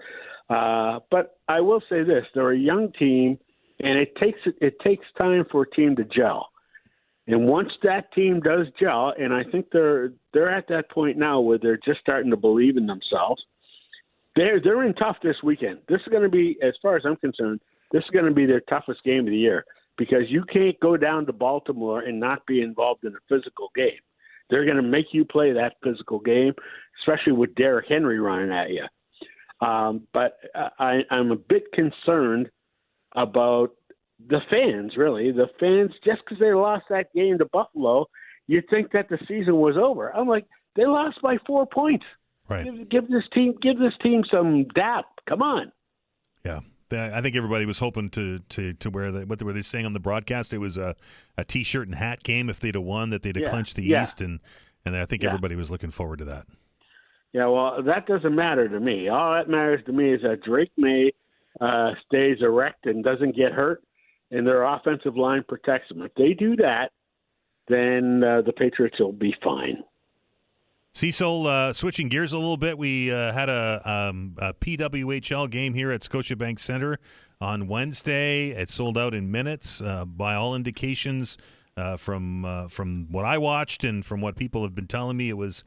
But I will say this: they're a young team, and it takes time for a team to gel. And once that team does gel, and I think they're at that point now where they're just starting to believe in themselves. They're in tough this weekend. This is going to be, as far as I'm concerned, this is going to be their toughest game of the year because you can't go down to Baltimore and not be involved in a physical game. They're going to make you play that physical game, especially with Derrick Henry running at you. But I'm a bit concerned about the fans, really. The fans, just because they lost that game to Buffalo, you'd think that the season was over. I'm like, they lost by 4 points. Right. Give this team some dap. Come on. Yeah. I think everybody was hoping to wear what were they saying on the broadcast? It was a T-shirt and hat game if they'd have won, that they'd have clinched the East, and I think everybody was looking forward to that. Yeah, well, that doesn't matter to me. All that matters to me is that Drake May stays erect and doesn't get hurt, and their offensive line protects them. If they do that, then the Patriots will be fine. Cecil, switching gears a little bit, we had a PWHL game here at Scotiabank Centre on Wednesday. It sold out in minutes. By all indications, from what I watched and from what people have been telling me, it was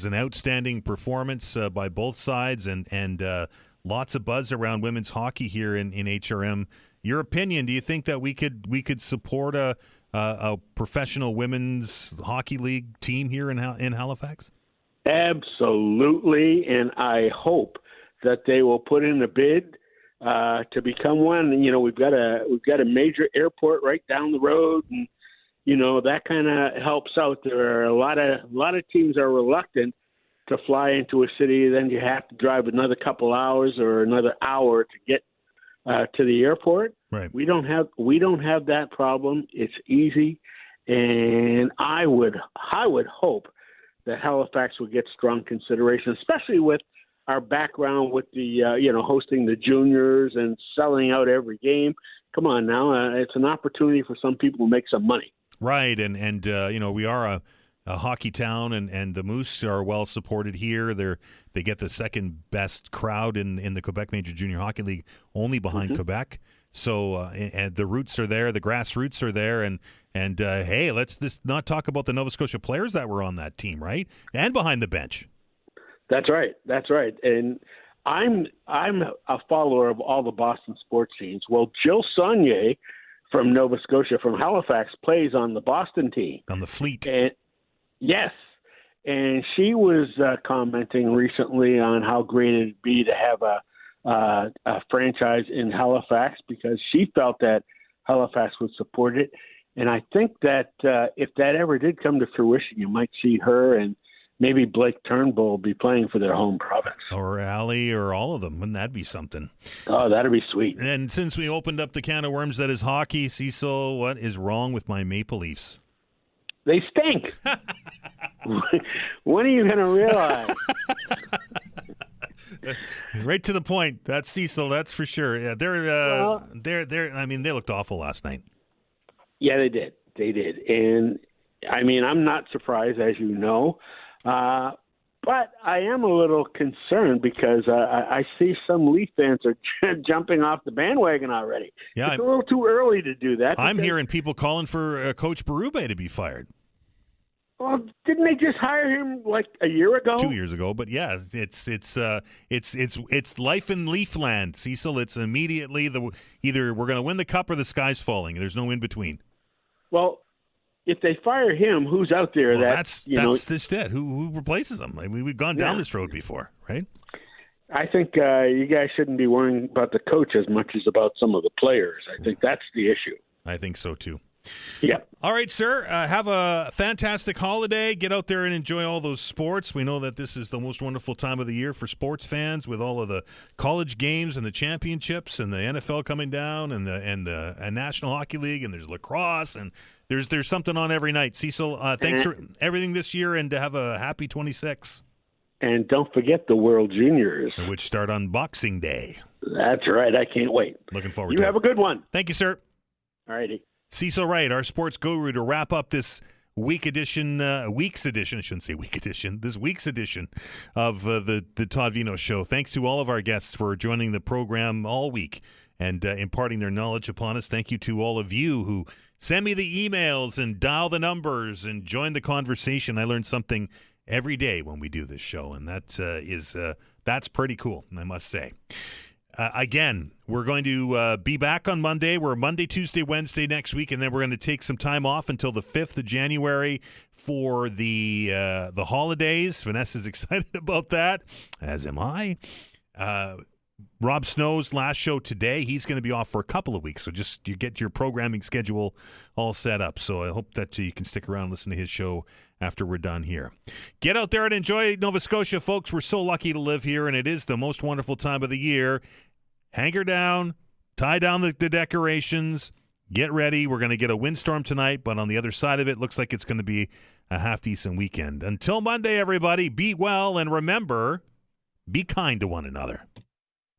an outstanding performance by both sides, and lots of buzz around women's hockey here in HRM. Your opinion? Do you think that we could support a professional women's hockey league team here in Halifax? Absolutely, and I hope that they will put in a bid to become one. We've got a major airport right down the road, and that kind of helps out. There are a lot of teams are reluctant to fly into a city. Then you have to drive another couple hours or another hour to get to the airport. Right. We don't have that problem. It's easy, and I would hope that Halifax would get strong consideration, especially with our background with the hosting the juniors and selling out every game. Come on now, it's an opportunity for some people to make some money. Right, and we are a hockey town, and the Moose are well supported here. They get the second best crowd in the Quebec Major Junior Hockey League, only behind Quebec. So and the roots are there, the grassroots are there, and hey, let's just not talk about the Nova Scotia players that were on that team, right? And behind the bench. That's right. And I'm a follower of all the Boston sports teams. Well, Jill Saunier from Nova Scotia, from Halifax, plays on the Boston team. On the Fleet. And yes. And she was commenting recently on how great it'd be to have a franchise in Halifax, because she felt that Halifax would support it. And I think that if that ever did come to fruition, you might see her and maybe Blake Turnbull will be playing for their home province. Or Ali, or all of them. Wouldn't that be something? Oh, that'd be sweet. And since we opened up the can of worms that is hockey, Cecil, what is wrong with my Maple Leafs? They stink. When are you going to realize? Right to the point. That's Cecil. That's for sure. Yeah, they're. I mean, they looked awful last night. Yeah, they did. They did. And I mean, I'm not surprised, as you know, but I am a little concerned because I see some Leaf fans are jumping off the bandwagon already. Yeah, it's a little too early to do that. I'm hearing people calling for Coach Berube to be fired. Well, didn't they just hire him like a year ago? 2 years ago, but yeah, it's life in Leafland, Cecil. It's immediately either we're going to win the cup or the sky's falling. There's no in between. Well, if they fire him, who's out there? Well, that's instead who replaces him. I mean, we've gone down this road before, right? I think you guys shouldn't be worrying about the coach as much as about some of the players. I think that's the issue. I think so too. Yeah. All right, sir. Have a fantastic holiday. Get out there and enjoy all those sports. We know that this is the most wonderful time of the year for sports fans, with all of the college games and the championships and the NFL coming down and the National Hockey League, and there's lacrosse, and there's something on every night. Cecil, thanks for everything this year, and have a happy 26. And don't forget the World Juniors, which start on Boxing Day. That's right. I can't wait. Looking forward to it. You have a good one. Thank you, sir. All righty. Cecil Wright, our sports guru, to wrap up this week's edition of the Todd Veinotte Show. Thanks to all of our guests for joining the program all week and imparting their knowledge upon us. Thank you to all of you who send me the emails and dial the numbers and join the conversation. I learn something every day when we do this show, and that's pretty cool, I must say. Again, we're going to be back on Monday. We're Monday, Tuesday, Wednesday next week, and then we're going to take some time off until the 5th of January for the holidays. Vanessa's excited about that, as am I. Rob Snow's last show today. He's going to be off for a couple of weeks, so just you get your programming schedule all set up. So I hope that you can stick around and listen to his show after we're done here. Get out there and enjoy Nova Scotia, folks. We're so lucky to live here, and it is the most wonderful time of the year. Hanker down, tie down the decorations, get ready. We're going to get a windstorm tonight, but on the other side of it, looks like it's going to be a half-decent weekend. Until Monday, everybody, be well, and remember, be kind to one another.